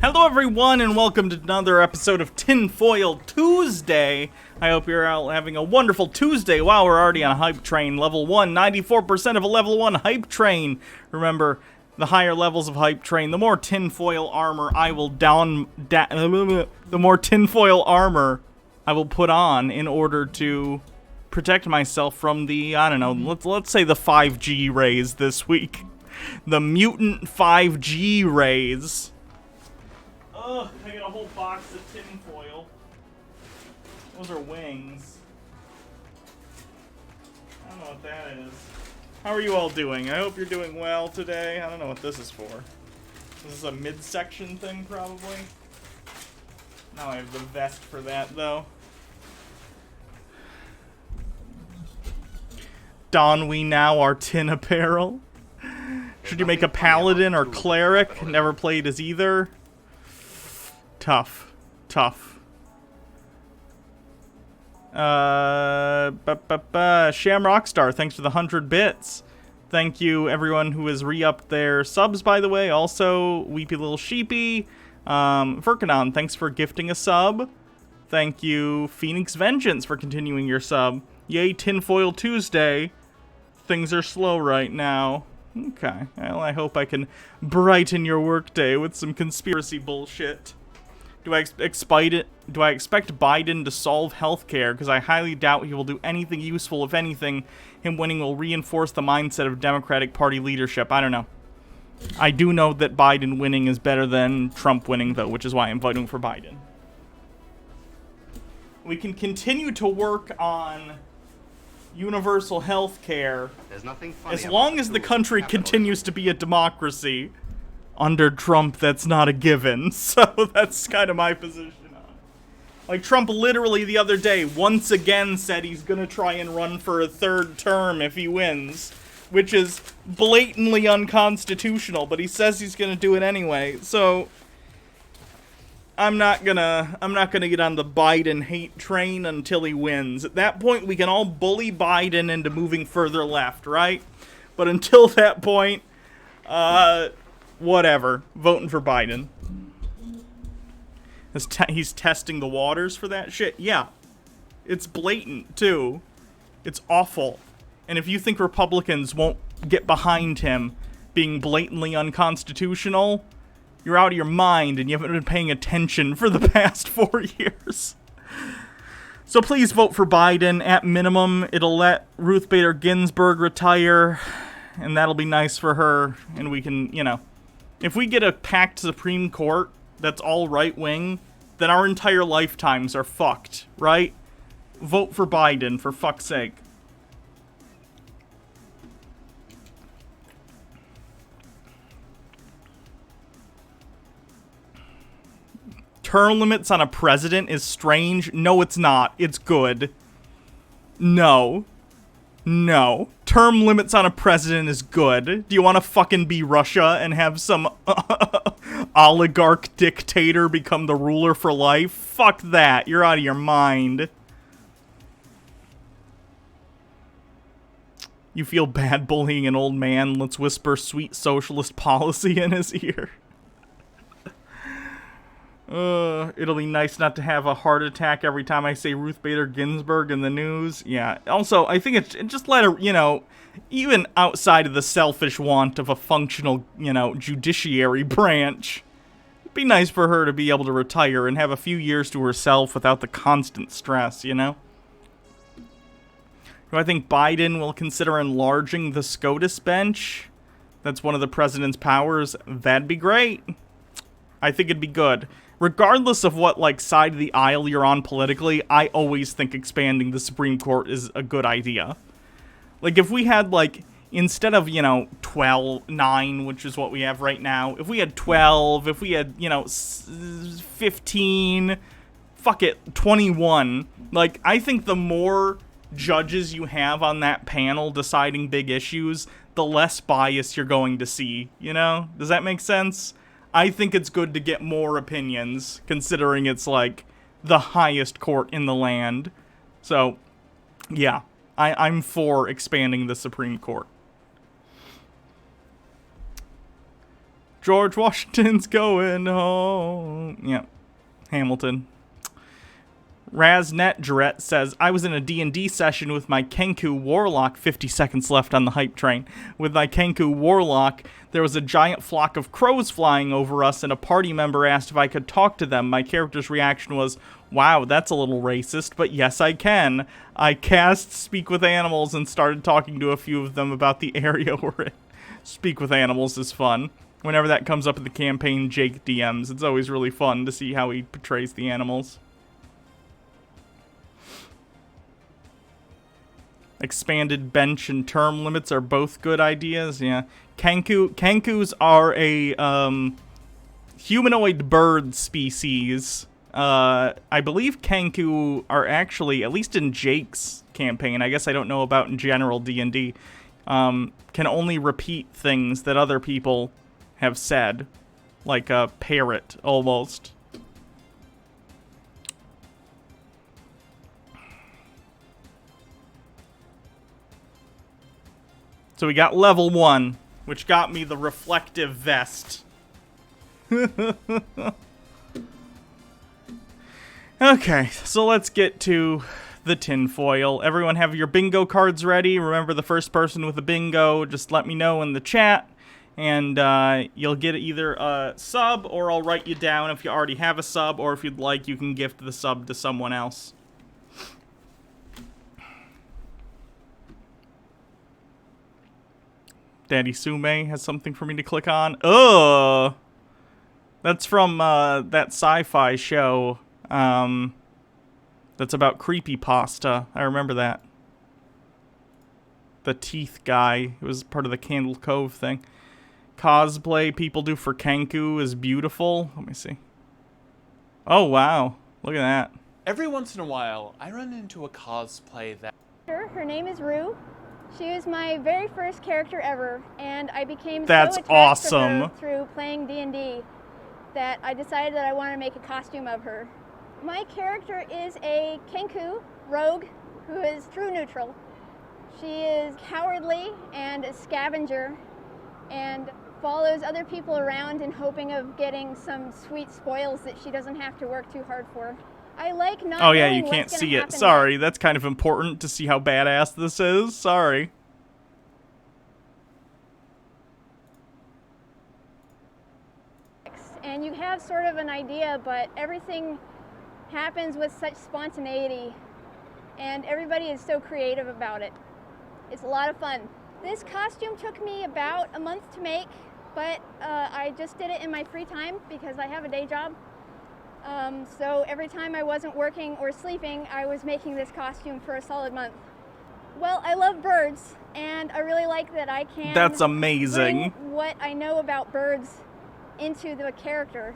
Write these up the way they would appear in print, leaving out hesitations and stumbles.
Hello everyone, and welcome to another episode of Tinfoil Tuesday. I hope you're out having a wonderful Tuesday. Wow, we're already on a hype train. Level 1, 94% of a level 1 hype train. Remember, the higher levels of hype train, the more tinfoil armor I will the more tinfoil armor I will put on in order to protect myself from the, I don't know, let's say the 5G rays this week. The mutant 5G rays. Ugh, I got a whole box of tinfoil. Those are wings. I don't know what that is. How are you all doing? I hope you're doing well today. I don't know what this is for. This is a midsection thing, probably. Now I have the vest for that, though. Don we now our tin apparel? Should you make a paladin or cleric? Never played as either. Tough. Sham Rockstar, thanks for the 100 bits. Thank you, everyone who has re-upped their subs, by the way. Also, Weepy Little Sheepy. Furkanon, thanks for gifting a sub. Thank you, Phoenix Vengeance, for continuing your sub. Yay, Tinfoil Tuesday. Things are slow right now. Okay, well, I hope I can brighten your workday with some conspiracy bullshit. Do I expect Biden to solve healthcare? Because I highly doubt he will do anything useful. If anything, him winning will reinforce the mindset of Democratic Party leadership. I don't know. I do know that Biden winning is better than Trump winning, though, which is why I'm voting for Biden. We can continue to work on universal healthcare as long as the country continues to be a democracy. Under Trump, that's not a given, so that's kind of my position on it. Like, Trump literally the other day once again said he's gonna try and run for a third term if he wins, which is blatantly unconstitutional, but he says he's gonna do it anyway, so I'm not gonna get on the Biden hate train until he wins. At that point, we can all bully Biden into moving further left, right? But until that point, whatever. Voting for Biden. He's testing the waters for that shit? Yeah. It's blatant, too. It's awful. And if you think Republicans won't get behind him being blatantly unconstitutional, you're out of your mind and you haven't been paying attention for the past 4 years. So please vote for Biden. At minimum, it'll let Ruth Bader Ginsburg retire, and that'll be nice for her, and we can, you know, if we get a packed Supreme Court that's all right-wing, then our entire lifetimes are fucked, right? Vote for Biden, for fuck's sake. Term limits on a president is strange. No, it's not. It's good. No. No. Term limits on a president is good. Do you want to fucking be Russia and have some oligarch dictator become the ruler for life? Fuck that. You're out of your mind. You feel bad bullying an old man? Let's whisper sweet socialist policy in his ear. It'll be nice not to have a heart attack every time I say Ruth Bader Ginsburg in the news. Yeah. Also, I think it's just let her, you know, even outside of the selfish want of a functional, you know, judiciary branch, it'd be nice for her to be able to retire and have a few years to herself without the constant stress, you know? Do I think Biden will consider enlarging the SCOTUS bench? That's one of the president's powers. That'd be great. I think it'd be good. Regardless of what, like, side of the aisle you're on politically, I always think expanding the Supreme Court is a good idea. Like, if we had, like, instead of, you know, 9, which is what we have right now, if we had 12, if we had, you know, 15, fuck it, 21, like, I think the more judges you have on that panel deciding big issues, the less bias you're going to see, you know? Does that make sense? I think it's good to get more opinions, considering it's, like, the highest court in the land. So, yeah, I'm for expanding the Supreme Court. George Washington's going home. Yeah, Hamilton. Raznet says, I was in a D&D session with my Kenku Warlock, 50 seconds left on the hype train. With my Kenku Warlock, there was a giant flock of crows flying over us, and a party member asked if I could talk to them. My character's reaction was, wow, that's a little racist, but yes, I can. I cast Speak with Animals and started talking to a few of them about the area we're in. Speak with Animals is fun. Whenever that comes up in the campaign, Jake DMs. It's always really fun to see how he portrays the animals. Expanded bench and term limits are both good ideas, yeah. Kenkus are a humanoid bird species. I believe Kenku are actually, at least in Jake's campaign, I guess I don't know about in general D&D, can only repeat things that other people have said. Like a parrot, almost. So we got level 1, which got me the reflective vest. Okay, so let's get to the tinfoil. Everyone have your bingo cards ready. Remember, the first person with a bingo, just let me know in the chat. And you'll get either a sub, or I'll write you down if you already have a sub, or if you'd like, you can gift the sub to someone else. Daddy Sume has something for me to click on. Ugh! That's from that sci-fi show that's about creepypasta. I remember that. The teeth guy. It was part of the Candle Cove thing. Cosplay people do for Kenku is beautiful. Let me see. Oh, wow. Look at that. Every once in a while, I run into a cosplay that... Her name is Rue. She was my very first character ever, and I became That's so attached awesome. to her through playing D&D that I decided that I wanted to make a costume of her. My character is a Kenku rogue who is true neutral. She is cowardly and a scavenger and follows other people around in hoping of getting some sweet spoils that she doesn't have to work too hard for. I like not Oh yeah, knowing you can't what's see gonna it. happen Sorry, that's kind of important to see how badass this is. Sorry. next. And you have sort of an idea, but everything happens with such spontaneity, and everybody is so creative about it. It's a lot of fun. This costume took me about a month to make, but I just did it in my free time because I have a day job. So every time I wasn't working or sleeping, I was making this costume for a solid month. Well, I love birds, and I really like that I can That's amazing. bring what I know about birds into the character.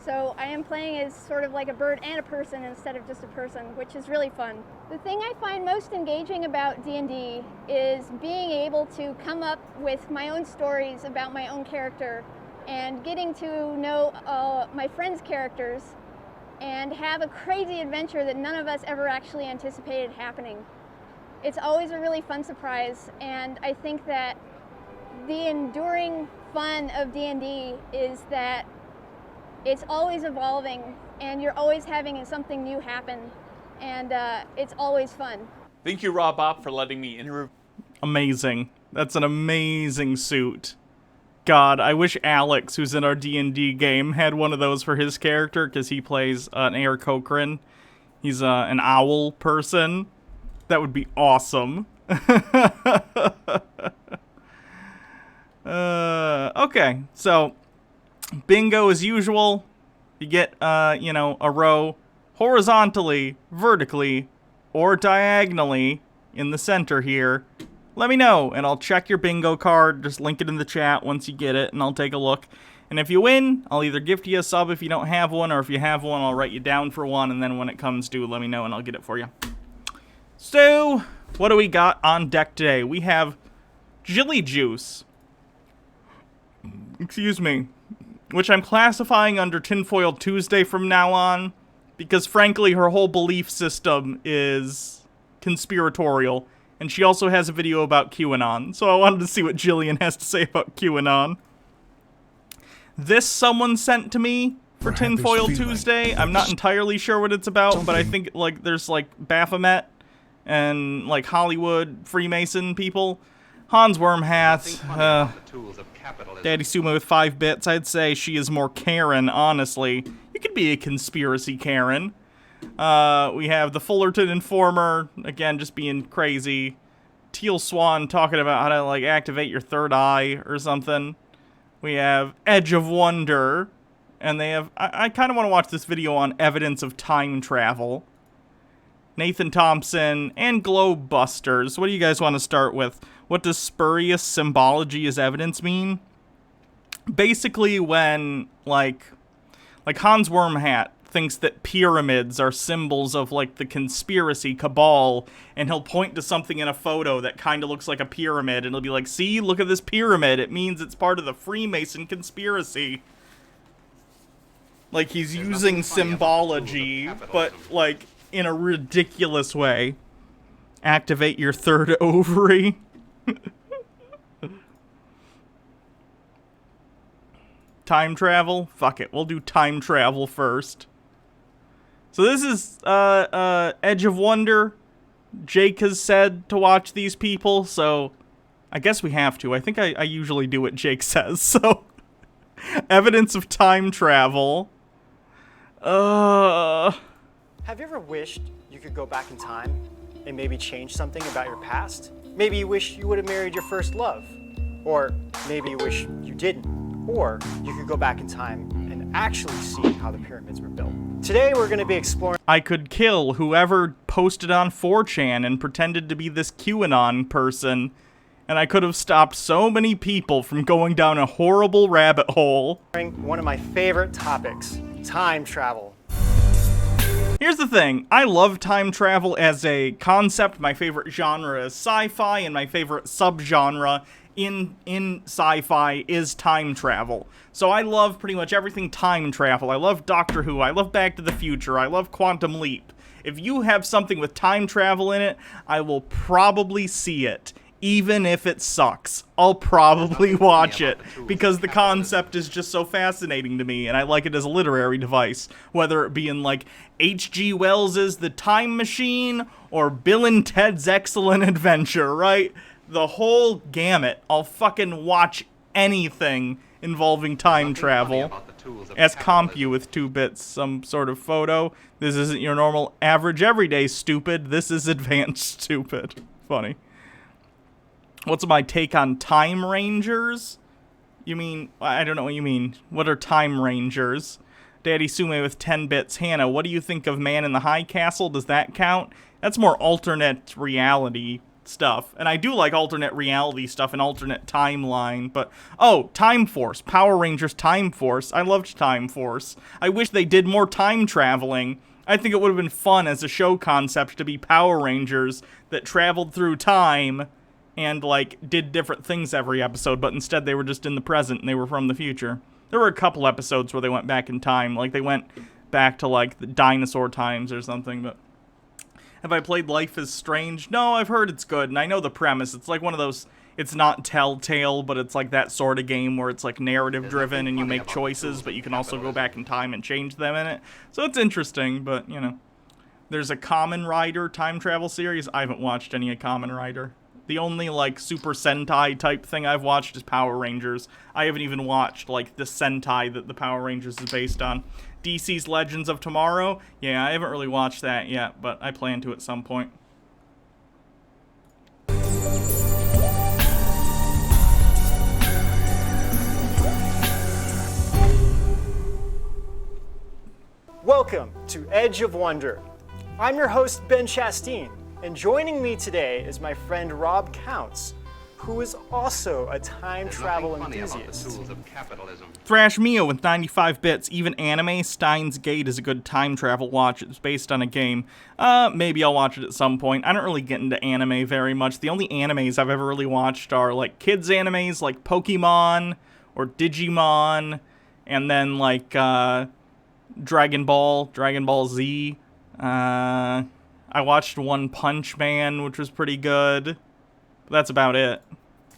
So I am playing as sort of like a bird and a person instead of just a person, which is really fun. The thing I find most engaging about D&D is being able to come up with my own stories about my own character and getting to know my friends' characters and have a crazy adventure that none of us ever actually anticipated happening. It's always a really fun surprise, and I think that the enduring fun of D&D is that it's always evolving and you're always having something new happen, and it's always fun. Thank you, Rob Bob, for letting me interview. Amazing. That's an amazing suit. God, I wish Alex, who's in our D&D game, had one of those for his character, because he plays an Air Cochrane. He's an owl person. That would be awesome. Okay, so bingo as usual. You get, you know, a row horizontally, vertically, or diagonally in the center here. Let me know, and I'll check your bingo card. Just link it in the chat once you get it, and I'll take a look. And if you win, I'll either gift you a sub if you don't have one, or if you have one, I'll write you down for one, and then when it comes due, let me know, and I'll get it for you. So, what do we got on deck today? We have Jilly Juice. Excuse me. Which I'm classifying under Tinfoil Tuesday from now on, because frankly, her whole belief system is conspiratorial. And she also has a video about QAnon, so I wanted to see what Jillian has to say about QAnon. This someone sent to me for Tinfoil Tuesday. I'm not entirely sure what it's about, but I think like there's like Baphomet and like Hollywood Freemason people. Hans Wormhat, Daddy Sumo with 5 bits. I'd say she is more Karen, honestly. You could be a conspiracy Karen. We have the Fullerton Informer, again, just being crazy. Teal Swan talking about how to, like, activate your third eye or something. We have Edge of Wonder, and they have... I kind of want to watch this video on evidence of time travel. Nathan Thonpson, and Globe Busters. What do you guys want to start with? What does spurious symbology as evidence mean? Basically, when, like Hans Wormhat thinks that pyramids are symbols of, like, the conspiracy cabal, and he'll point to something in a photo that kind of looks like a pyramid, and he'll be like, see, look at this pyramid, it means it's part of the Freemason conspiracy. Like, he's using symbology, but, like, in a ridiculous way. Activate your third ovary. Time travel? Fuck it, we'll do time travel first. So this is Edge of Wonder. Jake has said to watch these people, so I guess we have to. I think I usually do what Jake says, so... Evidence of time travel. Have you ever wished you could go back in time and maybe change something about your past? Maybe you wish you would have married your first love. Or maybe you wish you didn't. Or you could go back in time and actually see how the pyramids were built. Today we're going to be exploring... I could kill whoever posted on 4chan and pretended to be this QAnon person, and I could have stopped so many people from going down a horrible rabbit hole. One of my favorite topics, time travel. Here's the thing, I love time travel as a concept. My favorite genre is sci-fi, and my favorite subgenre in sci-fi is time travel. So I love pretty much everything time travel. I love Doctor Who, I love Back to the Future, I love Quantum Leap. If you have something with time travel in it, I will probably see it. Even if it sucks, I'll probably watch it, because the concept is just so fascinating to me, and I like it as a literary device, whether it be in, like, H.G. Wells's The Time Machine, or Bill and Ted's Excellent Adventure, right? The whole gamut. I'll fucking watch anything involving time travel. Ask Compu with 2 bits, some sort of photo. This isn't your normal average everyday stupid, this is advanced stupid. Funny. What's my take on Time Rangers? You mean, I don't know what you mean. What are Time Rangers? Daddy Sume with 10 bits. Hannah, what do you think of Man in the High Castle? Does that count? That's more alternate reality stuff. And I do like alternate reality stuff and alternate timeline, but... Oh, Time Force. Power Rangers Time Force. I loved Time Force. I wish they did more time traveling. I think it would have been fun as a show concept to be Power Rangers that traveled through time and, like, did different things every episode, but instead they were just in the present and they were from the future. There were a couple episodes where they went back in time, like they went back to, like, the dinosaur times or something, but... Have I played Life is Strange? No, I've heard it's good, and I know the premise. It's like one of those, it's not Telltale, but it's like that sort of game where it's like narrative-driven and you make choices, but you can also go back in time and change them in it. So it's interesting, but, you know. There's a Kamen Rider time travel series. I haven't watched any of Kamen Rider. The only, like, Super Sentai type thing I've watched is Power Rangers. I haven't even watched, like, the Sentai that the Power Rangers is based on. DC's Legends of Tomorrow? Yeah, I haven't really watched that yet, but I plan to at some point. Welcome to Edge of Wonder. I'm your host, Ben Chasteen, and joining me today is my friend Rob Counts, who is also a time travel enthusiast. Thrash Mio with 95 bits. Even anime, Steins Gate is a good time travel watch. It's based on a game. Maybe I'll watch it at some point. I don't really get into anime very much. The only animes I've ever really watched are like kids animes like Pokemon or Digimon, and then like Dragon Ball Z. I watched One Punch Man, which was pretty good. That's about it.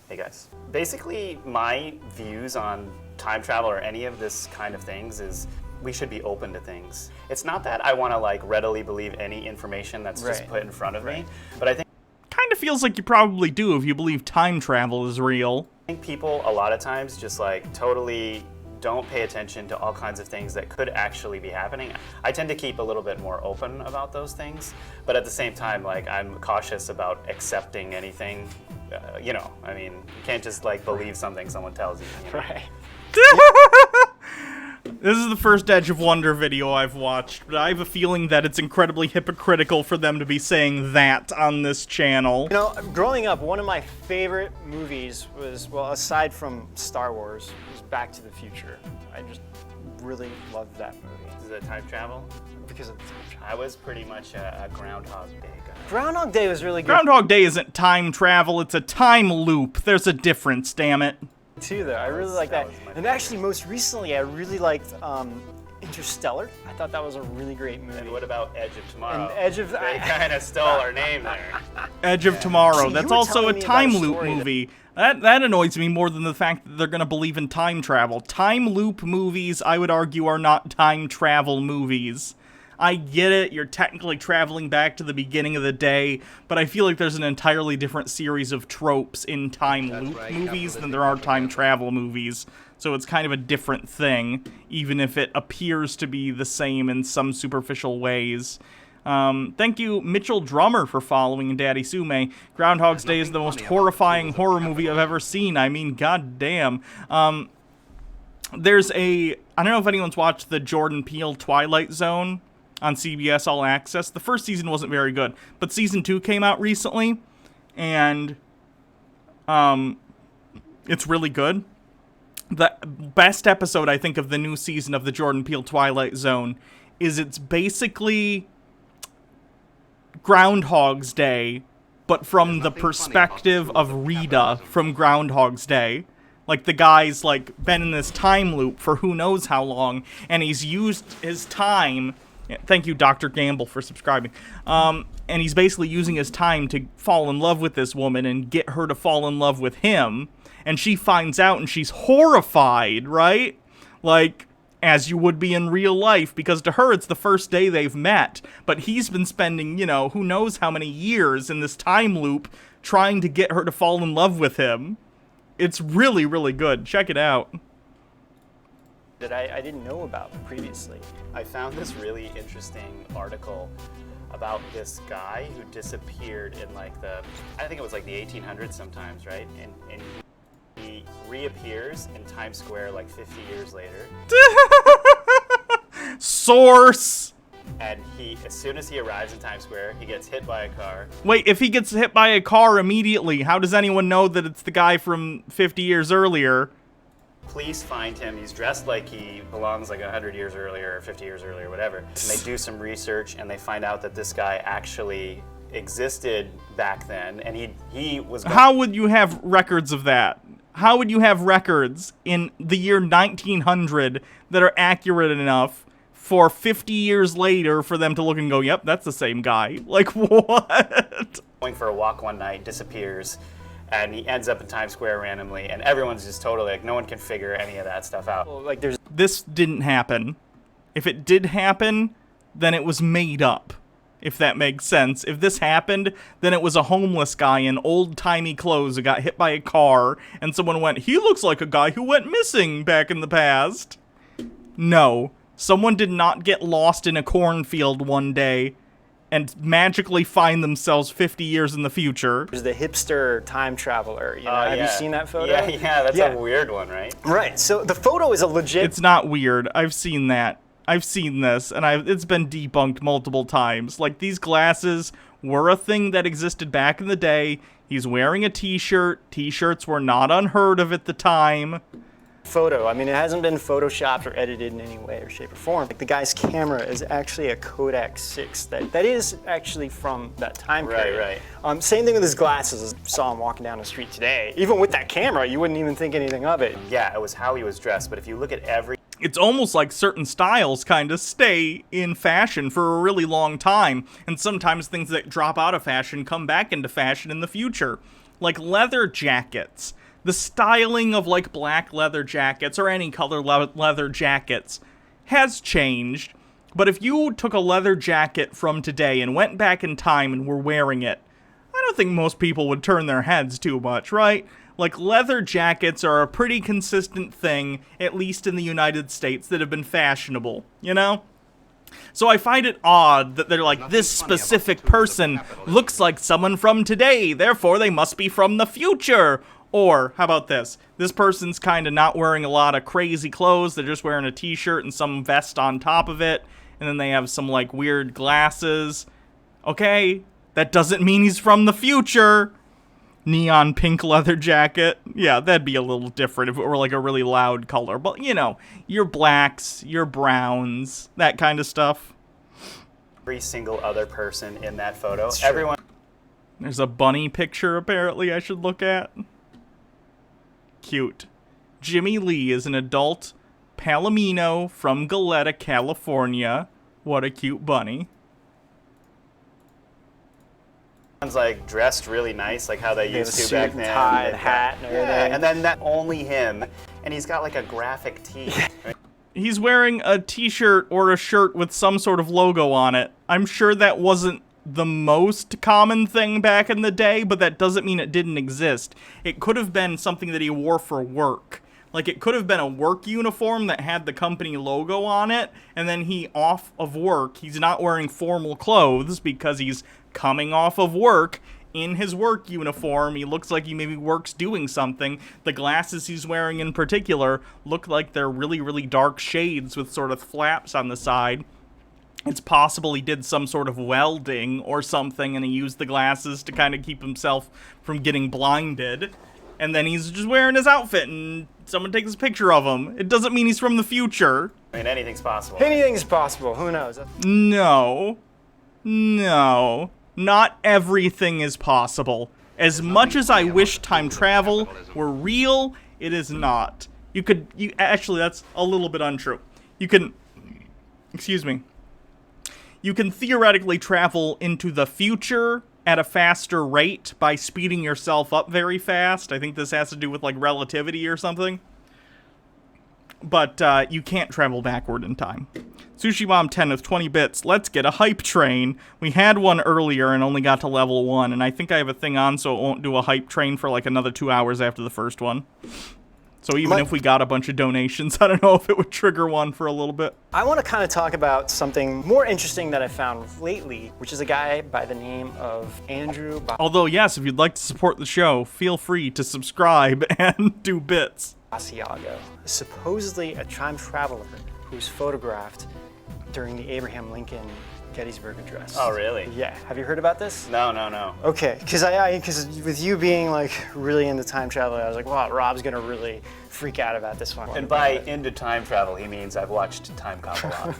Hey guys. Basically, my views on time travel or any of this kind of things is we should be open to things. It's not that I want to like readily believe any information that's just put in front of me, but I think kind of feels like you probably do if you believe time travel is real. I think people a lot of times just like totally don't pay attention to all kinds of things that could actually be happening. I tend to keep a little bit more open about those things, but at the same time, like I'm cautious about accepting anything. You know, I mean, you can't just like believe something someone tells you. You know? Right. This is the first Edge of Wonder video I've watched, but I have a feeling that it's incredibly hypocritical for them to be saying that on this channel. You know, growing up, one of my favorite movies was, well, aside from Star Wars, was Back to the Future. I just really loved that movie. Is it time travel? Because of the time travel. I was pretty much a Groundhog Day guy. Groundhog Day was really good. Groundhog Day isn't time travel, it's a time loop. There's a difference, damn it. Too, though. I really like that. And actually, most recently, I really liked Interstellar. I thought that was a really great movie. And what about Edge of Tomorrow? And Edge of... They kind of stole our name there. Edge of Tomorrow. See, That's you were also a telling me time about a loop story movie. That annoys me more than the fact that they're going to believe in time travel. Time loop movies, I would argue, are not time travel movies. I get it, you're technically traveling back to the beginning of the day, but I feel like there's an entirely different series of tropes in time loop movies than there are time travel movies. So it's kind of a different thing, even if it appears to be the same in some superficial ways. Thank you, Mitchell Drummer, for following Daddy Sume. Groundhog's Day is the most horrifying horror movie I've ever seen. I mean, goddamn. There's I don't know if anyone's watched the Jordan Peele Twilight Zone on CBS All Access. The first season wasn't very good, but season 2 came out recently, and it's really good. The best episode, I think, of the new season of the Jordan Peele Twilight Zone is it's basically Groundhog's Day, but from the perspective of Rita from Groundhog's Day. Like, the guy's, like, been in this time loop for who knows how long, and he's used his time... Thank you, Dr. Gamble, for subscribing. And he's basically using his time to fall in love with this woman and get her to fall in love with him. And she finds out and she's horrified, right? Like, as you would be in real life, because to her it's the first day they've met. But he's been spending, you know, who knows how many years in this time loop trying to get her to fall in love with him. It's really, really good. Check it out. That I didn't know about previously. I found this really interesting article about this guy who disappeared in like I think it was like the 1800s sometimes, right? And he reappears in Times Square like 50 years later. Source! And as soon as he arrives in Times Square, he gets hit by a car. Wait, if he gets hit by a car immediately, how does anyone know that it's the guy from 50 years earlier? Police find him. He's dressed like he belongs like 100 years earlier or 50 years earlier, whatever. And they do some research and they find out that this guy actually existed back then, and he was. How would you have records of that? How would you have records in the year 1900 that are accurate enough for 50 years later for them to look and go, yep, that's the same guy? Like, what? Going for a walk one night, disappears, and he ends up in Times Square randomly, and everyone's just totally like, no one can figure any of that stuff out. Well, like, there's This didn't happen. If it did happen, then it was made up, if that makes sense. If this happened, then it was a homeless guy in old-timey clothes who got hit by a car, and someone went, he looks like a guy who went missing back in the past. No. Someone did not get lost in a cornfield one day and magically find themselves 50 years in the future. There's the hipster time traveler. You know, have you seen that photo? Yeah, that's a weird one, right? Right. So the photo is a legit. It's not weird. I've seen that. I've seen this, and it's been debunked multiple times. Like, these glasses were a thing that existed back in the day. He's wearing a t-shirt. T-shirts were not unheard of at the time. Photo. I mean, it hasn't been photoshopped or edited in any way or shape or form. Like, the guy's camera is actually a Kodak 6 that is actually from that time period. Right. Same thing with his glasses. I saw him walking down the street today. Even with that camera, you wouldn't even think anything of it. Yeah, it was how he was dressed, but if you look at It's almost like certain styles kind of stay in fashion for a really long time, and sometimes things that drop out of fashion come back into fashion in the future. Like leather jackets. The styling of like black leather jackets or any color leather jackets has changed, but if you took a leather jacket from today and went back in time and were wearing it, I don't think most people would turn their heads too much, right? Like, leather jackets are a pretty consistent thing, at least in the United States, that have been fashionable, you know? So I find it odd that they're like, this specific person looks like someone from today, therefore they must be from the future. Or, how about this? This person's kind of not wearing a lot of crazy clothes, they're just wearing a t-shirt and some vest on top of it, and then they have some, like, weird glasses. Okay, that doesn't mean he's from the future. Neon pink leather jacket. Yeah, that'd be a little different if it were like a really loud color. But, you know, your blacks, your browns, that kind of stuff. every single other person in that photo, True. everyone. There's a bunny picture, apparently, I should look at. Cute. Jimmy Lee is an adult Palomino from Goleta, California. What a cute bunny. Everyone's like dressed really nice, like how they used to suit back and then. tie and hat and everything. Yeah, and then that only him, and he's got like a graphic tee. He's wearing a t-shirt or a shirt with some sort of logo on it. I'm sure that wasn't the most common thing back in the day, but that doesn't mean it didn't exist. It could have been something that he wore for work. Like, it could have been a work uniform that had the company logo on it, and then he off of work, he's not wearing formal clothes because he's coming off of work in his work uniform. He looks like he maybe works doing something. The glasses he's wearing in particular look like they're really, really dark shades with sort of flaps on the side. It's possible he did some sort of welding or something, and he used the glasses to kind of keep himself from getting blinded. And then he's just wearing his outfit, and someone takes a picture of him. It doesn't mean he's from the future. I mean, anything's possible. Anything's possible. Who knows? No. No. Not everything is possible. As much as I wish time travel were real, it is not. Actually, that's a little bit untrue. Excuse me. You can theoretically travel into the future at a faster rate by speeding yourself up very fast. I think this has to do with, like, relativity or something. But you can't travel backward in time. Sushi Bomb 10 with 20 bits. Let's get a hype train. We had one earlier and only got to level 1, and I think I have a thing on so it won't do a hype train for, like, another 2 hours after the first one. So even if we got a bunch of donations, I don't know if it would trigger one for a little bit. I want to kind of talk about something more interesting that I found lately, which is a guy by the name of Andrew. Although, yes, if you'd like to support the show, feel free to subscribe and do bits. Asiago, supposedly a time traveler who's photographed during the Abraham Lincoln Gettysburg Address. Oh, really? Yeah. Have you heard about this? No, no, no. Okay, because because with you being like really into time travel, I was like, wow, Rob's gonna really freak out about this one. And by into time travel, he means I've watched Time Cop a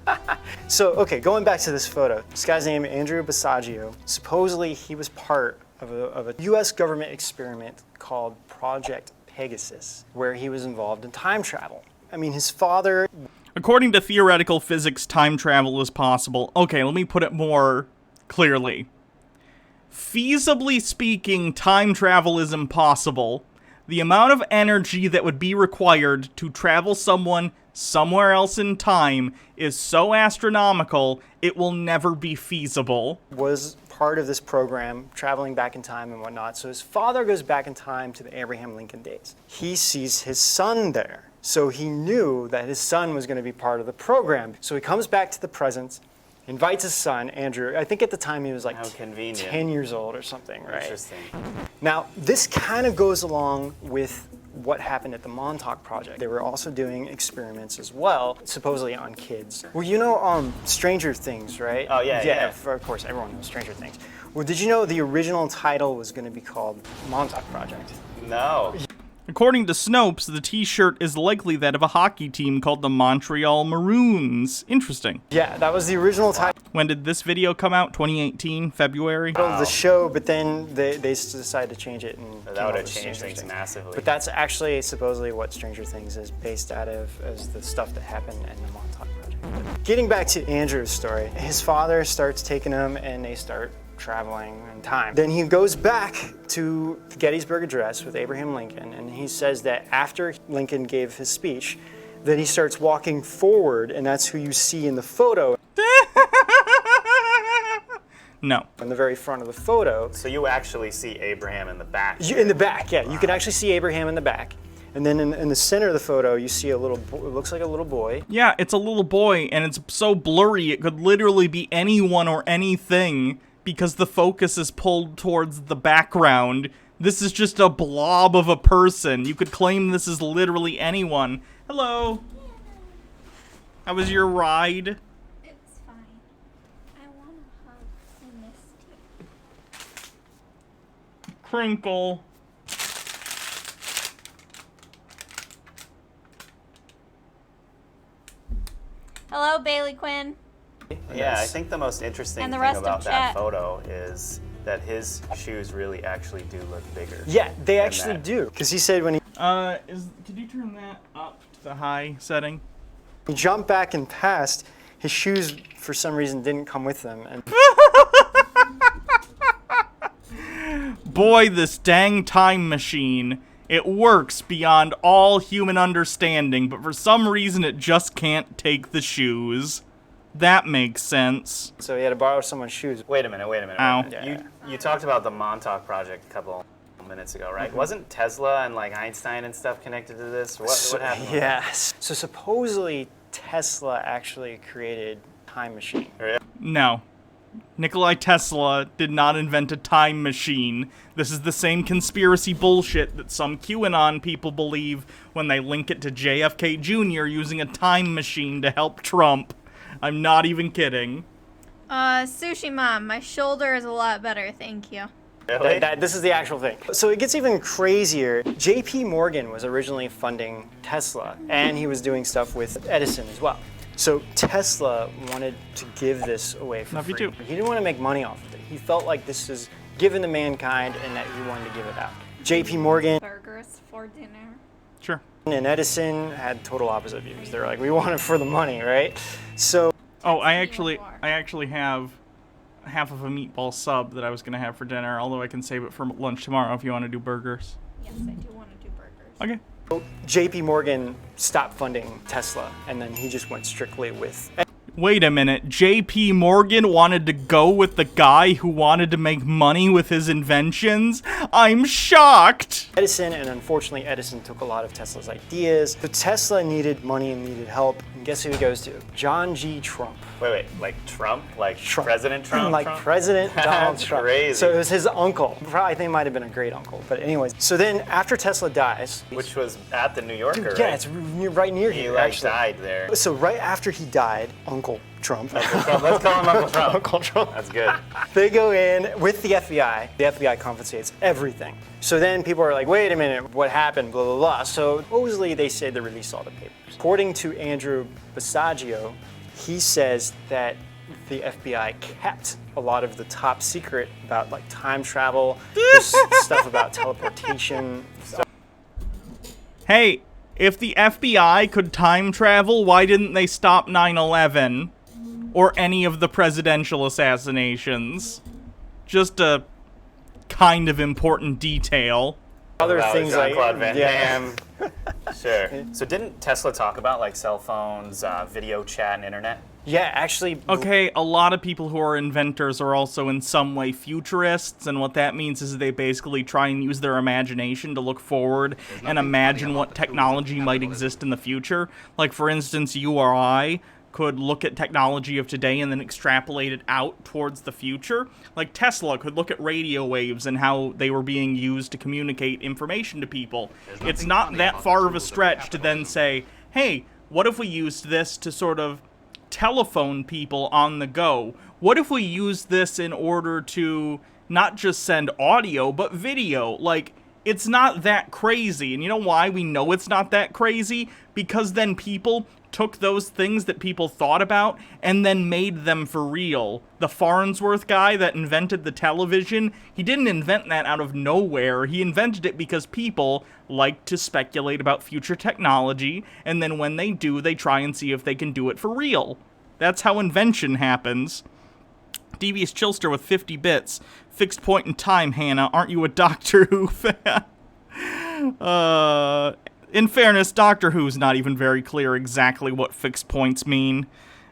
lot. So, okay, going back to this photo, this guy's name Andrew Basiago. Supposedly, he was part of a U.S. government experiment called Project Pegasus, where he was involved in time travel. I mean, his father. According to theoretical physics, time travel is possible. Okay, let me put it more clearly. Feasibly speaking, time travel is impossible. The amount of energy that would be required to travel someone somewhere else in time is so astronomical, it will never be feasible. Was part of this program, traveling back in time and whatnot. So his father goes back in time to the Abraham Lincoln days. He sees his son there. So he knew that his son was going to be part of the program. So he comes back to the present, invites his son, Andrew. I think at the time he was like 10 years old or something, right? Interesting. Now, this kind of goes along with what happened at the Montauk Project. They were also doing experiments as well, supposedly on kids. Well, you know Stranger Things, right? Oh, yeah, yeah. Of course, everyone knows Stranger Things. Well, did you know the original title was going to be called Montauk Project? No. According to Snopes, the t-shirt is likely that of a hockey team called the Montreal Maroons. Interesting. Yeah, that was the original title When did this video come out? 2018, February? of the show, but then they decided to change it. And That came would up have with changed Stranger things Things. massively. But that's actually supposedly what Stranger Things is based out of, as the stuff that happened in the Montauk Project. Getting back to Andrew's story, his father starts taking him and they start traveling in time. Then he goes back to the Gettysburg Address with Abraham Lincoln, and he says that after Lincoln gave his speech, then he starts walking forward, and that's who you see in the photo. No. In the very front of the photo. So you actually see Abraham in the back. In the back, yeah. You can actually see Abraham in the back. And then in the center of the photo, you see it looks like a little boy. Yeah, it's a little boy, and it's so blurry it could literally be anyone or anything because the focus is pulled towards the background. This is just a blob of a person. You could claim this is literally anyone. Hello. How was your ride? It's fine. I want to hug. I missed you. Crinkle. Hello, Bailey Quinn. Yeah, I think the most interesting And the thing rest of about that chat. photo is that his shoes really actually do look bigger. Yeah, they than actually that. do. Because he said when he Could you turn that up to the high setting? jumped back and passed, his shoes for some reason didn't come with them. And Boy, this dang time machine. It works beyond all human understanding, but for some reason it just can't take the shoes. That makes sense. so he had to borrow someone's shoes. Wait a minute. Ow. You talked about the Montauk Project a couple minutes ago, right? Wasn't Tesla and like Einstein and stuff connected to this? What happened? with that? Yes. So supposedly Tesla actually created a time machine. No. Nikolai Tesla did not invent a time machine. This is the same conspiracy bullshit that some QAnon people believe when they link it to JFK Jr. using a time machine to help Trump. I'm not even kidding. Sushi Mom, my shoulder is a lot better, thank you. Really? This is the actual thing. So it gets even crazier. J.P. Morgan was originally funding Tesla, and he was doing stuff with Edison as well. So Tesla wanted to give this away for Love you free. too. He didn't want to make money off of it. He felt like this is given to mankind and that he wanted to give it out. J.P. Morgan Burgers for dinner. Sure. and Edison had total opposite views. They were like, we want it for the money, right? So Oh, I actually have half of a meatball sub that I was gonna have for dinner, although I can save it for lunch tomorrow if you want to do burgers. Yes, I do want to do burgers. Okay. JP Morgan stopped funding Tesla, and then he just went strictly with. Wait a minute, JP Morgan wanted to go with the guy who wanted to make money with his inventions? I'm shocked! Edison, and unfortunately Edison took a lot of Tesla's ideas. So Tesla needed money and needed help, and guess who he goes to? John G. Trump. Wait, like Trump? Like Trump. President Trump? Like Trump? President Donald That's Trump. crazy. So it was his uncle. I think it might have been a great uncle, but anyways. So then after Tesla dies, Which was at the New Yorker, yeah, right? it's right near He here, like actually. died there. So right after he died, Uncle Trump. Let's call him Uncle Trump. Uncle Trump. That's good. They go in with the FBI. The FBI confiscates everything. So then people are like, wait a minute, what happened? Blah, blah, blah. So supposedly they say they released all the papers. According to Andrew Basaggio, he says that the FBI kept a lot of the top secret about like time travel, stuff about teleportation. Hey, if the FBI could time travel, why didn't they stop 9/11? Or any of the presidential assassinations? Just a kind of important detail. Other Wow, things like Jean-Claude Van yeah. Damme. Sure. So didn't Tesla talk about like cell phones, video chat, and internet? Yeah, actually. Okay, a lot of people who are inventors are also in some way futurists, and what that means is they basically try and use their imagination to look forward and imagine what technology might exist in the future. Like, for instance, you or I could look at technology of today and then extrapolate it out towards the future. Like, Tesla could look at radio waves and how they were being used to communicate information to people. It's not that far of a stretch to then say, hey, what if we used this to sort of telephone people on the go? What if we use this in order to not just send audio, but video? Like, it's not that crazy. And you know why we know it's not that crazy? Because then people took those things that people thought about and then made them for real. The Farnsworth guy that invented the television, he didn't invent that out of nowhere. He invented it because people like to speculate about future technology, and then when they do, they try and see if they can do it for real. That's how invention happens. Devious Chilster with 50 bits. Fixed point in time, Hannah. Aren't you a Doctor Who fan? In fairness, Doctor Who's not even very clear exactly what fixed points mean,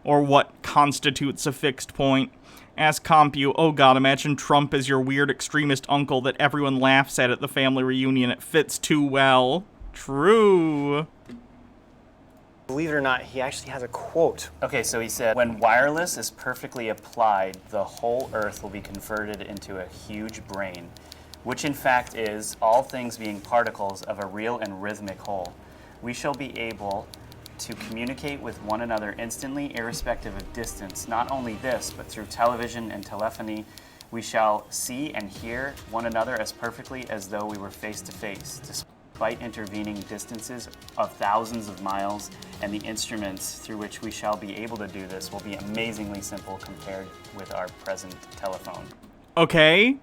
or what constitutes a fixed point. Ask Compu, oh god, imagine Trump as your weird extremist uncle that everyone laughs at the family reunion. It fits too well. True. Believe it or not, he actually has a quote. Okay, so he said, when wireless is perfectly applied, the whole Earth will be converted into a huge brain, which in fact is, all things being particles of a real and rhythmic whole. We shall be able to communicate with one another instantly, irrespective of distance. Not only this, but through television and telephony, we shall see and hear one another as perfectly as though we were face to face, despite intervening distances of thousands of miles, and the instruments through which we shall be able to do this will be amazingly simple compared with our present telephone. Okay.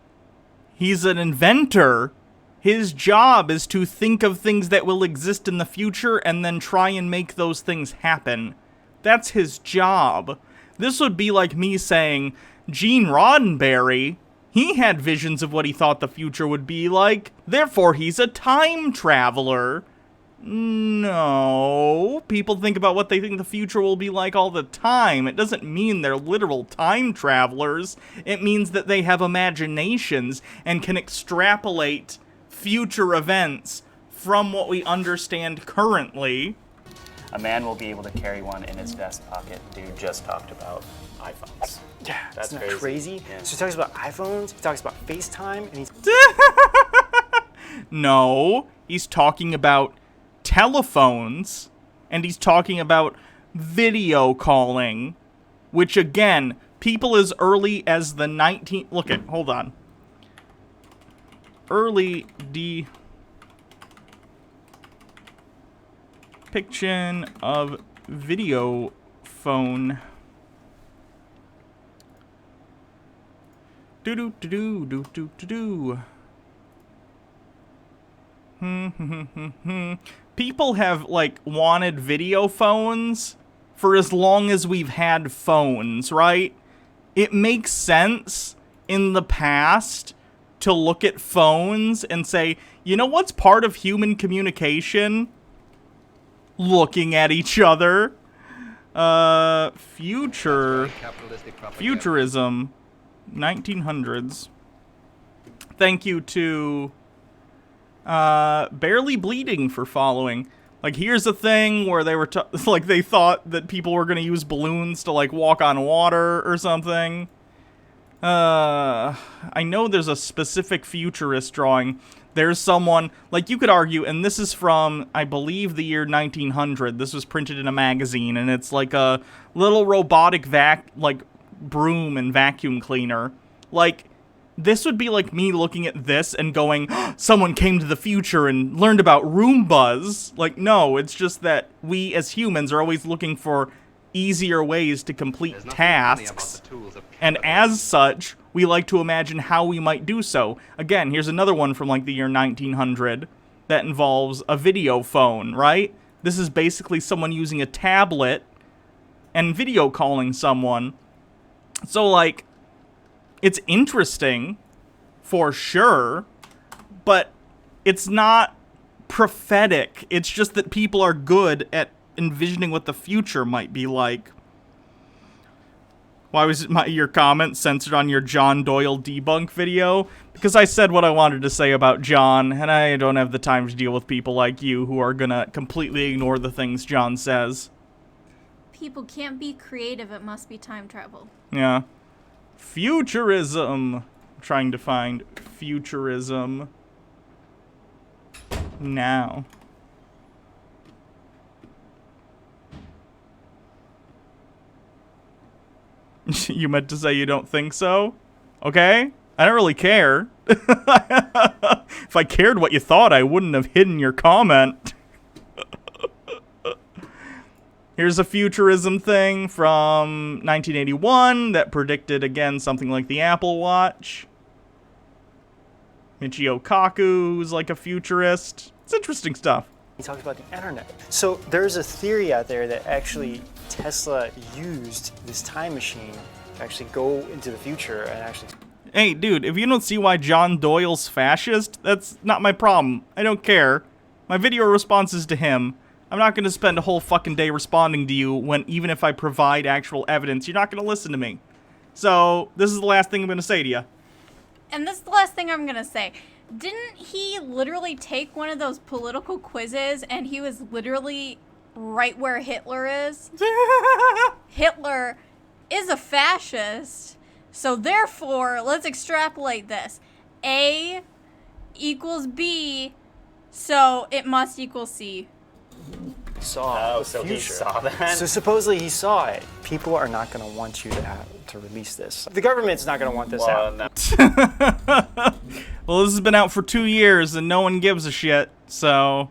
He's an inventor. His job is to think of things that will exist in the future and then try and make those things happen. That's his job. This would be like me saying, Gene Roddenberry, he had visions of what he thought the future would be like, therefore he's a time traveler. No. People think about what they think the future will be like all the time. It doesn't mean they're literal time travelers. It means that they have imaginations and can extrapolate future events from what we understand currently. A man will be able to carry one in his vest pocket. Dude just talked about iPhones. Yeah, That's isn't that crazy? Yeah. So he talks about iPhones, he talks about FaceTime, and he's No, he's talking about telephones, and he's talking about video calling, which again, people as early as the 19th... Look at, hold on. Early depiction of video phone. Do-do-do-do-do-do-do-do. People have, like, wanted video phones for as long as we've had phones, right? It makes sense in the past to look at phones and say, you know what's part of human communication? Looking at each other. Futurism, 1900s. Thank you to Barely Bleeding for following. Like, here's a thing where they were like they thought that people were gonna use balloons to like walk on water or something. I know there's a specific futurist drawing. There's someone, like, you could argue, and this is from, I believe, the year 1900. This was printed in a magazine, and it's like a little robotic broom and vacuum cleaner. Like, this would be like me looking at this and going, oh, someone came to the future and learned about Roombas. Like, no, it's just that we as humans are always looking for easier ways to complete tasks, and as such, we like to imagine how we might do so. Again, here's another one from like the year 1900 that involves a video phone, right? This is basically someone using a tablet and video calling someone. So, like, it's interesting, for sure, but it's not prophetic. It's just that people are good at envisioning what the future might be like. Why was your comment censored on your John Doyle debunk video? Because I said what I wanted to say about John, and I don't have the time to deal with people like you who are gonna completely ignore the things John says. People can't be creative, it must be time travel. Yeah. Futurism. I'm trying to find futurism now. You meant to say you don't think so? Okay. I don't really care. If I cared what you thought, I wouldn't have hidden your comment. Here's a futurism thing from 1981 that predicted, again, something like the Apple Watch. Michio Kaku, who's like a futurist. It's interesting stuff. He talks about the internet. So there's a theory out there that actually Tesla used this time machine to actually go into the future and actually... Hey, dude, if you don't see why John Doyle's fascist, that's not my problem. I don't care. My video response is to him. I'm not going to spend a whole fucking day responding to you when, even if I provide actual evidence, you're not going to listen to me. So, this is the last thing I'm going to say to you. And this is the last thing I'm going to say. Didn't he literally take one of those political quizzes and he was literally right where Hitler is? Hitler is a fascist. So therefore, let's extrapolate this. A equals B, so it must equal C. Saw the so future. he saw that? So supposedly he saw it. People are not going to want you to release this. The government's not going to want this out. No. Well, this has been out for 2 years and no one gives a shit, so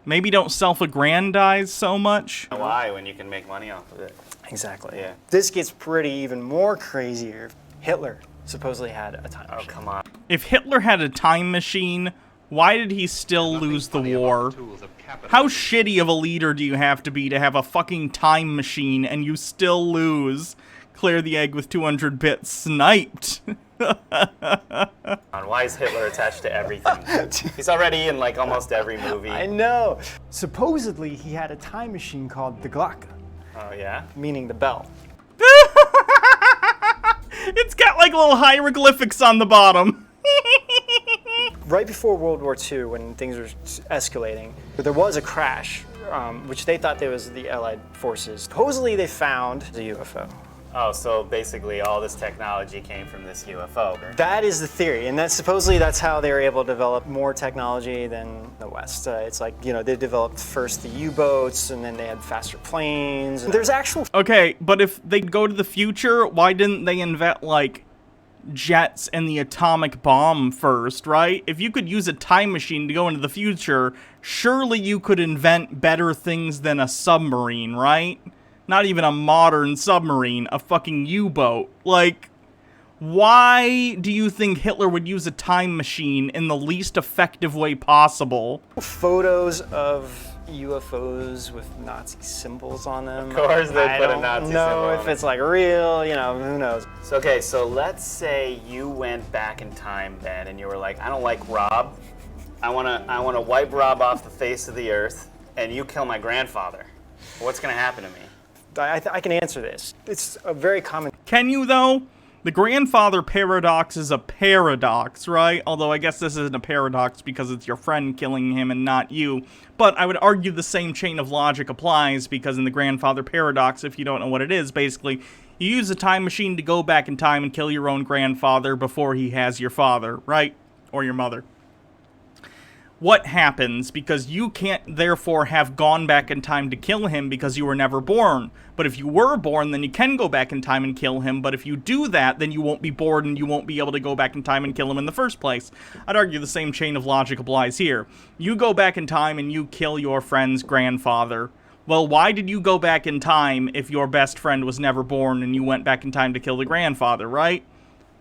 maybe don't self-aggrandize so much. Why, when you can make money off of it? Exactly. Yeah. This gets pretty even more crazier. Hitler supposedly had a time machine. Oh, come on. If Hitler had a time machine, why did he still lose the war? How shitty of a leader do you have to have a fucking time machine and you still lose? Clear the egg with 200 bits. Sniped. Why is Hitler attached to everything? He's already in like almost every movie. I know. Supposedly he had a time machine called the Glocke, Oh, yeah? meaning the bell. It's got like little hieroglyphics on the bottom. Right before World War II, when things were escalating, there was a crash, which they thought there was the Allied forces. Supposedly they found the UFO. Oh, so basically all this technology came from this UFO. That is the theory, and that's how they were able to develop more technology than the West. It's like, you know, they developed first the U-boats, and then they had faster planes. There's actual... Okay, but if they go to the future, why didn't they invent, like, jets and the atomic bomb first, right? If you could use a time machine to go into the future, surely you could invent better things than a submarine, right? Not even a modern submarine, a fucking U-boat. Like, why do you think Hitler would use a time machine in the least effective way possible? Photos of UFOs with Nazi symbols on them. Of course they I put a don't Nazi know symbol if on it. it's like real, you know, who knows. So, okay, so let's say you went back in time, Ben, and you were like, I don't like Rob. I wanna wipe Rob off the face of the earth, and you kill my grandfather. What's gonna happen to me? I can answer this. It's a very common. Can you, though? The grandfather paradox is a paradox, right? Although I guess this isn't a paradox because it's your friend killing him and not you. But I would argue the same chain of logic applies because in the grandfather paradox, if you don't know what it is, basically, you use a time machine to go back in time and kill your own grandfather before he has your father, right? Or your mother. What happens? Because you can't therefore have gone back in time to kill him because you were never born. But if you were born, then you can go back in time and kill him. But if you do that, then you won't be born and you won't be able to go back in time and kill him in the first place. I'd argue the same chain of logic applies here. You go back in time and you kill your friend's grandfather. Well, why did you go back in time if your best friend was never born and you went back in time to kill the grandfather, right?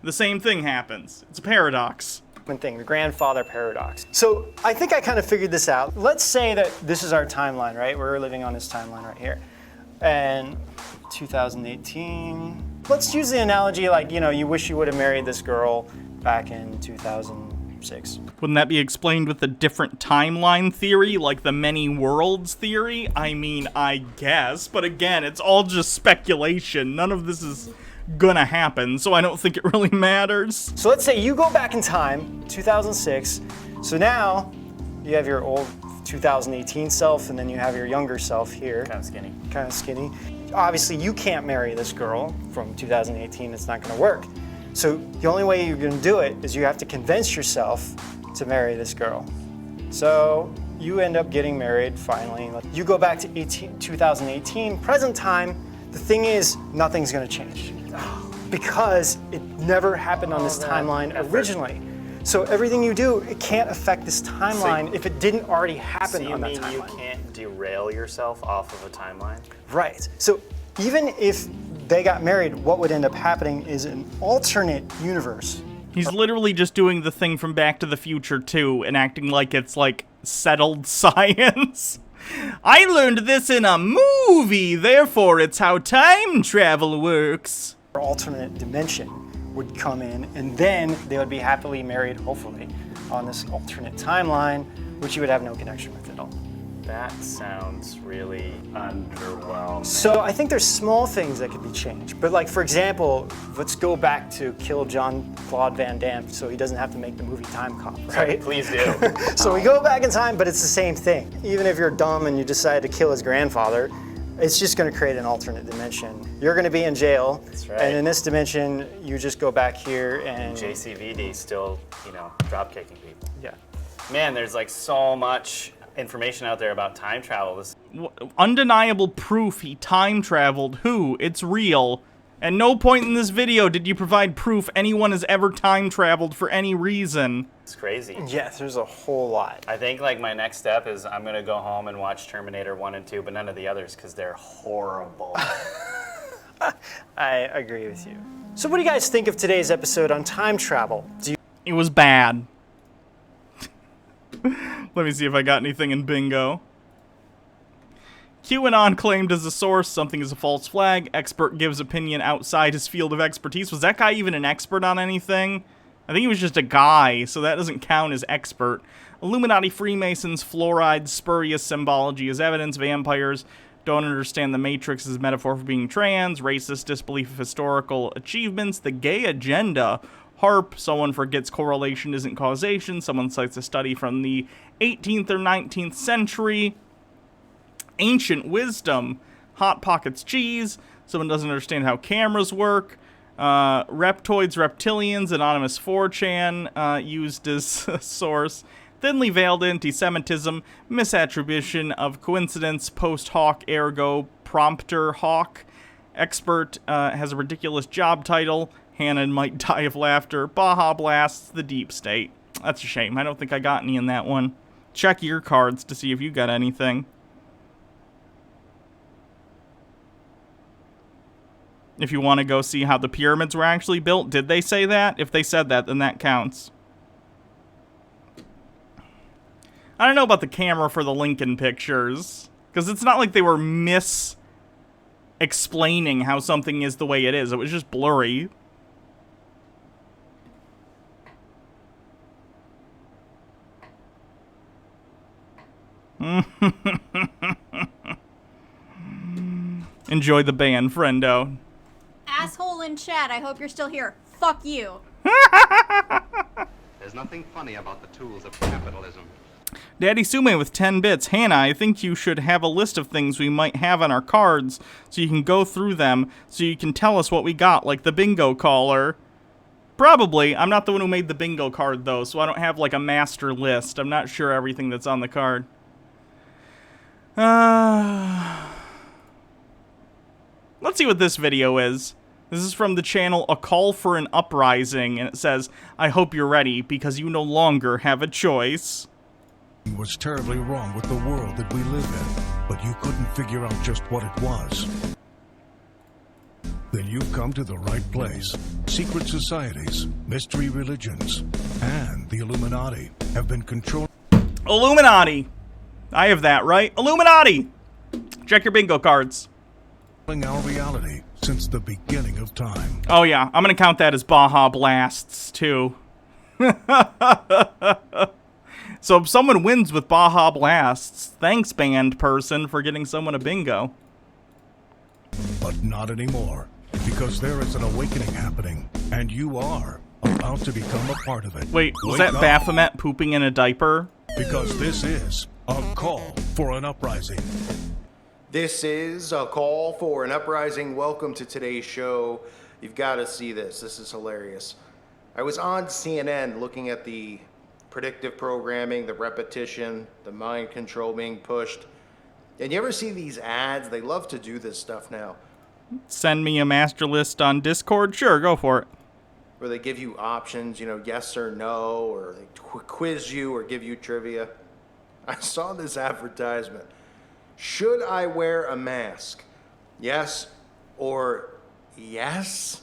The same thing happens. It's a paradox. Thing, the grandfather paradox. So I think I kind of figured this out. Let's say that this is our timeline, right? We're living on this timeline right here. And 2018, let's use the analogy like, you know, you wish you would have married this girl back in 2006. Wouldn't that be explained with a different timeline theory, like the many worlds theory? I mean, I guess, but again, it's all just speculation. None of this is gonna happen, so I don't think it really matters. So let's say you go back in time, 2006. So now you have your old 2018 self, and then you have your younger self here. Kind of skinny. Kind of skinny. Obviously, you can't marry this girl from 2018. It's not going to work. So the only way you're going to do it is you have to convince yourself to marry this girl. So you end up getting married finally. You go back to 2018, present time. The thing is, nothing's going to change because it never happened on this timeline originally. So everything you do, it can't affect this timeline if it didn't already happen on that timeline. So you mean you can't derail yourself off of a timeline? Right. So even if they got married, what would end up happening is an alternate universe. He's literally just doing the thing from Back to the Future 2 and acting like it's like settled science. I learned this in a movie, therefore it's how time travel works. Alternate dimension would come in, and then they would be happily married, hopefully, on this alternate timeline, which you would have no connection with at all. That sounds really underwhelming. So I think there's small things that could be changed. But like, for example, let's go back to kill Jean-Claude Van Damme so he doesn't have to make the movie Time Cop, right? Please do. So we go back in time, but it's the same thing. Even if you're dumb and you decide to kill his grandfather, it's just going to create an alternate dimension. You're going to be in jail, That's right. And in this dimension, you just go back here and... JCVD still, drop kicking people. Yeah. Man, there's like so much information out there about time travel. Undeniable proof he time traveled. Who? It's real. At no point in this video did you provide proof anyone has ever time traveled for any reason. It's crazy. Yes, there's a whole lot. I think like my next step is I'm gonna go home and watch Terminator 1 and 2, but none of the others because they're horrible. I agree with you. So what do you guys think of today's episode on time travel? It was bad. Let me see if I got anything in bingo. QAnon claimed as a source, something is a false flag. Expert gives opinion outside his field of expertise. Was that guy even an expert on anything? I think he was just a guy, so that doesn't count as expert. Illuminati Freemasons, fluoride, spurious symbology as evidence. Vampires don't understand the Matrix as a metaphor for being trans. Racist disbelief of historical achievements. The gay agenda. HARP, someone forgets correlation isn't causation. Someone cites a study from the 18th or 19th century. Ancient wisdom. Hot Pockets cheese. Someone doesn't understand how cameras work. Reptoids, reptilians, anonymous 4chan used as a source. Thinly veiled anti-Semitism. Misattribution of coincidence. Post hoc ergo prompter hawk. Expert has a ridiculous job title. Hannon might die of laughter. Baja Blasts, the deep state. That's a shame. I don't think I got any in that one. Check your cards to see if you got anything. If you want to go see how the pyramids were actually built, did they say that? If they said that, then that counts. I don't know about the camera for the Lincoln pictures, because it's not like they were explaining how something is the way it is. It was just blurry. Enjoy the ban, friendo. Asshole in chat, I hope you're still here. Fuck you. There's nothing funny about the tools of capitalism. Daddy Sume with 10 bits. Hannah, I think you should have a list of things we might have on our cards so you can go through them so you can tell us what we got, like the bingo caller. Probably. I'm not the one who made the bingo card, though, so I don't have, like, a master list. I'm not sure everything that's on the card. Let's see what this video is. This is from the channel A Call for an Uprising, and it says, I hope you're ready, because you no longer have a choice. Was terribly wrong with the world that we live in, but you couldn't figure out just what it was. Then you've come to the right place. Secret societies, mystery religions, and the Illuminati have been controlling Illuminati! I have that, right? Illuminati! Check your bingo cards. our reality since the beginning of time. Oh yeah, I'm gonna count that as Baja Blasts, too. So if someone wins with Baja Blasts, thanks, band person, for getting someone a bingo. But not anymore, because there is an awakening happening, and you are about to become a part of it. Wait, was Wake that up, Baphomet pooping in a diaper? because this is a call for an uprising. This is a call for an uprising. Welcome to today's show. You've got to see this. This is hilarious. I was on CNN looking at the predictive programming, the repetition, the mind control being pushed. And you ever see these ads? They love to do this stuff now, Send me a master list on Discord? Sure, go for it. where they give you options, you know, yes or no, or they quiz you or give you trivia. I saw this advertisement. Should I wear a mask? Yes or yes?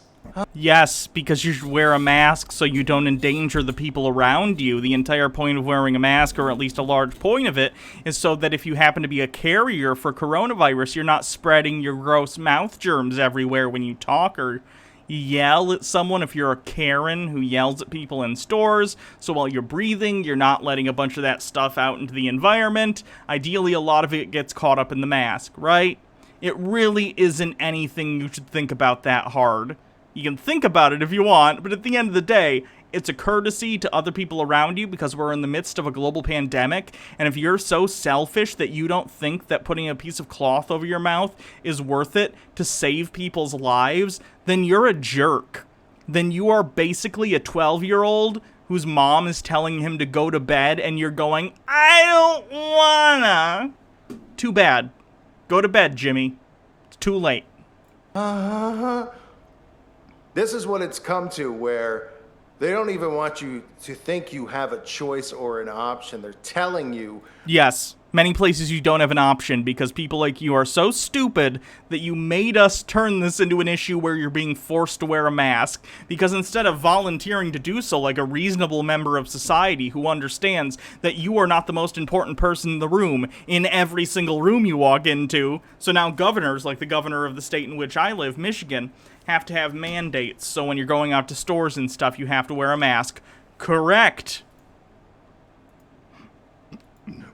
Yes, because you should wear a mask so you don't endanger the people around you. The entire point of wearing a mask, or at least a large point of it, is so that if you happen to be a carrier for coronavirus, you're not spreading your gross mouth germs everywhere when you talk or yell at someone. If you're a Karen who yells at people in stores, so while you're breathing, you're not letting a bunch of that stuff out into the environment. Ideally, a lot of it gets caught up in the mask, right? It really isn't anything you should think about that hard. You can think about it if you want, but at the end of the day, it's a courtesy to other people around you because we're in the midst of a global pandemic, and if you're so selfish that you don't think that putting a piece of cloth over your mouth is worth it to save people's lives, then you're a jerk. Then you are basically a 12-year-old whose mom is telling him to go to bed, and you're going, I don't wanna. Too bad. Go to bed, Jimmy. It's too late. This is what it's come to, where they don't even want you to think you have a choice or an option. They're telling you. Yes, many places you don't have an option because people like you are so stupid that you made us turn this into an issue where you're being forced to wear a mask, because instead of volunteering to do so like a reasonable member of society who understands that you are not the most important person in the room in every single room you walk into, so now governors, like the governor of the state in which I live, Michigan, have to have mandates, so when you're going out to stores and stuff, you have to wear a mask. Correct.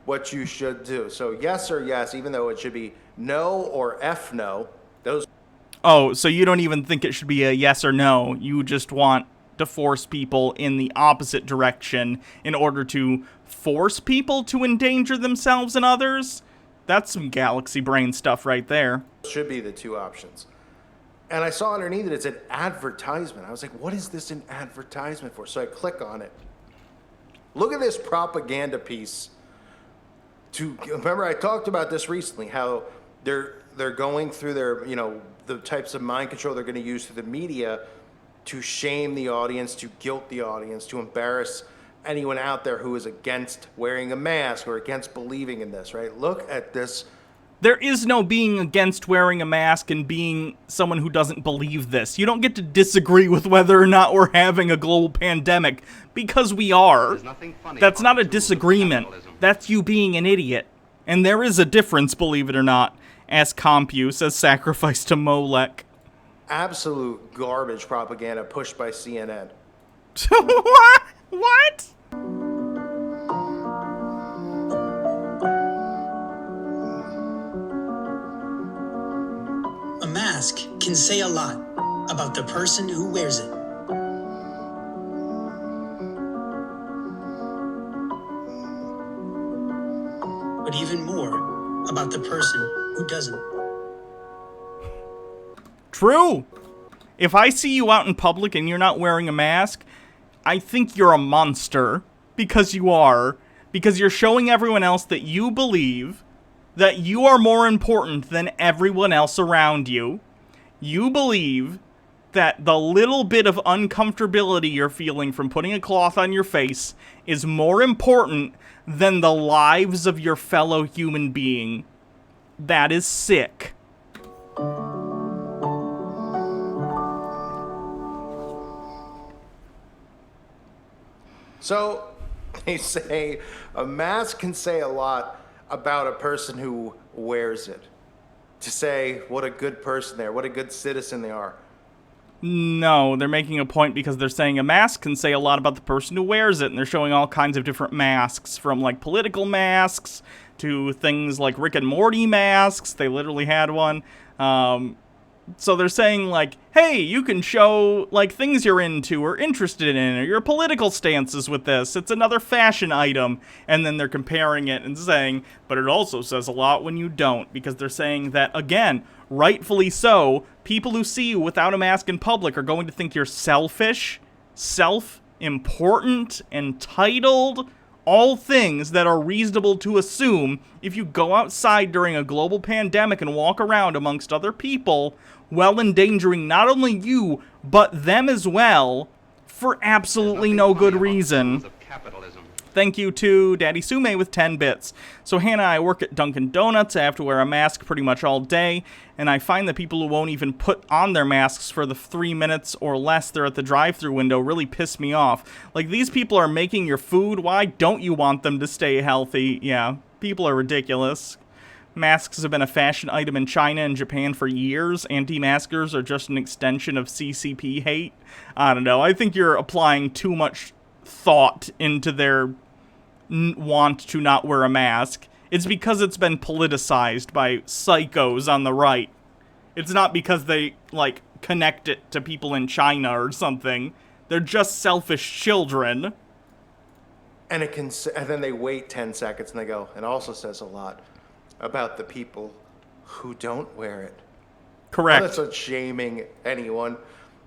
What you should do. So yes or yes, even though it should be no or F no. Those. Oh, so you don't even think it should be a yes or no. You just want to force people in the opposite direction in order to force people to endanger themselves and others? That's some galaxy brain stuff right there. Should be the two options. And I saw underneath it, it's an advertisement. I was like, what is this an advertisement for? So I click on it. Look at this propaganda piece. Remember, I talked about this recently, how they're going through their, the types of mind control they're going to use through the media to shame the audience, to guilt the audience, to embarrass anyone out there who is against wearing a mask or against believing in this, right? Look at this. There is no being against wearing a mask and being someone who doesn't believe this. You don't get to disagree with whether or not we're having a global pandemic, because we are. There's nothing funny That's about not a the tools of disagreement. capitalism. That's you being an idiot. And there is a difference, believe it or not, as Compus, as sacrifice to Molech. Absolute garbage propaganda pushed by CNN. What? What? A mask can say a lot about the person who wears it. But even more about the person who doesn't. True. If I see you out in public and you're not wearing a mask, I think you're a monster. Because you are. Because you're showing everyone else that you believe that you are more important than everyone else around you. You believe that the little bit of uncomfortability you're feeling from putting a cloth on your face is more important than the lives of your fellow human being. That is sick. So, they say a mask can say a lot about a person who wears it. To say what a good person they are, what a good citizen they are. No, they're making a point because they're saying a mask can say a lot about the person who wears it, and they're showing all kinds of different masks, from like political masks to things like Rick and Morty masks. They literally had one. So they're saying like, hey, you can show like things you're into or interested in or your political stances with this. It's another fashion item. And then they're comparing it and saying, but it also says a lot when you don't, because they're saying that, again, rightfully so, people who see you without a mask in public are going to think you're selfish, self-important, entitled, all things that are reasonable to assume if you go outside during a global pandemic and walk around amongst other people, well endangering not only you, but them as well, for absolutely no good reason. Thank you to Daddy Sume with 10 bits. So Hannah, I work at Dunkin' Donuts. I have to wear a mask pretty much all day, and I find that people who won't even put on their masks for the 3 minutes or less they're at the drive-thru window really piss me off. Like, these people are making your food. Why don't you want them to stay healthy? Yeah, people are ridiculous. Masks have been a fashion item in China and Japan for years. Anti-maskers are just an extension of CCP hate. I don't know. I think you're applying too much thought into their want to not wear a mask. It's because it's been politicized by psychos on the right. It's not because they, like, connect it to people in China or something. They're just selfish children. And and then they wait 10 seconds and they go, it also says a lot about the people who don't wear it. Correct. Well, that's not shaming anyone.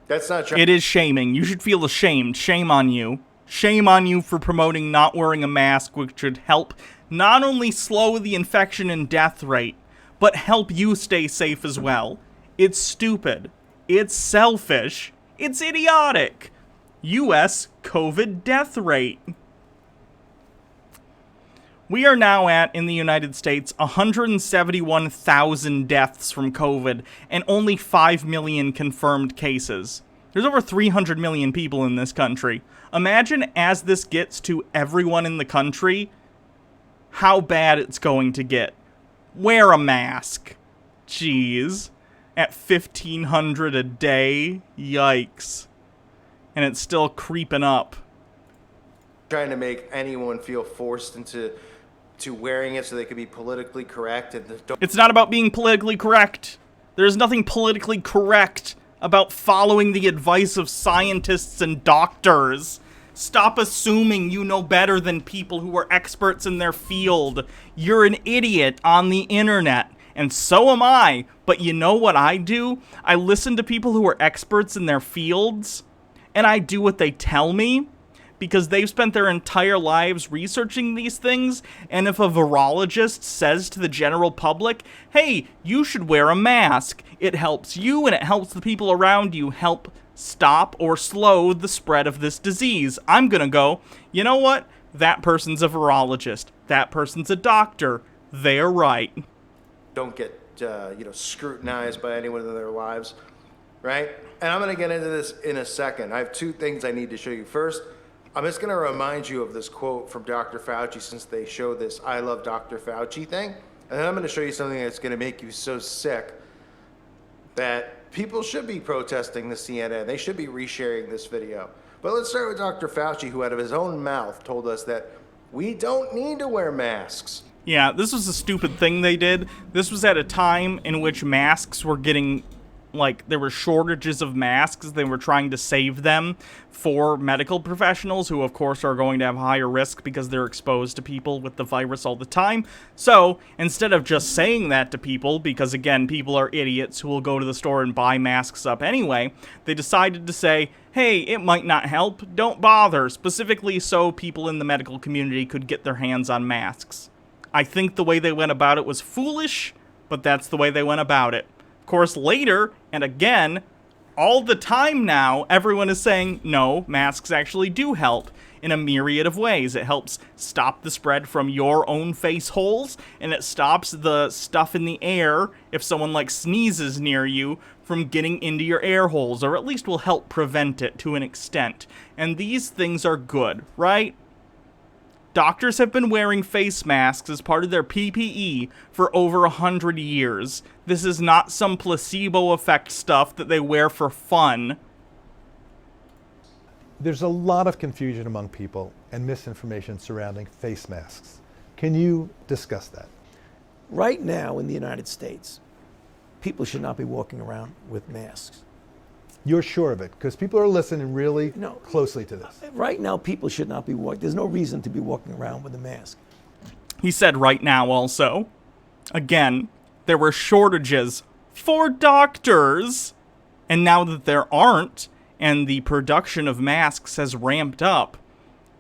That's not... It is shaming. You should feel ashamed. Shame on you. Shame on you for promoting not wearing a mask, which should help not only slow the infection and death rate, but help you stay safe as well. It's stupid. It's selfish. It's idiotic. U.S. COVID death rate. We are now at, in the United States, 171,000 deaths from COVID and only 5 million confirmed cases. There's over 300 million people in this country. Imagine as this gets to everyone in the country, how bad it's going to get. Wear a mask. Jeez. At 1,500 a day? Yikes. And it's still creeping up. Trying to make anyone feel forced into wearing it so they could be politically correct. It's not about being politically correct. There's nothing politically correct about following the advice of scientists and doctors. Stop assuming you know better than people who are experts in their field. You're an idiot on the internet, and so am I. But you know what I do? I listen to people who are experts in their fields, and I do what they tell me, because they've spent their entire lives researching these things, and if a virologist says to the general public, hey, you should wear a mask, it helps you and it helps the people around you help stop or slow the spread of this disease. I'm gonna go, you know what? That person's a virologist. That person's a doctor. They're right. Don't get, scrutinized by anyone in their lives, right? And I'm gonna get into this in a second. I have two things I need to show you. First, I'm just going to remind you of this quote from Dr. Fauci since they show this I love Dr. Fauci thing. And then I'm going to show you something that's going to make you so sick that people should be protesting the CNN. They should be resharing this video. But let's start with Dr. Fauci, who out of his own mouth told us that we don't need to wear masks. Yeah, this was a stupid thing they did. This was at a time in which masks were getting, like, there were shortages of masks. They were trying to save them for medical professionals who, of course, are going to have higher risk because they're exposed to people with the virus all the time. So, instead of just saying that to people, because, again, people are idiots who will go to the store and buy masks up anyway, they decided to say, hey, it might not help, don't bother, specifically so people in the medical community could get their hands on masks. I think the way they went about it was foolish, but that's the way they went about it. Of course, later, and again, all the time now, everyone is saying, no, masks actually do help in a myriad of ways. It helps stop the spread from your own face holes, and it stops the stuff in the air, if someone, like, sneezes near you, from getting into your air holes, or at least will help prevent it to an extent. And these things are good, right? Doctors have been wearing face masks as part of their PPE for over 100 years. This is not some placebo effect stuff that they wear for fun. There's a lot of confusion among people and misinformation surrounding face masks. Can you discuss that? Right now in the United States, people should not be walking around with masks. You're sure of it? Because people are listening really closely to this. Right now, people should not be walking. There's no reason to be walking around with a mask. He said right now also. Again, there were shortages for doctors. And now that there aren't, and the production of masks has ramped up,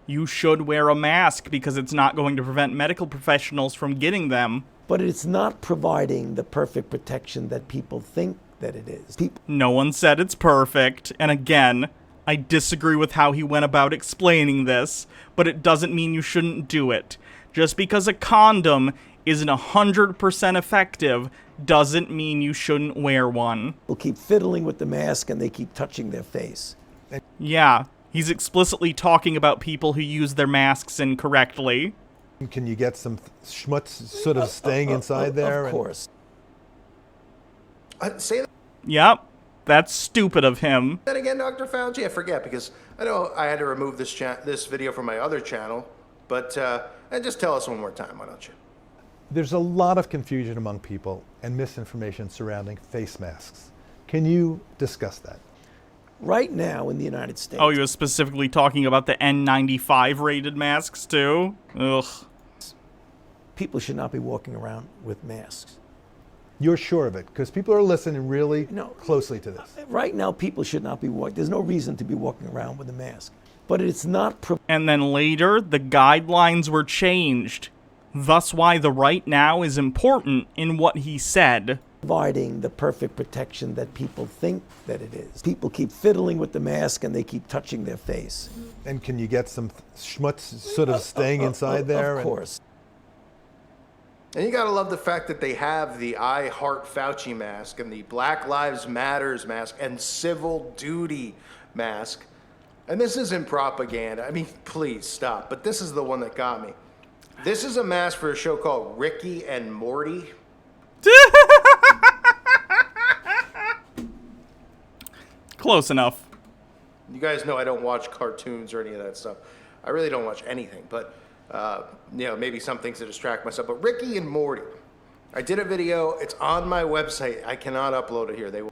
you should wear a mask because it's not going to prevent medical professionals from getting them. But it's not providing the perfect protection that people think that it is. No one said it's perfect, and again, I disagree with how he went about explaining this, but it doesn't mean you shouldn't do it. Just because a condom isn't 100% effective doesn't mean you shouldn't wear one. People keep fiddling with the mask and they keep touching their face. Yeah, he's explicitly talking about people who use their masks incorrectly. Can you get some schmutz sort of staying inside there? Of course. Say Yep, that's stupid of him. that again, Dr. Fauci? I forget, because I know I had to remove this video from my other channel, but and just tell us one more time, why don't you? There's a lot of confusion among people and misinformation surrounding face masks. Can you discuss that? Right now in the United States. Oh, he was specifically talking about the N95 rated masks too? Ugh. People should not be walking around with masks. You're sure of it? Because people are listening really closely to this. Right now, people should not be walking. There's no reason to be walking around with a mask. But it's not... And then later, the guidelines were changed. Thus why the right now is important in what he said. Providing the perfect protection that people think that it is. People keep fiddling with the mask and they keep touching their face. And can you get some schmutz sort of staying inside there? Of course. And you gotta love the fact that they have the I Heart Fauci mask and the Black Lives Matters mask and Civil Duty mask. And this isn't propaganda. I mean, please stop. But this is the one that got me. This is a mask for a show called Ricky and Morty. Close enough. You guys know I don't watch cartoons or any of that stuff. I really don't watch anything, but maybe some things to distract myself. But Ricky and Morty, I did a video. It's on my website. I cannot upload it here. They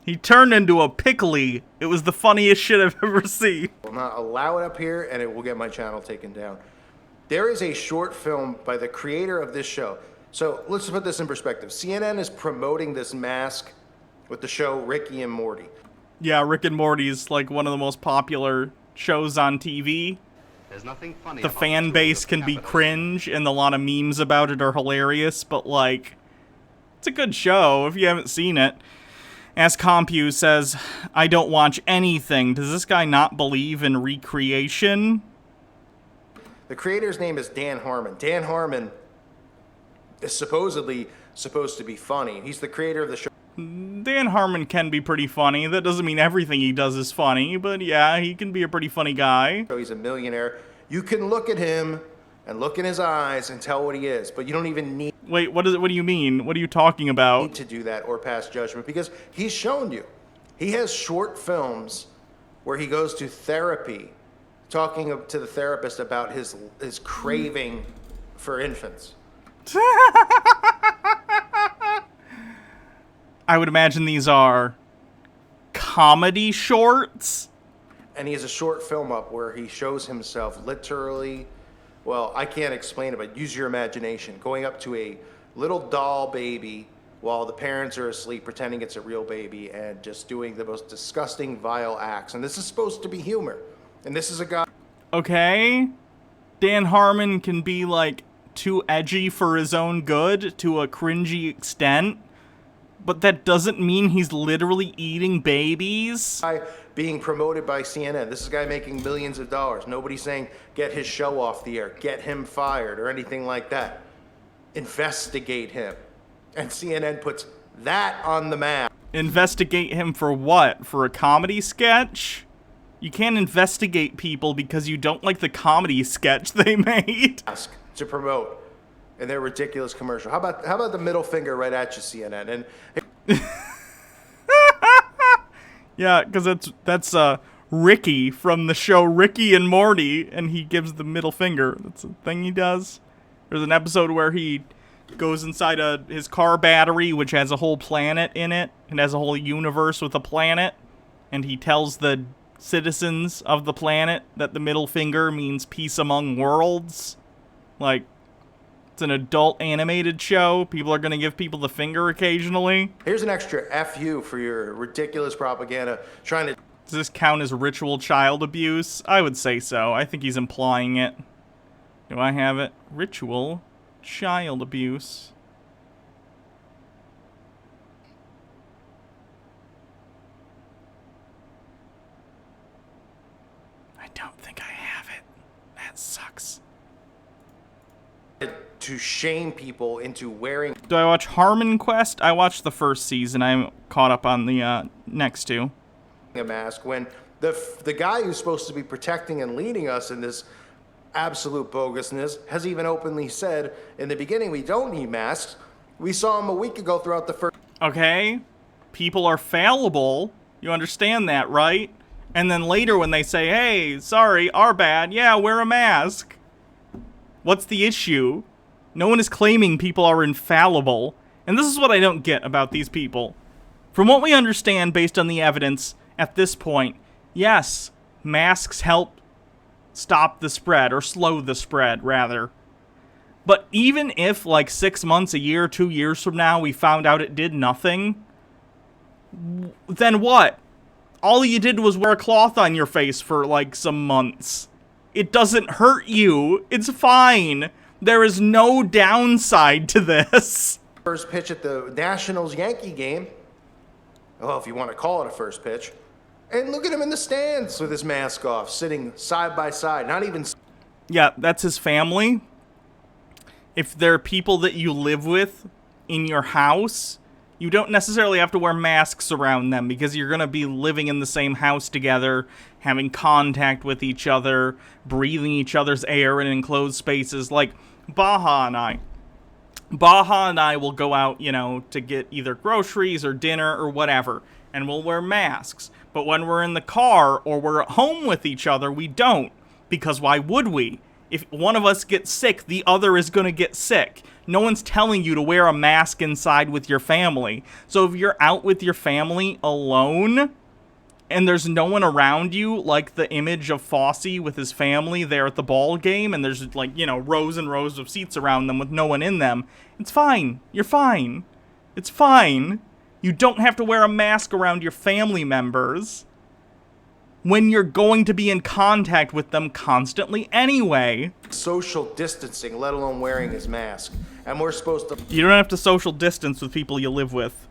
He turned into a pickly. It was the funniest shit I've ever seen. will not allow it up here, and it will get my channel taken down. There is a short film by the creator of this show. So let's put this in perspective. CNN is promoting this mask with the show Ricky and Morty. Yeah, Rick and Morty's like one of the most popular shows on TV. There's nothing funny The about fan the base tools of can be capitalism. cringe, and a lot of memes about it are hilarious, but like, it's a good show if you haven't seen it. As Compu says, I don't watch anything. Does this guy not believe in recreation? The creator's name is Dan Harmon. Dan Harmon is supposedly supposed to be funny. He's the creator of the show. Dan Harmon can be pretty funny. That doesn't mean everything he does is funny, but yeah, he can be a pretty funny guy. He's a millionaire. You can look at him and look in his eyes and tell what he is, but you don't even need Wait, what do you mean? What are you talking about? to do that or pass judgment, because he's shown you. He has short films where he goes to therapy, talking to the therapist about his craving for infants. I would imagine these are comedy shorts. And he has a short film up where he shows himself literally, well, I can't explain it, but use your imagination, going up to a little doll baby while the parents are asleep, pretending it's a real baby, and just doing the most disgusting, vile acts. And this is supposed to be humor. And this is a guy... Okay. Dan Harmon can be, like, too edgy for his own good to a cringy extent. But that doesn't mean he's literally eating babies. Being promoted by CNN. This is a guy making millions of dollars. Nobody's saying, get his show off the air, get him fired, or anything like that. Investigate him. And CNN puts that on the map. Investigate him for what? For a comedy sketch? You can't investigate people because you don't like the comedy sketch they made. To promote in their ridiculous commercial. How about the middle finger right at you, CNN? And yeah, because that's Ricky from the show Ricky and Morty, and he gives the middle finger. That's a thing he does. There's an episode where he goes inside his car battery, which has a whole planet in it, and has a whole universe with a planet, and he tells the citizens of the planet that the middle finger means peace among worlds. Like, it's an adult animated show. People are going to give people the finger occasionally. Here's an extra FU for your ridiculous propaganda trying to... Does this count as ritual child abuse? I would say so. I think he's implying it. Do I have it? Ritual child abuse. I don't think I have it. That sucks. To shame people into wearing... Do I watch Harmon Quest? I watched the first season. I'm caught up on the next two. A mask when the guy who's supposed to be protecting and leading us in this absolute bogusness has even openly said in the beginning we don't need masks. We saw him a week ago throughout the first... Okay, people are fallible. You understand that, right? And then later when they say, hey, sorry, our bad, yeah, wear a mask. What's the issue? No one is claiming people are infallible. And this is what I don't get about these people. From what we understand based on the evidence at this point, yes, masks help stop the spread, or slow the spread, rather. But even if, like, 6 months, a year, 2 years from now, we found out it did nothing, then what? All you did was wear a cloth on your face for, like, some months. It doesn't hurt you. It's fine. There is no downside to this. First pitch at the Nationals-Yankee game. Well, if you want to call it a first pitch. And look at him in the stands with his mask off, sitting side by side, not even... Yeah, that's his family. If there are people that you live with in your house, you don't necessarily have to wear masks around them because you're going to be living in the same house together, having contact with each other, breathing each other's air in enclosed spaces. Like Baha and I. Baha and I will go out, you know, to get either groceries or dinner or whatever, and we'll wear masks. But when we're in the car or we're at home with each other, we don't. Because why would we? If one of us gets sick, the other is going to get sick. No one's telling you to wear a mask inside with your family. So if you're out with your family alone, and there's no one around you, like the image of Fosse with his family there at the ball game, and there's, like, you know, rows and rows of seats around them with no one in them, it's fine. You're fine. It's fine. You don't have to wear a mask around your family members when you're going to be in contact with them constantly anyway. Social distancing, let alone wearing his mask. And we're supposed to... You don't have to social distance with people you live with.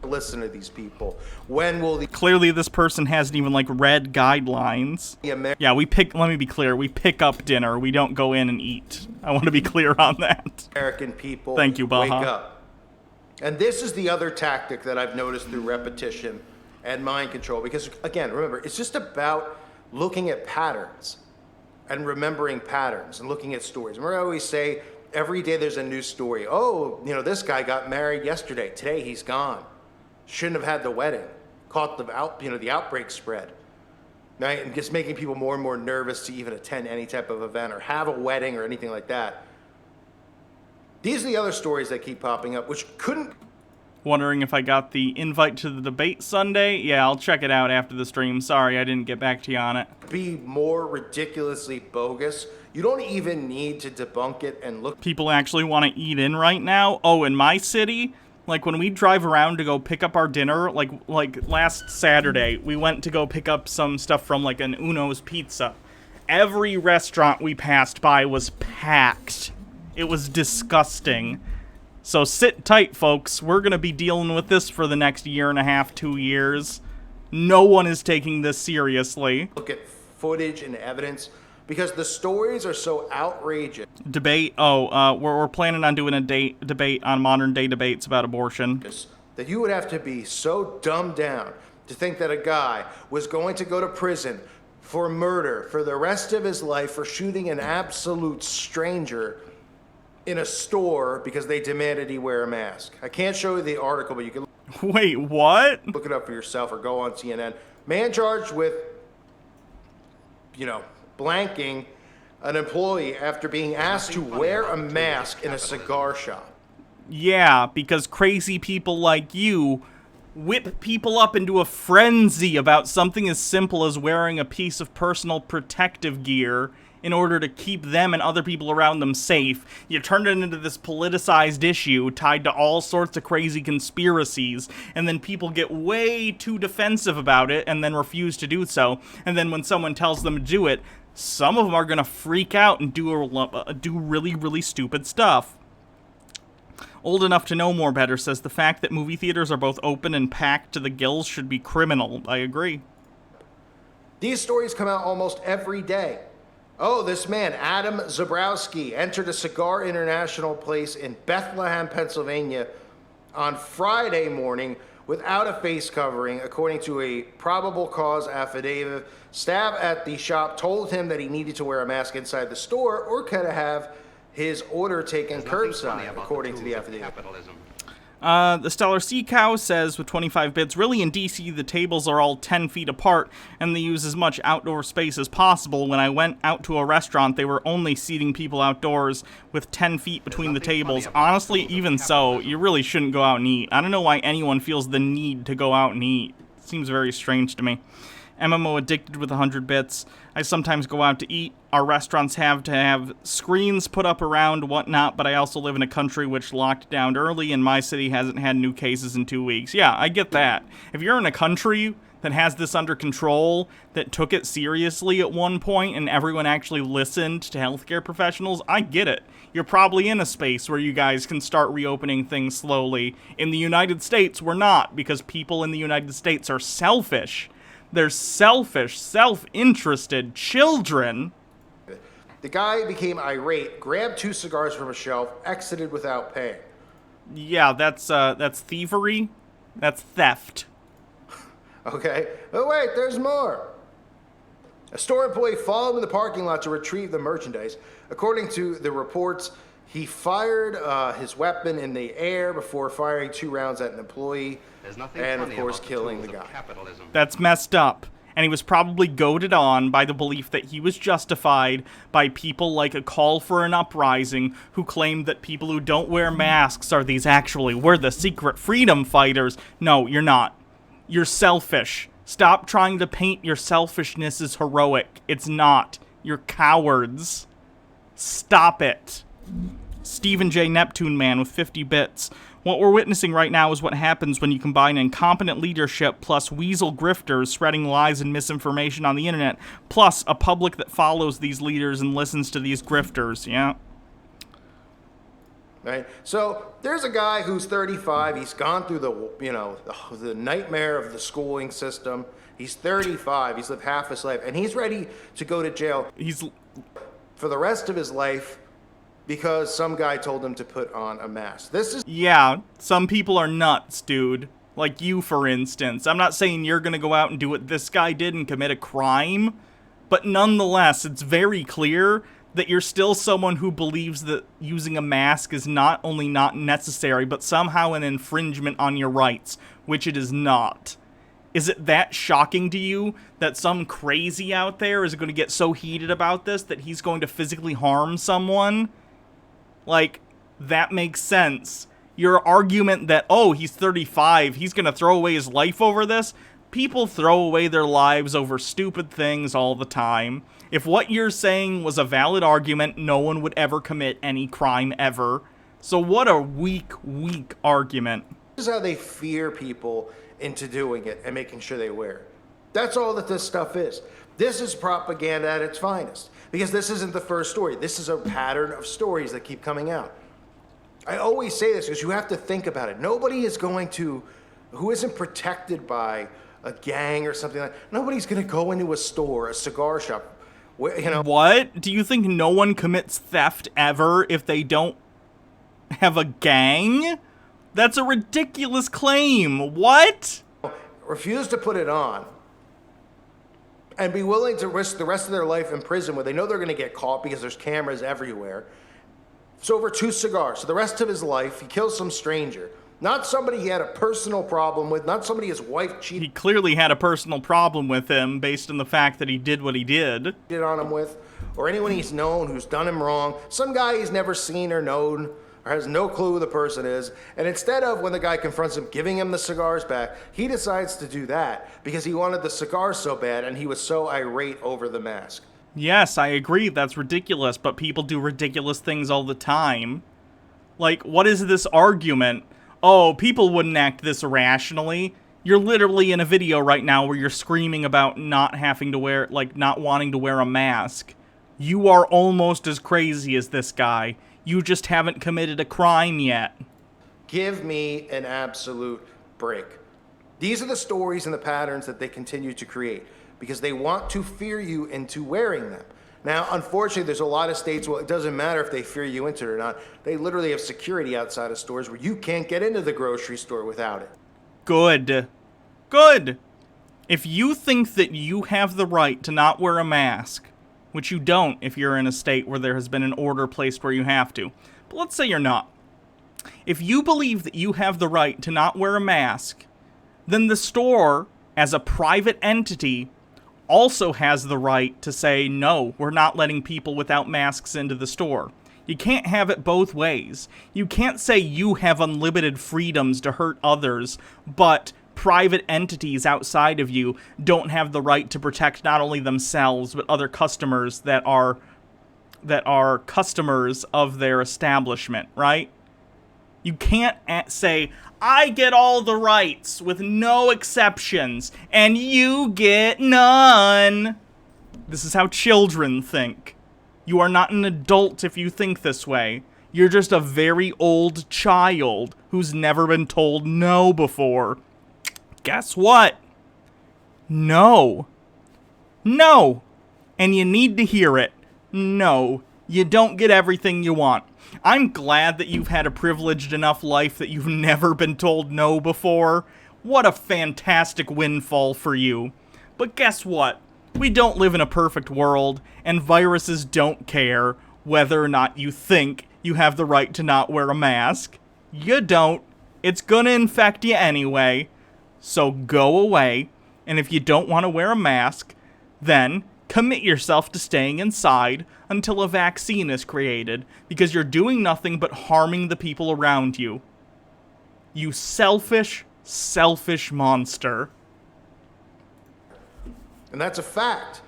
Listen to these people. When will the... Clearly this person hasn't even, like, read guidelines. Yeah, let me be clear, we pick up dinner. We don't go in and eat. I want to be clear on that. American people, thank you, Baha. Wake up. And this is the other tactic that I've noticed through repetition and mind control. Because, again, remember, it's just about looking at patterns and remembering patterns and looking at stories. Remember I always say, every day there's a new story. Oh, you know, this guy got married yesterday. Today he's gone. Shouldn't have had the wedding. Caught the outbreak spread. Right? And just making people more and more nervous to even attend any type of event or have a wedding or anything like that. These are the other stories that keep popping up, which couldn't Wondering if I got the invite to the debate Sunday? Yeah, I'll check it out after the stream. Sorry, I didn't get back to you on it. be more ridiculously bogus. You don't even need to debunk it and look. People actually want to eat in right now. Oh, in my city, like when we drive around to go pick up our dinner, like last Saturday, we went to go pick up some stuff from like an Uno's Pizza. Every restaurant we passed by was packed. It was disgusting. So sit tight, folks. We're going to be dealing with this for the next year and a half, 2 years. No one is taking this seriously. Look at footage and evidence because the stories are so outrageous. Debate? Oh, we're planning on doing a debate on modern day debates about abortion. That you would have to be so dumbed down to think that a guy was going to go to prison for murder for the rest of his life for shooting an absolute stranger in a store because they demanded he wear a mask. I can't show you the article, but you can Wait, what? look it up for yourself or go on CNN. Man charged with, blanking an employee after being asked to wear a mask in a cigar shop. Yeah, because crazy people like you whip people up into a frenzy about something as simple as wearing a piece of personal protective gear in order to keep them and other people around them safe. You turn it into this politicized issue tied to all sorts of crazy conspiracies, and then people get way too defensive about it and then refuse to do so. And then when someone tells them to do it, some of them are gonna freak out and do really, really stupid stuff. Old enough to know more better says the fact that movie theaters are both open and packed to the gills should be criminal. I agree. These stories come out almost every day. Oh, this man, Adam Zabrowski, entered a Cigar International place in Bethlehem, Pennsylvania on Friday morning without a face covering, according to a probable cause affidavit. Staff at the shop told him that he needed to wear a mask inside the store or could have his order taken curbside, according to the affidavit. The Stellar Sea Cow says, with 25 bits, really in DC the tables are all 10 feet apart and they use as much outdoor space as possible. When I went out to a restaurant, they were only seating people outdoors with 10 feet between the tables. Honestly, even so, you really shouldn't go out and eat. I don't know why anyone feels the need to go out and eat. It seems very strange to me. MMO Addicted with 100 bits. I sometimes go out to eat. Our restaurants have to have screens put up around whatnot, but I also live in a country which locked down early, and my city hasn't had new cases in 2 weeks. Yeah, I get that. If you're in a country that has this under control, that took it seriously at one point, and everyone actually listened to healthcare professionals, I get it. You're probably in a space where you guys can start reopening things slowly. In the United States, we're not, because people in the United States are selfish. They're selfish, self-interested children. The guy became irate, grabbed 2 cigars from a shelf, exited without paying. Yeah, that's thievery. That's theft. Okay. Oh, wait, there's more. A store employee followed him in the parking lot to retrieve the merchandise. According to the reports, he fired his weapon in the air before firing 2 rounds at an employee and, of course, killing the guy. That's messed up. And he was probably goaded on by the belief that he was justified by people like A Call for an Uprising, who claimed that people who don't wear masks are we're the secret freedom fighters. No, you're not. You're selfish. Stop trying to paint your selfishness as heroic. It's not. You're cowards. Stop it. Stephen J. Neptune Man with 50 bits. What we're witnessing right now is what happens when you combine incompetent leadership plus weasel grifters spreading lies and misinformation on the internet, plus a public that follows these leaders and listens to these grifters, yeah. Right? So there's a guy who's 35. He's gone through the nightmare of the schooling system. He's 35. He's lived half his life, and he's ready to go to jail. He's for the rest of his life because some guy told him to put on a mask. Yeah, some people are nuts, dude. Like you, for instance. I'm not saying you're gonna go out and do what this guy did and commit a crime, but nonetheless, it's very clear that you're still someone who believes that using a mask is not only not necessary, but somehow an infringement on your rights, which it is not. Is it that shocking to you that some crazy out there is going to get so heated about this that he's going to physically harm someone? Like, that makes sense. Your argument that, oh, he's 35, he's gonna throw away his life over this? People throw away their lives over stupid things all the time. If what you're saying was a valid argument, no one would ever commit any crime ever. So what a weak, weak argument. This is how they fear people into doing it and making sure they wear it. That's all that this stuff is. This is propaganda at its finest. Because this isn't the first story. This is a pattern of stories that keep coming out. I always say this because you have to think about it. Nobody is going to, who isn't protected by a gang or something like that, nobody's going to go into a store, a cigar shop, you know. What? Do you think no one commits theft ever if they don't have a gang? That's a ridiculous claim. What? Refuse to put it on and be willing to risk the rest of their life in prison where they know they're going to get caught because there's cameras everywhere. It's over 2 cigars. So the rest of his life, he kills some stranger. Not somebody he had a personal problem with, not somebody his wife cheated. He clearly had a personal problem with him based on the fact that he did what he did. On him with, or anyone he's known who's done him wrong. Some guy he's never seen or known, or has no clue who the person is. And instead of, when the guy confronts him, giving him the cigars back, he decides to do that because he wanted the cigars so bad and he was so irate over the mask. Yes, I agree, that's ridiculous, but people do ridiculous things all the time. Like, what is this argument? Oh, people wouldn't act this irrationally. You're literally in a video right now where you're screaming about not having to wear, like, not wanting to wear a mask. You are almost as crazy as this guy. You just haven't committed a crime yet. Give me an absolute break. These are the stories and the patterns that they continue to create because they want to fear you into wearing them. Now, unfortunately, there's a lot of states, well, it doesn't matter if they fear you into it or not. They literally have security outside of stores where you can't get into the grocery store without it. Good. Good. If you think that you have the right to not wear a mask, which you don't if you're in a state where there has been an order placed where you have to, but let's say you're not. If you believe that you have the right to not wear a mask, then the store, as a private entity, also has the right to say, no, we're not letting people without masks into the store. You can't have it both ways. You can't say you have unlimited freedoms to hurt others, but private entities outside of you don't have the right to protect not only themselves, but other customers that are customers of their establishment, right? You can't say, I get all the rights with no exceptions, and you get none. This is how children think. You are not an adult if you think this way. You're just a very old child who's never been told no before. Guess what? No. No. And you need to hear it. No. You don't get everything you want. I'm glad that you've had a privileged enough life that you've never been told no before. What a fantastic windfall for you. But guess what? We don't live in a perfect world, and viruses don't care whether or not you think you have the right to not wear a mask. You don't. It's gonna infect you anyway. So go away, and if you don't want to wear a mask, then commit yourself to staying inside until a vaccine is created, because you're doing nothing but harming the people around you. You selfish, selfish monster. And that's a fact.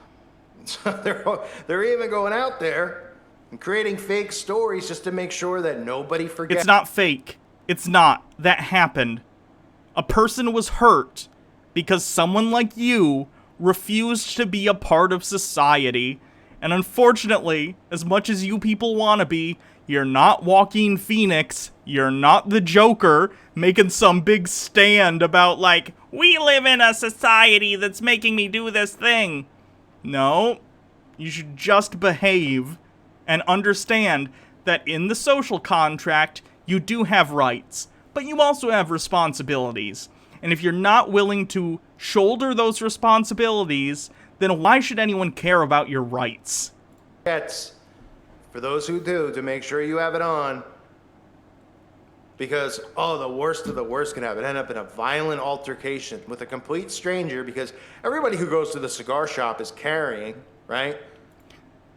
So they're even going out there and creating fake stories just to make sure that nobody forgets. It's not fake. It's not. That happened. A person was hurt because someone like you refused to be a part of society. And unfortunately, as much as you people want to be, you're not Joaquin Phoenix, you're not the Joker, making some big stand about, like, we live in a society that's making me do this thing. No, you should just behave and understand that in the social contract, you do have rights, but you also have responsibilities. And if you're not willing to shoulder those responsibilities, then why should anyone care about your rights? For those who do, to make sure you have it on. Because, oh, the worst of the worst can happen. End up in a violent altercation with a complete stranger because everybody who goes to the cigar shop is carrying, right?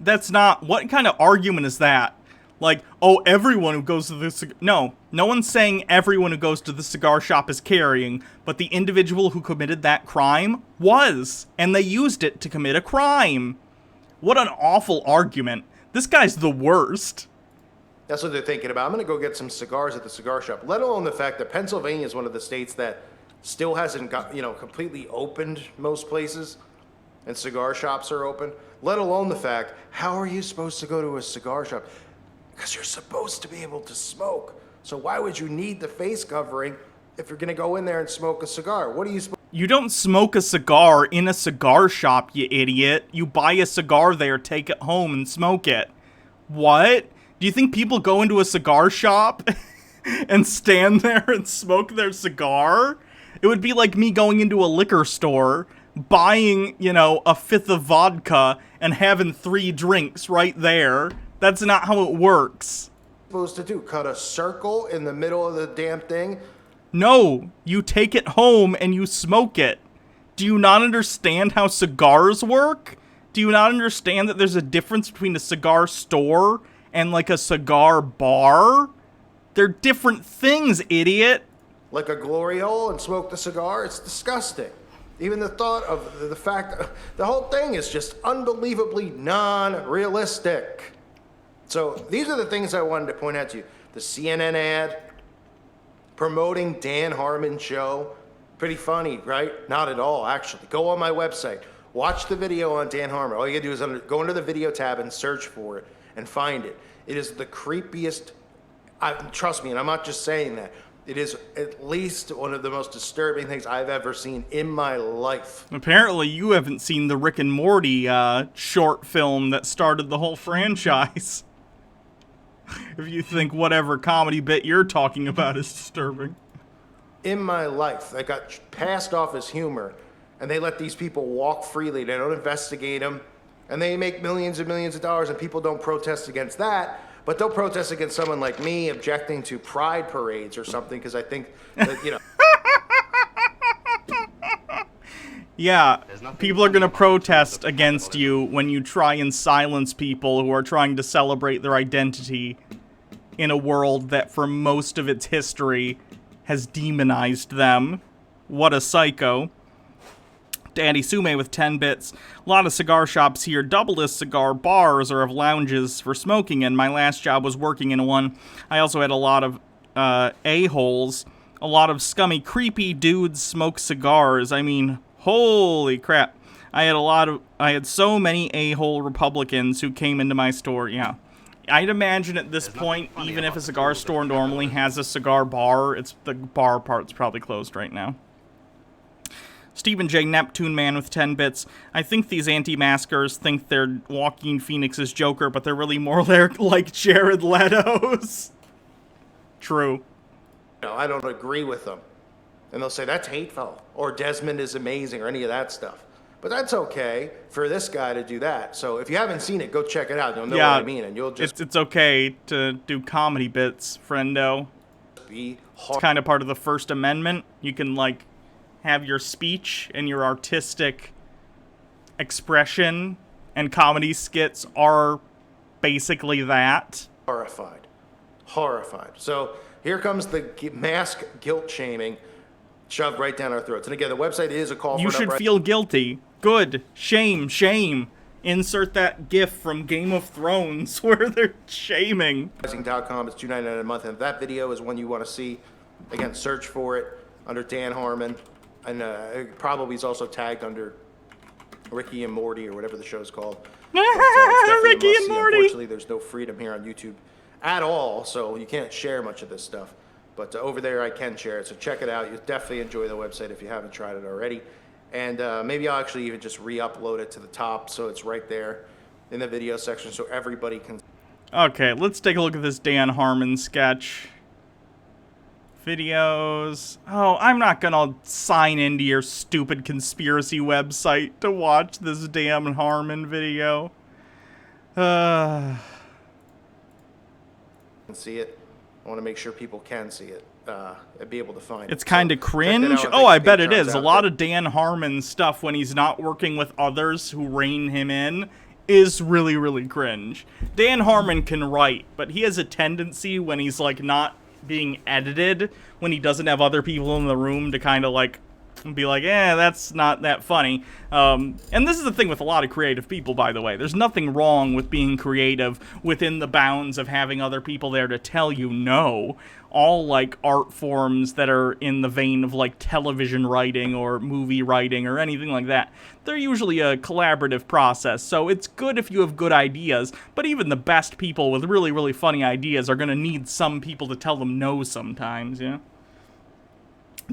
That's not... What kind of argument is that? Like, oh, everyone who goes to the no one's saying everyone who goes to the cigar shop is carrying, but the individual who committed that crime was, and they used it to commit a crime. What an awful argument. This guy's the worst. That's what they're thinking about. I'm going to go get some cigars at the cigar shop, let alone the fact that Pennsylvania is one of the states that still hasn't got, completely opened most places, and cigar shops are open, let alone the fact, how are you supposed to go to a cigar shop? Because you're supposed to be able to smoke. So why would you need the face covering if you're going to go in there and smoke a cigar? What are you supposed You don't smoke a cigar in a cigar shop, you idiot. You buy a cigar there, take it home, and smoke it. What? Do you think people go into a cigar shop and stand there and smoke their cigar? It would be like me going into a liquor store, buying, a fifth of vodka, and having 3 drinks right there. That's not how it works. to do? Cut a circle in the middle of the damn thing? No, you take it home and you smoke it. Do you not understand how cigars work? Do you not understand that there's a difference between a cigar store and like a cigar bar? They're different things, idiot. Like a glory hole and smoke the cigar? It's disgusting. Even the thought of the fact, the whole thing is just unbelievably non-realistic. So these are the things I wanted to point out to you. The CNN ad, promoting Dan Harmon's show. Pretty funny, right? Not at all, actually. Go on my website. Watch the video on Dan Harmon. All you gotta do is go into the video tab and search for it and find it. It is the creepiest, trust me, and I'm not just saying that. It is at least one of the most disturbing things I've ever seen in my life. Apparently you haven't seen the Rick and Morty short film that started the whole franchise. If you think whatever comedy bit you're talking about is disturbing. In my life, that got passed off as humor, and they let these people walk freely. They don't investigate them, and they make millions and millions of dollars, and people don't protest against that. But they'll protest against someone like me objecting to pride parades or something, because I think that, Yeah, people are going to protest against you when you try and silence people who are trying to celebrate their identity in a world that for most of its history has demonized them. What a psycho. Daddy Sume with 10 bits. A lot of cigar shops here double as cigar bars or have lounges for smoking in. My last job was working in one. I also had a lot of a-holes. A lot of scummy, creepy dudes smoke cigars. I mean, holy crap. I had so many a-hole Republicans who came into my store, yeah. I'd imagine at this point, even if a cigar store normally has a cigar bar, the bar part's probably closed right now. Stephen J. Neptune Man with 10 bits. I think these anti-maskers think they're Joaquin Phoenix's Joker, but they're really more like Jared Leto's. True. I don't agree with them. And they'll say, that's hateful, or Desmond is amazing, or any of that stuff. But that's okay for this guy to do that. So if you haven't seen it, go check it out. You'll know what I mean, and you'll just... It's okay to do comedy bits, friendo. It's kind of part of the First Amendment. You can, have your speech and your artistic expression, and comedy skits are basically that. Horrified. So here comes the mask guilt shaming shoved right down our throats. And again, the website is a call for... You should feel guilty. Good. Shame. Insert that gif from Game of Thrones where they're shaming. .com is $2.99 a month, and if that video is one you want to see, again, search for it under Dan Harmon. And probably is also tagged under Ricky and Morty or whatever the show's called. Ricky and Morty! Unfortunately, there's no freedom here on YouTube at all, so you can't share much of this stuff. But over there, I can share it, so check it out. You'll definitely enjoy the website if you haven't tried it already. And maybe I'll actually even just re-upload it to the top so it's right there in the video section so everybody can... Okay, let's take a look at this Dan Harmon sketch. Videos. Oh, I'm not gonna sign into your stupid conspiracy website to watch this damn Harmon video. See it. I want to make sure people can see it and be able to find it. It's kind of cringe. Oh, I bet it is. A lot of Dan Harmon stuff when he's not working with others who rein him in is really, really cringe. Dan Harmon can write, but he has a tendency when he's, like, not being edited, when he doesn't have other people in the room to kind of, like, be like, that's not that funny. And this is the thing with a lot of creative people, by the way. There's nothing wrong with being creative within the bounds of having other people there to tell you no. All, like, art forms that are in the vein of, like, television writing or movie writing or anything like that, they're usually a collaborative process, so it's good if you have good ideas, but even the best people with really, really funny ideas are gonna need some people to tell them no sometimes, you know?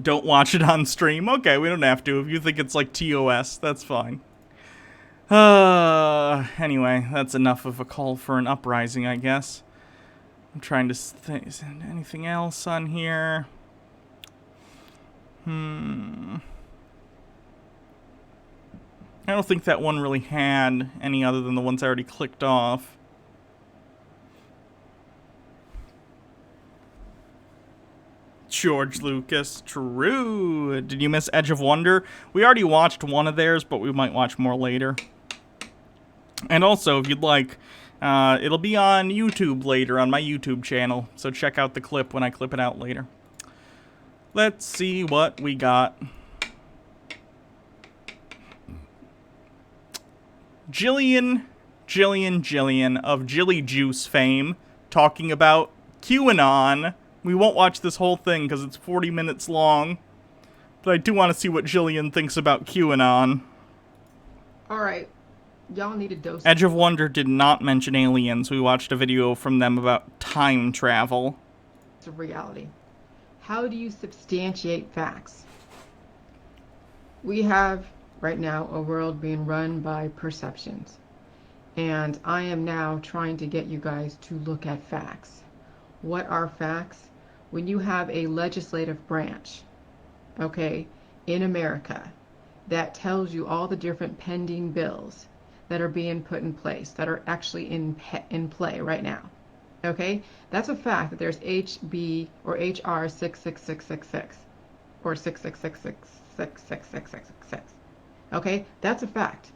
Don't watch it on stream? Okay, we don't have to. If you think it's like TOS, that's fine. Anyway, that's enough of a call for an uprising, I guess. I'm trying to think, is there anything else on here? I don't think that one really had any other than the ones I already clicked off. George Lucas, true. Did you miss Edge of Wonder? We already watched one of theirs, but we might watch more later. And also, if you'd like, it'll be on YouTube later, on my YouTube channel, so check out the clip when I clip it out later. Let's see what we got. Jillian of Jilly Juice fame talking about QAnon. We won't watch this whole thing because it's 40 minutes long, but I do want to see what Jillian thinks about QAnon. Alright, y'all need a dose. Edge of Wonder did not mention aliens. We watched a video from them about time travel. It's a reality. How do you substantiate facts? We have, right now, a world being run by perceptions. And I am now trying to get you guys to look at facts. What are facts? When you have a legislative branch, okay, in America, that tells you all the different pending bills that are being put in place, that are actually in play right now, okay? That's a fact that there's HB or HR 66666 or 666666666. Okay, that's a fact.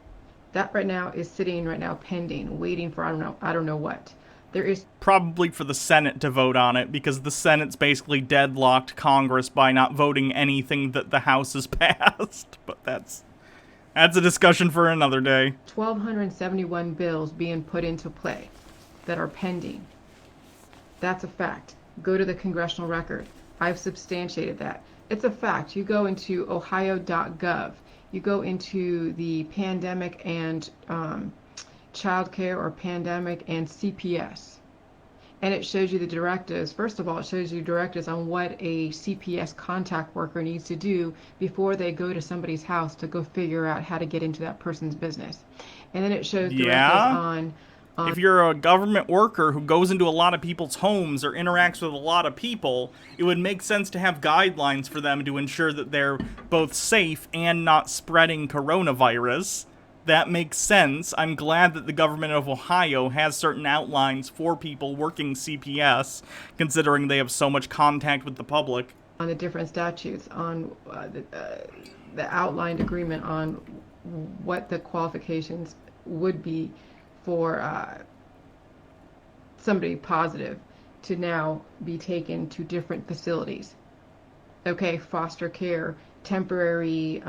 That right now is sitting right now pending, waiting for I don't know what. There is probably for the Senate to vote on it, because the Senate's basically deadlocked Congress by not voting anything that the House has passed. But that's a discussion for another day. 1,271 bills being put into play that are pending. That's a fact. Go to the congressional record. I've substantiated that. It's a fact. You go into ohio.gov. You go into the pandemic and childcare or pandemic and CPS. And it shows you the directives. First of all, it shows you directives on what a CPS contact worker needs to do before they go to somebody's house to go figure out how to get into that person's business. And then it shows directives on if you're a government worker who goes into a lot of people's homes or interacts with a lot of people, it would make sense to have guidelines for them to ensure that they're both safe and not spreading coronavirus. That makes sense. I'm glad that the government of Ohio has certain outlines for people working CPS, considering they have so much contact with the public. On the different statutes, on the outlined agreement on what the qualifications would be for somebody positive to now be taken to different facilities. Okay, foster care, temporary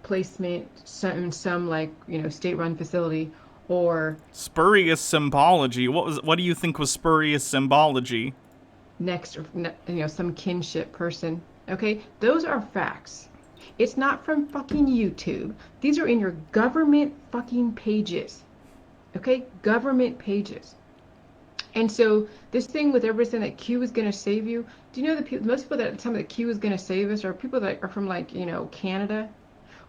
placement, some like, state-run facility, or spurious symbology. What do you think was spurious symbology? Next, some kinship person. Okay, those are facts. It's not from fucking YouTube. These are in your government fucking pages. Okay, government pages. And so this thing with everybody saying that Q is going to save you. Do you know that most people that tell me that Q is going to save us are people that are from like Canada,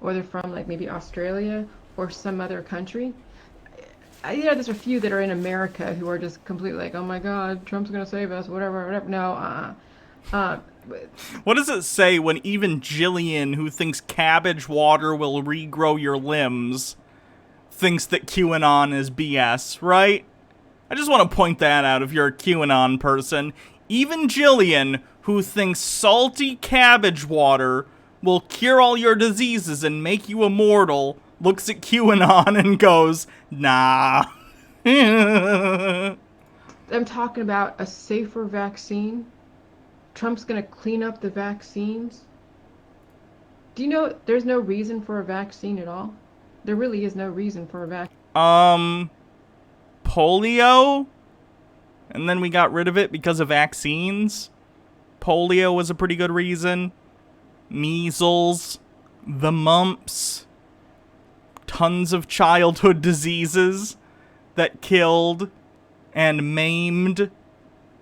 or they're from like maybe Australia or some other country. There's a few that are in America who are just completely like, oh my God, Trump's going to save us, whatever. No, What does it say when even Jillian, who thinks cabbage water will regrow your limbs, thinks that QAnon is BS, right? I just want to point that out if you're a QAnon person. Even Jillian, who thinks salty cabbage water will cure all your diseases and make you immortal, looks at QAnon and goes, nah. I'm talking about a safer vaccine. Trump's going to clean up the vaccines. Do you know there's no reason for a vaccine at all? There really is no reason for a vaccine. Polio? And then we got rid of it because of vaccines. Polio was a pretty good reason. Measles. The mumps. Tons of childhood diseases that killed and maimed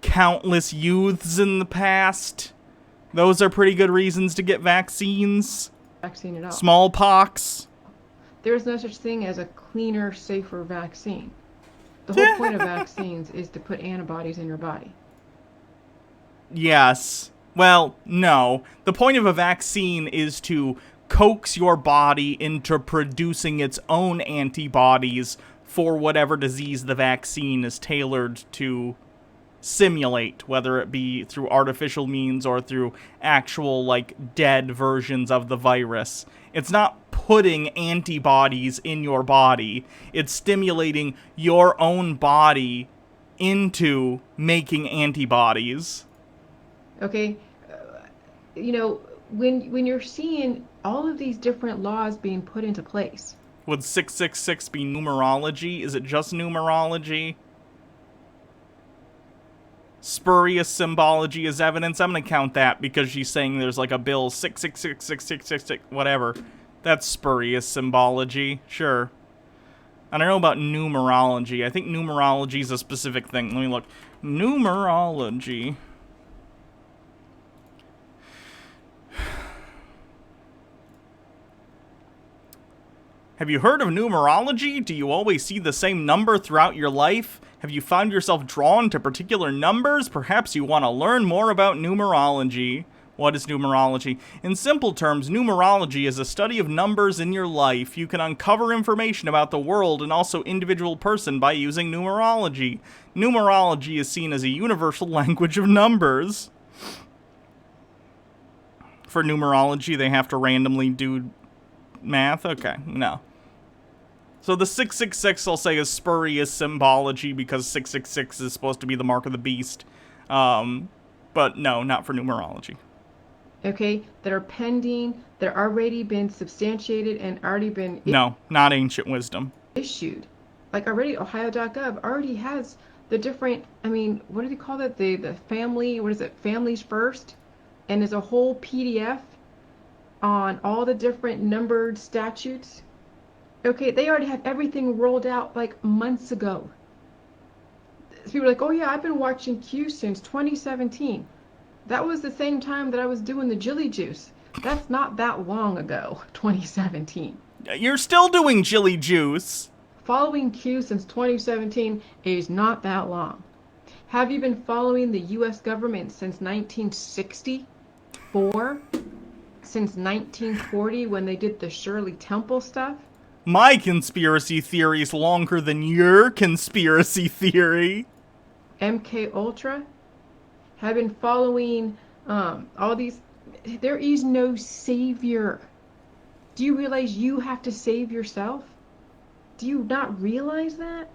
countless youths in the past. Those are pretty good reasons to get vaccines. Vaccine at all. Smallpox. There's no such thing as a cleaner, safer vaccine. The whole point of vaccines is to put antibodies in your body. Yes. Well, no. The point of a vaccine is to coax your body into producing its own antibodies for whatever disease the vaccine is tailored to simulate, whether it be through artificial means or through actual, like, dead versions of the virus. It's not putting antibodies in your body. It's stimulating your own body into making antibodies. Okay? You know, when you're seeing all of these different laws being put into place. Would 666 be numerology? Is it just numerology? Spurious symbology is evidence. I'm going to count that because she's saying there's like a bill 6666666, whatever. That's spurious symbology. Sure. I don't know about numerology. I think numerology is a specific thing. Let me look. Numerology. Have you heard of numerology? Do you always see the same number throughout your life? Have you found yourself drawn to particular numbers? Perhaps you want to learn more about numerology. What is numerology? In simple terms, numerology is a study of numbers in your life. You can uncover information about the world and also individual person by using numerology. Numerology is seen as a universal language of numbers. For numerology, they have to randomly do math? Okay, no. So the 666, I'll say, is spurious symbology because 666 is supposed to be the mark of the beast. But no, not for numerology. Okay, that are pending, that are already been substantiated and already been... No, not ancient wisdom. Issued. Like already, Ohio.gov already has the different, I mean, what do they call that? The family, what is it? Families First? And there's a whole PDF on all the different numbered statutes. Okay, they already have everything rolled out like months ago. People are like, oh yeah, I've been watching Q since 2017. That was the same time that I was doing the Jilly Juice. That's not that long ago, 2017. You're still doing Jilly Juice. Following Q since 2017 is not that long. Have you been following the U.S. government since 1964? Since 1940 when they did the Shirley Temple stuff? My conspiracy theory is longer than your conspiracy theory. MK Ultra? Have been following all these... There is no savior. Do you realize you have to save yourself? Do you not realize that?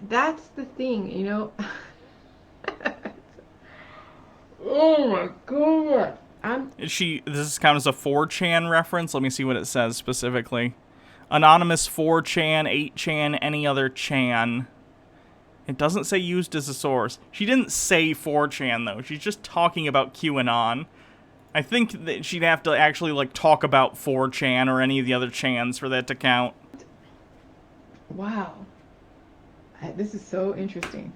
That's the thing, you know? Oh my god. Does this count as a 4chan reference? Let me see what it says specifically. Anonymous 4chan, 8chan, any other chan. It doesn't say used as a source. She didn't say 4chan though. She's just talking about QAnon. I think that she'd have to actually like talk about 4chan or any of the other chans for that to count. Wow. This is so interesting.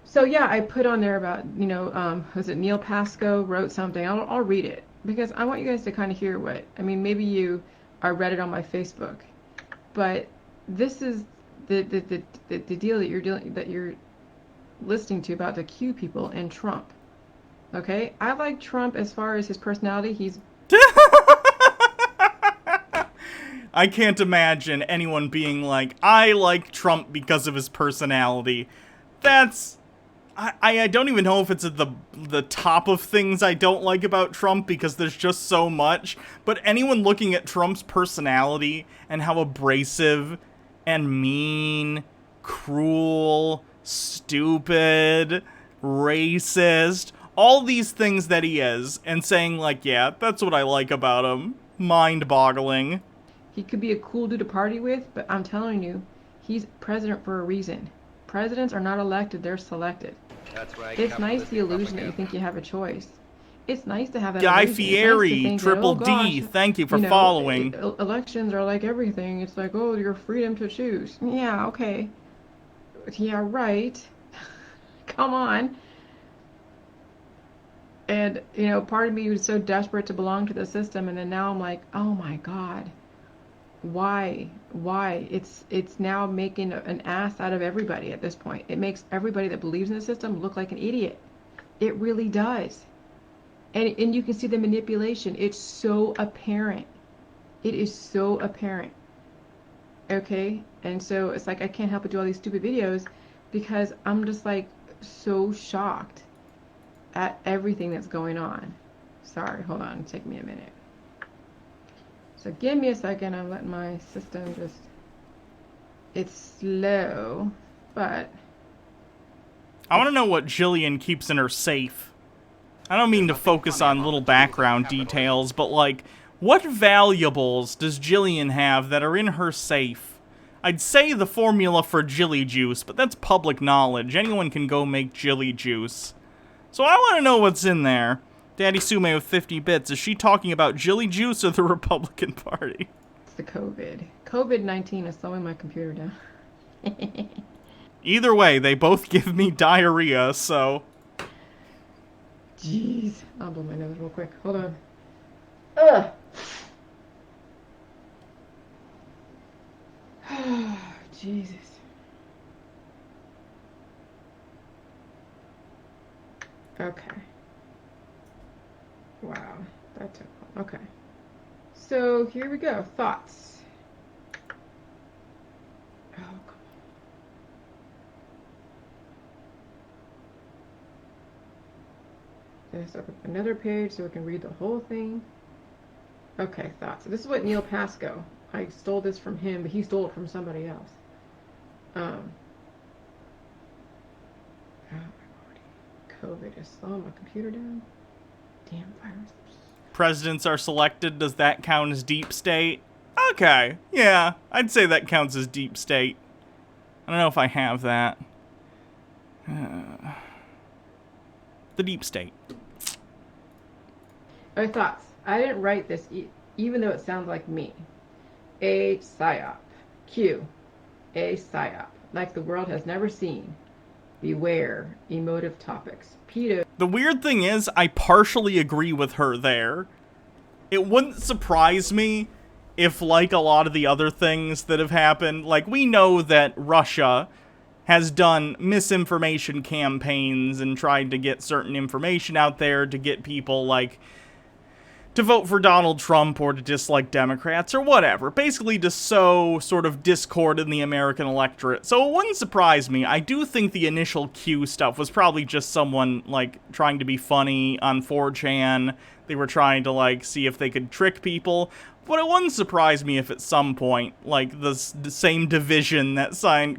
So yeah, I put on there about, you know, was it Neil Pascoe wrote something. I'll read it because I want you guys to kind of hear what, I mean, maybe I read it on my Facebook, but this is the deal that you're listening to about the Q people and Trump. Okay, I like Trump as far as his personality. He's I can't imagine anyone being like, I like Trump because of his personality. That's I don't even know if it's at the top of things I don't like about Trump, because there's just so much. But anyone looking at Trump's personality and how abrasive and mean, cruel, stupid, racist, all these things that he is, and saying like, yeah, that's what I like about him. Mind-boggling. He could be a cool dude to party with, but I'm telling you, he's president for a reason. Presidents are not elected, they're selected. That's right. It's nice the illusion that you think you have a choice. It's nice to have that Guy illusion. Fieri, Nice Triple that, oh, D, gosh, thank you for following. Elections are like everything. It's like, oh, your freedom to choose. Yeah, okay. Yeah, right. Come on. And, part of me was so desperate to belong to the system, and then now I'm like, oh my God. Why? It's now making an ass out of everybody at this point. It makes everybody that believes in the system look like an idiot. It really does. And you can see the manipulation. It's so apparent. It is so apparent. Okay? And so it's like I can't help but do all these stupid videos because I'm just like so shocked at everything that's going on. Sorry, hold on. Take me a minute. So give me a second. I'm letting my system just... It's slow, but... I want to know what Jillian keeps in her safe. I don't mean to focus on little background details, but like, what valuables does Jillian have that are in her safe? I'd say the formula for Jilly Juice, but that's public knowledge. Anyone can go make Jilly Juice. So I want to know what's in there. Daddy Sume with 50 bits. Is she talking about Jilly Juice or the Republican Party? It's the COVID. COVID-19 is slowing my computer down. Either way, they both give me diarrhea, so... Jeez. I'll blow my nose real quick. Hold on. Ugh. Jesus. Okay. Wow. That took long. Okay. So here we go. Thoughts. Oh, come on. Let's open another page so we can read the whole thing. Okay, thoughts. So this is what Neil Pasco. I stole this from him, but he stole it from somebody else. Oh my God. COVID is slowing my computer down. Damn virus. Presidents are selected. Does that count as deep state? Okay, yeah, I'd say that counts as deep state. I don't know if I have that. The deep state. My thoughts. I didn't write this even though it sounds like me. A psyop. Q. A psyop. Like the world has never seen. Beware. Emotive topics. Pedo. The weird thing is, I partially agree with her there. It wouldn't surprise me if, like a lot of the other things that have happened, like, we know that Russia has done misinformation campaigns and tried to get certain information out there to get people, like, to vote for Donald Trump or to dislike Democrats or whatever. Basically to sow sort of discord in the American electorate. So it wouldn't surprise me. I do think the initial Q stuff was probably just someone, like, trying to be funny on 4chan. They were trying to, like, see if they could trick people. But it wouldn't surprise me if at some point, like, the same division that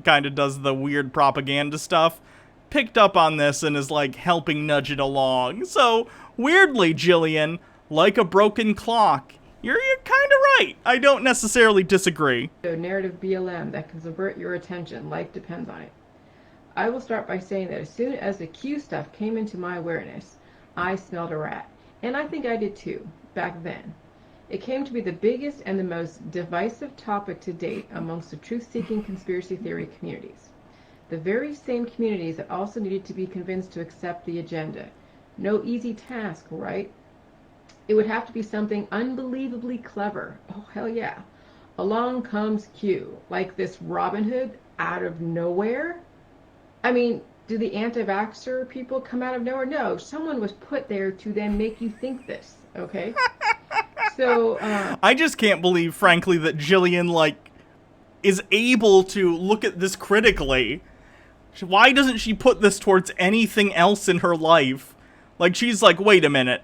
kind of does the weird propaganda stuff picked up on this and is, like, helping nudge it along. So, weirdly, Jillian, like a broken clock, you're kind of right. I don't necessarily disagree. Narrative BLM that can subvert your attention. Life depends on it. I will start by saying that as soon as the Q stuff came into my awareness, I smelled a rat. And I think I did too, back then. It came to be the biggest and the most divisive topic to date amongst the truth-seeking conspiracy theory communities. The very same communities that also needed to be convinced to accept the agenda. No easy task, right? It would have to be something unbelievably clever. Oh, hell yeah. Along comes Q, like this Robin Hood out of nowhere. I mean, do the anti-vaxxer people come out of nowhere? No, someone was put there to then make you think this, okay? So, I just can't believe, frankly, that Jillian, like, is able to look at this critically Why doesn't she put this towards anything else in her life? Like, she's like, wait a minute.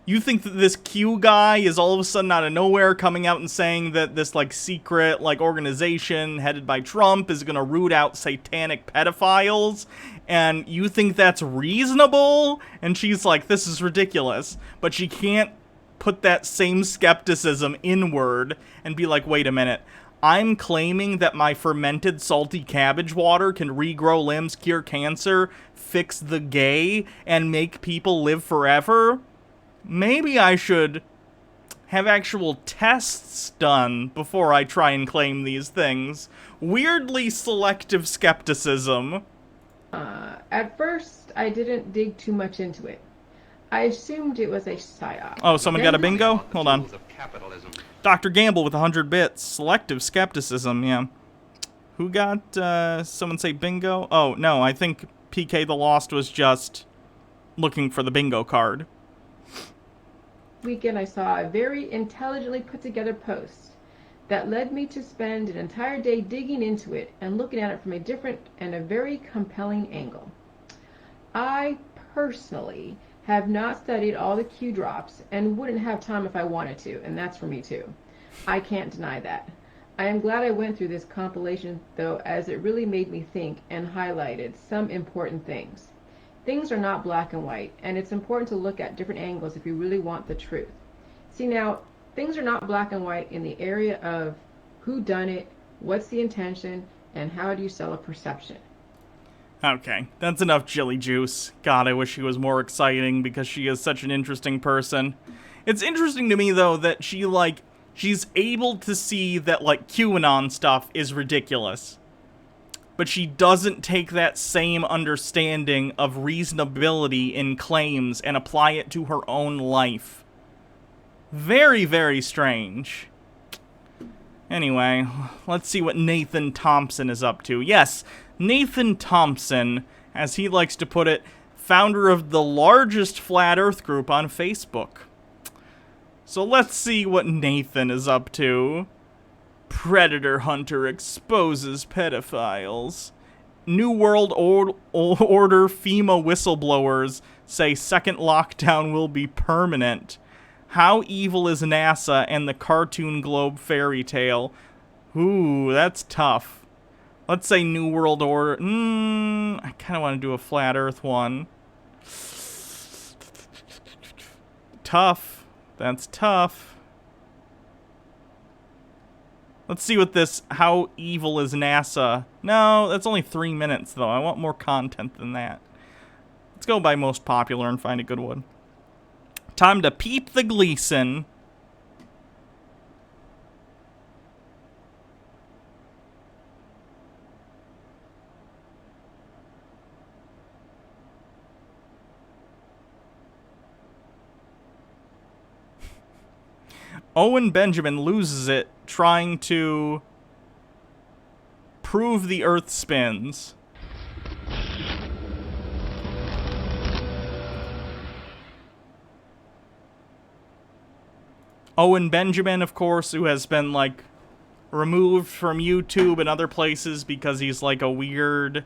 You think that this Q guy is all of a sudden out of nowhere coming out and saying that this, like, secret, like, organization headed by Trump is gonna root out satanic pedophiles? And you think that's reasonable? And she's like, this is ridiculous. But she can't put that same skepticism inward and be like, wait a minute. I'm claiming that my fermented salty cabbage water can regrow limbs, cure cancer, fix the gay, and make people live forever? Maybe I should have actual tests done before I try and claim these things. Weirdly selective skepticism. At first, I didn't dig too much into it. I assumed it was a psyop. Oh, someone got a bingo? Hold on. Of capitalism. Dr. Gamble with 100 bits. Selective skepticism, yeah. Who got, someone say bingo? Oh, no, I think PK the Lost was just looking for the bingo card. Weekend, I saw a very intelligently put together post that led me to spend an entire day digging into it and looking at it from a different and a very compelling angle. I personally have not studied all the Q drops and wouldn't have time if I wanted to, and that's for me too. I can't deny that. I am glad I went through this compilation though, as it really made me think and highlighted some important things. Things are not black and white, and it's important to look at different angles if you really want the truth. See now, things are not black and white in the area of who done it, what's the intention, and how do you sell a perception. Okay, that's enough Jilly Juice. God, I wish she was more exciting because she is such an interesting person. It's interesting to me, though, that she's able to see that, like, QAnon stuff is ridiculous. But she doesn't take that same understanding of reasonability in claims and apply it to her own life. Very, very strange. Anyway, let's see what Nathan Thonpson is up to. Yes, Nathan Thonpson, as he likes to put it, founder of the largest flat earth group on Facebook. So let's see what Nathan is up to. Predator hunter exposes pedophiles. New World Order FEMA whistleblowers say second lockdown will be permanent. How evil is NASA and the cartoon globe fairy tale? Ooh, that's tough. Let's say New World Order. I kind of want to do a flat earth one. Tough. That's tough. Let's see what this, how evil is NASA? No, that's only 3 minutes, though. I want more content than that. Let's go by most popular and find a good one. Time to peep the Gleason. Owen Benjamin loses it trying to prove the Earth spins. Owen Benjamin, of course, who has been, like, removed from YouTube and other places because he's, like, a weird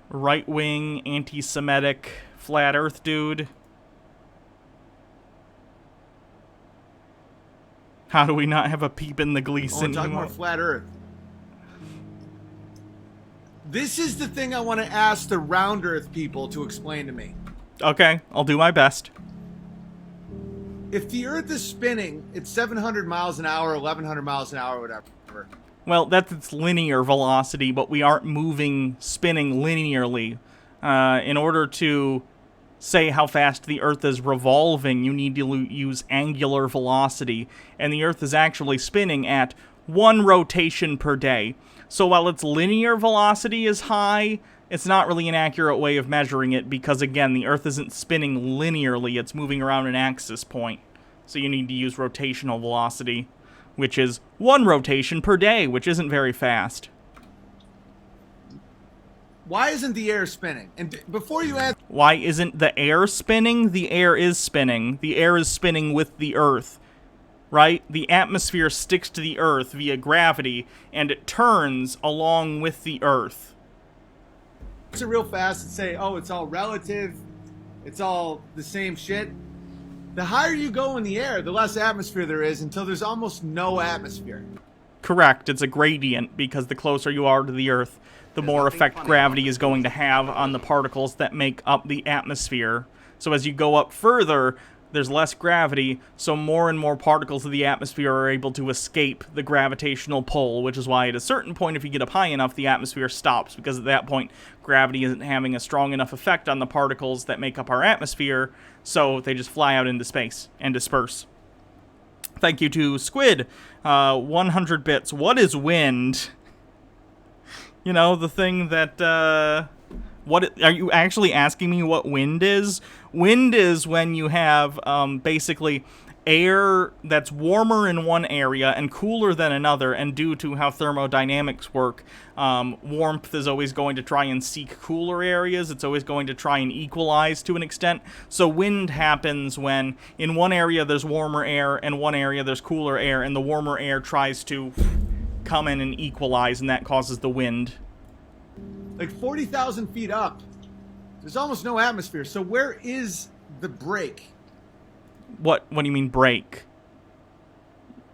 right-wing, anti-Semitic, flat Earth dude. How do we not have a peep in the Gleason? Talk more flat Earth. This is the thing I want to ask the round Earth people to explain to me. Okay, I'll do my best. If the Earth is spinning, it's 700 miles an hour, 1100 miles an hour, whatever. Well, that's its linear velocity, but we aren't spinning linearly. In order to say how fast the Earth is revolving, you need to use angular velocity, and the Earth is actually spinning at 1 rotation per day. So while its linear velocity is high, it's not really an accurate way of measuring it because, again, the Earth isn't spinning linearly, it's moving around an axis point. So you need to use rotational velocity, which is 1 rotation per day, which isn't very fast. Why isn't the air spinning? And before you ask... Why isn't the air spinning? The air is spinning. The air is spinning with the Earth, right? The atmosphere sticks to the Earth via gravity, and it turns along with the Earth. it real fast and say, oh, it's all relative, it's all the same shit. The higher you go in the air, the less atmosphere there is until there's almost no atmosphere. Correct. It's a gradient because the closer you are to the Earth, the more effect gravity is going to have on the particles that make up the atmosphere. So as you go up further, there's less gravity, so more and more particles of the atmosphere are able to escape the gravitational pull, which is why at a certain point, if you get up high enough, the atmosphere stops, because at that point, gravity isn't having a strong enough effect on the particles that make up our atmosphere, so they just fly out into space and disperse. Thank you to Squid, 100 bits. What is wind? You know, the thing that, what are you actually asking me what wind is? Wind is when you have basically air that's warmer in one area and cooler than another, and due to how thermodynamics work, warmth is always going to try and seek cooler areas. It's always going to try and equalize to an extent. So wind happens when in one area there's warmer air and one area there's cooler air, and the warmer air tries to come in and equalize, and that causes the wind. Like 40,000 feet up, there's almost no atmosphere. So where is the break? What do you mean break?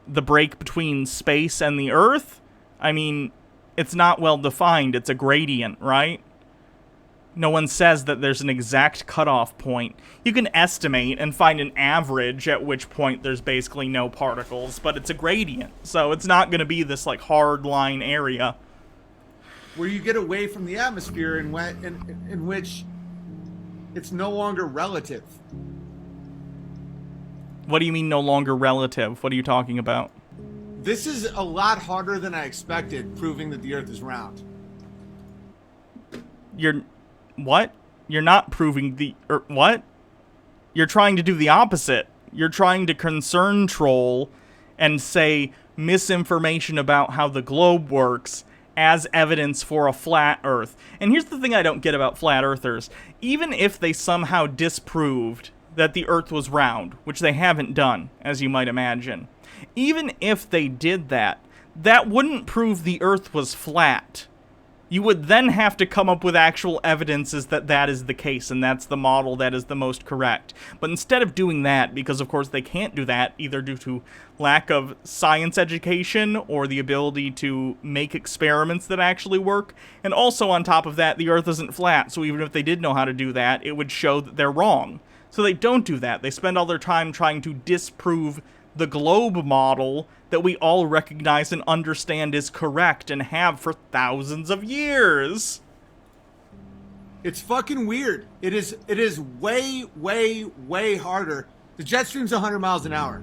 The break between space and the Earth? I mean, it's not well defined. It's a gradient, right? No one says that there's an exact cutoff point. You can estimate and find an average at which point there's basically no particles, but it's a gradient. So it's not going to be this like hard line area. Where you get away from the atmosphere in which it's no longer relative. What do you mean no longer relative? What are you talking about? This is a lot harder than I expected, proving that the Earth is round. What? You're not proving what? You're trying to do the opposite. You're trying to concern troll and say misinformation about how the globe works as evidence for a flat Earth. And here's the thing I don't get about flat earthers. Even if they somehow disproved that the Earth was round, which they haven't done, as you might imagine, even if they did that, that wouldn't prove the Earth was flat. You would then have to come up with actual evidences that that is the case, and that's the model that is the most correct. But instead of doing that, because of course they can't do that, either due to lack of science education or the ability to make experiments that actually work, and also on top of that, the Earth isn't flat, so even if they did know how to do that, it would show that they're wrong. So they don't do that. They spend all their time trying to disprove the globe model that we all recognize and understand is correct and have for thousands of years. It's fucking weird. It is way, way, way harder. The jet stream's 100 miles an hour.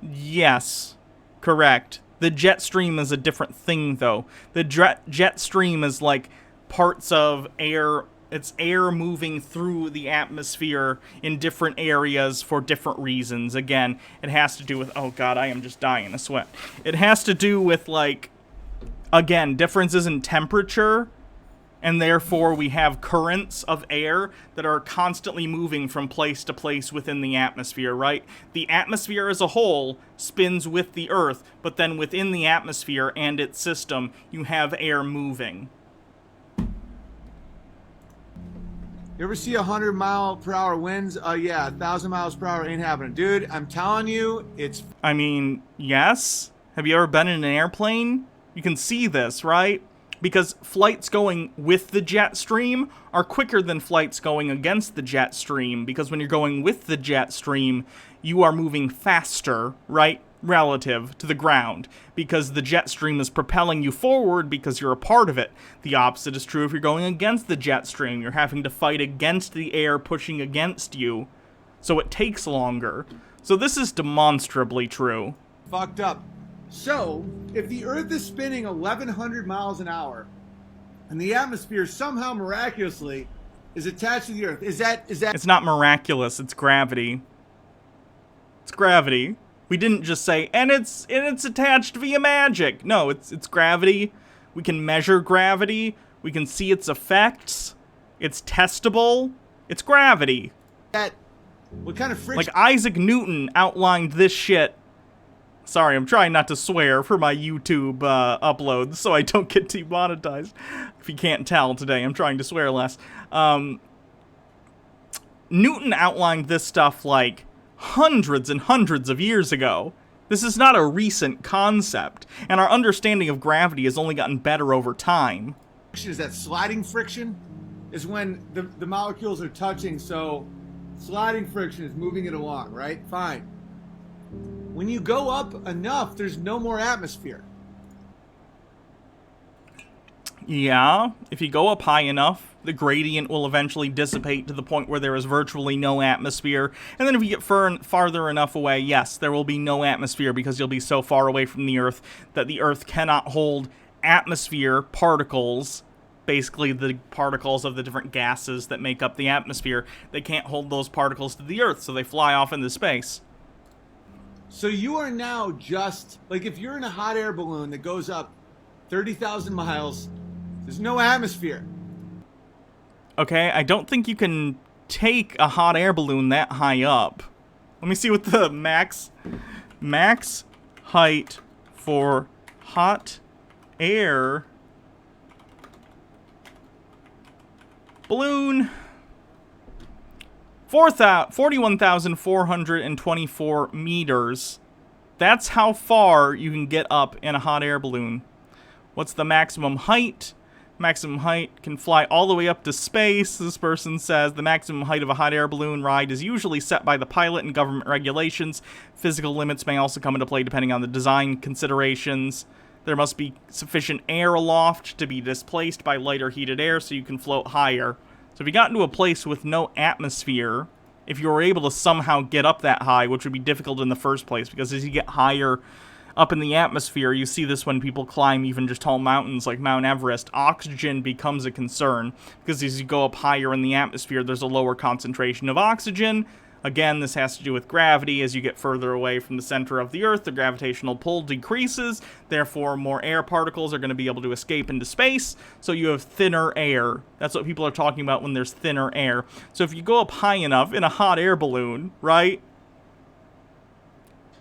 Yes, correct. The jet stream is a different thing, though. The jet stream is like parts of air. It's air moving through the atmosphere in different areas for different reasons. Again, it has to do with... Oh, God, I am just dying of sweat. It has to do with, like... Again, differences in temperature, and therefore we have currents of air that are constantly moving from place to place within the atmosphere, right? The atmosphere as a whole spins with the Earth, but then within the atmosphere and its system, you have air moving. You ever see 100-mile-per-hour winds? Yeah, 1,000 miles per hour ain't happening. Dude, I'm telling you, it's... I mean, yes? Have you ever been in an airplane? You can see this, right? Because flights going with the jet stream are quicker than flights going against the jet stream, because when you're going with the jet stream, you are moving faster, right? Relative to the ground, because the jet stream is propelling you forward because you're a part of it. The opposite is true if you're going against the jet stream. You're having to fight against the air pushing against you, so it takes longer. So this is demonstrably true. Fucked up. So, if the Earth is spinning 1,100 miles an hour, and the atmosphere somehow miraculously is attached to the Earth, is that... It's not miraculous, it's gravity. It's gravity. We didn't just say, and it's attached via magic. No, it's gravity. We can measure gravity. We can see its effects. It's testable. It's gravity. What kind of friction? Like Isaac Newton outlined this shit Sorry, I'm trying not to swear for my YouTube uploads so I don't get demonetized. If you can't tell today, I'm trying to swear less. Newton outlined this stuff like hundreds and hundreds of years ago. This is not a recent concept, and our understanding of gravity has only gotten better over time. Is that sliding friction is when the molecules are touching, so sliding friction is moving it along, right? Fine. When you go up enough, there's no more atmosphere. Yeah, if you go up high enough, the gradient will eventually dissipate to the point where there is virtually no atmosphere. And then if you get farther enough away, yes, there will be no atmosphere because you'll be so far away from the Earth that the Earth cannot hold atmosphere particles, basically the particles of the different gases that make up the atmosphere. They can't hold those particles to the Earth, so they fly off into space. So you are now just, like if you're in a hot air balloon that goes up 30,000 miles, there's no atmosphere. Okay, I don't think you can take a hot air balloon that high up. Let me see what the max height for hot air balloon. 41,424 meters. That's how far you can get up in a hot air balloon. What's the maximum height? Maximum height can fly all the way up to space. This person says the maximum height of a hot air balloon ride is usually set by the pilot and government regulations. Physical limits may also come into play depending on the design considerations. There must be sufficient air aloft to be displaced by lighter heated air so you can float higher. So if you got into a place with no atmosphere, if you were able to somehow get up that high, which would be difficult in the first place, because as you get higher up in the atmosphere, you see this when people climb even just tall mountains like Mount Everest, oxygen becomes a concern, because as you go up higher in the atmosphere, there's a lower concentration of oxygen. Again, this has to do with gravity. As you get further away from the center of the Earth, the gravitational pull decreases. Therefore, more air particles are going to be able to escape into space. So you have thinner air. That's what people are talking about when there's thinner air. So if you go up high enough in a hot air balloon, right?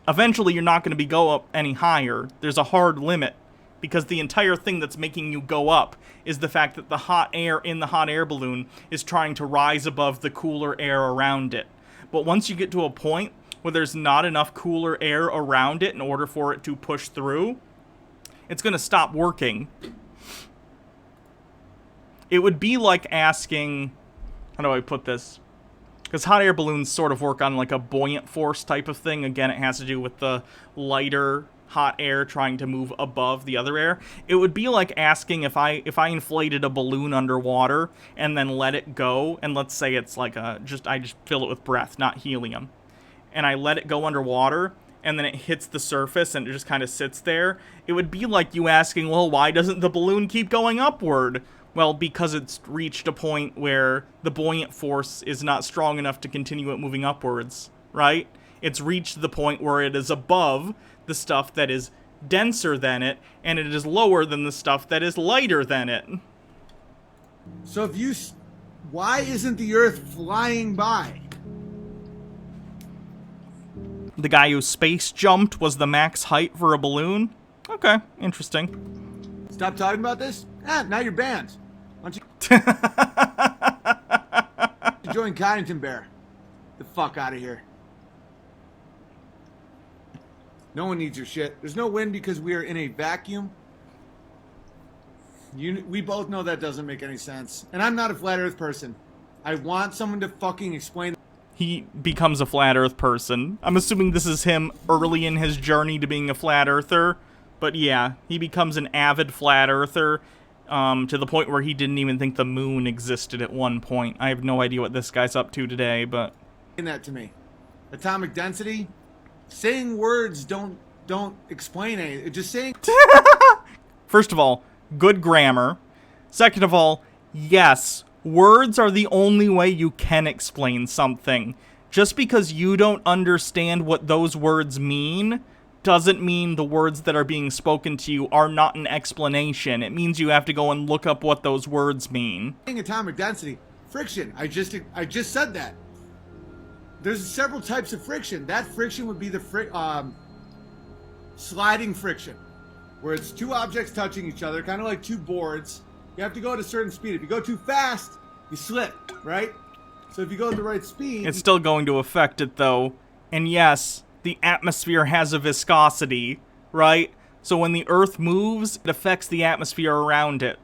Eventually, you're not going to go up any higher. There's a hard limit. Because the entire thing that's making you go up is the fact that the hot air in the hot air balloon is trying to rise above the cooler air around it. But once you get to a point where there's not enough cooler air around it in order for it to push through, it's going to stop working. It would be like asking, how do I put this? Because hot air balloons sort of work on like a buoyant force type of thing. Again, it has to do with the lighter hot air trying to move above the other air. It would be like asking if I inflated a balloon underwater and then let it go, and let's say it's like I just fill it with breath, not helium, and I let it go underwater, and then it hits the surface and it just kind of sits there. It would be like you asking, well, why doesn't the balloon keep going upward? Well, because it's reached a point where the buoyant force is not strong enough to continue it moving upwards, right? It's reached the point where it is above the stuff that is denser than it, and it is lower than the stuff that is lighter than it. So why isn't the Earth flying by? The guy who space jumped was the max height for a balloon? Okay, interesting. Stop talking about this? Now you're banned. Why don't you join Coddington Bear? The fuck out of here. No one needs your shit. There's no wind because we are in a vacuum. We both know that doesn't make any sense. And I'm not a flat earth person. I want someone to fucking explain. He becomes a flat earth person. I'm assuming this is him early in his journey to being a flat earther. But yeah, he becomes an avid flat earther to the point where he didn't even think the moon existed at one point. I have no idea what this guy's up to today, but... Explain that to me. Atomic density? Saying words don't explain anything. Just saying... First of all, good grammar. Second of all, yes, words are the only way you can explain something. Just because you don't understand what those words mean doesn't mean the words that are being spoken to you are not an explanation. It means you have to go and look up what those words mean. Atomic density. Friction. I just said that. There's several types of friction. That friction would be the sliding friction, where it's two objects touching each other, kind of like two boards. You have to go at a certain speed. If you go too fast, you slip, right? So if you go at the right speed... It's still going to affect it, though. And yes, the atmosphere has a viscosity, right? So when the Earth moves, it affects the atmosphere around it.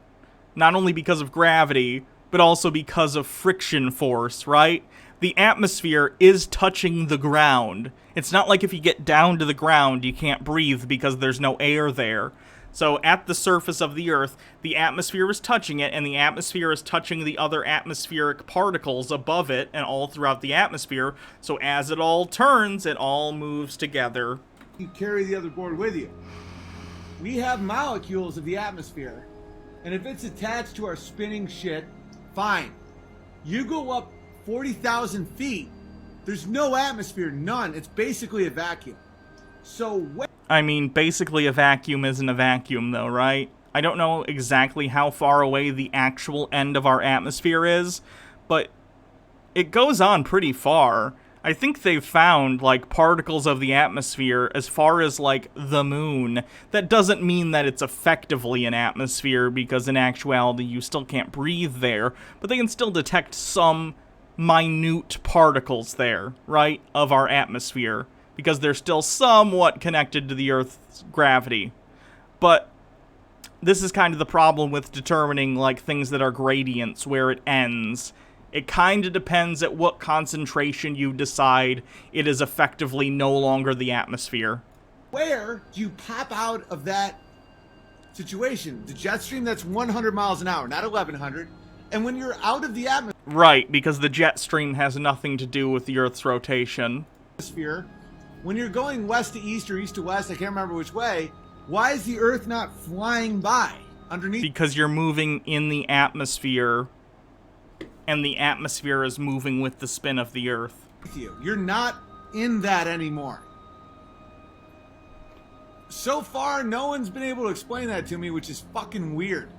Not only because of gravity, but also because of friction force, right? The atmosphere is touching the ground. It's not like if you get down to the ground, you can't breathe because there's no air there. So at the surface of the Earth, the atmosphere is touching it, and the atmosphere is touching the other atmospheric particles above it and all throughout the atmosphere. So as it all turns, it all moves together. You carry the other board with you. We have molecules of the atmosphere, and if it's attached to our spinning shit, fine. You go up 40,000 feet, there's no atmosphere, none. It's basically a vacuum. So I mean, basically a vacuum isn't a vacuum, though, right? I don't know exactly how far away the actual end of our atmosphere is, but it goes on pretty far. I think they've found, like, particles of the atmosphere as far as, like, the moon. That doesn't mean that it's effectively an atmosphere, because in actuality you still can't breathe there, but they can still detect some minute particles there, right, of our atmosphere, because they're still somewhat connected to the Earth's gravity. But this is kind of the problem with determining, like, things that are gradients, where it ends. It kind of depends at what concentration you decide it is effectively no longer the atmosphere. Where do you pop out of that situation? The jet stream, that's 100 miles an hour, not 1,100. And when you're out of the atmosphere... Right, because the jet stream has nothing to do with the Earth's rotation. When you're going west to east or east to west, I can't remember which way, why is the Earth not flying by underneath? Because you're moving in the atmosphere, and the atmosphere is moving with the spin of the Earth. You're not in that anymore. So far, no one's been able to explain that to me, which is fucking weird.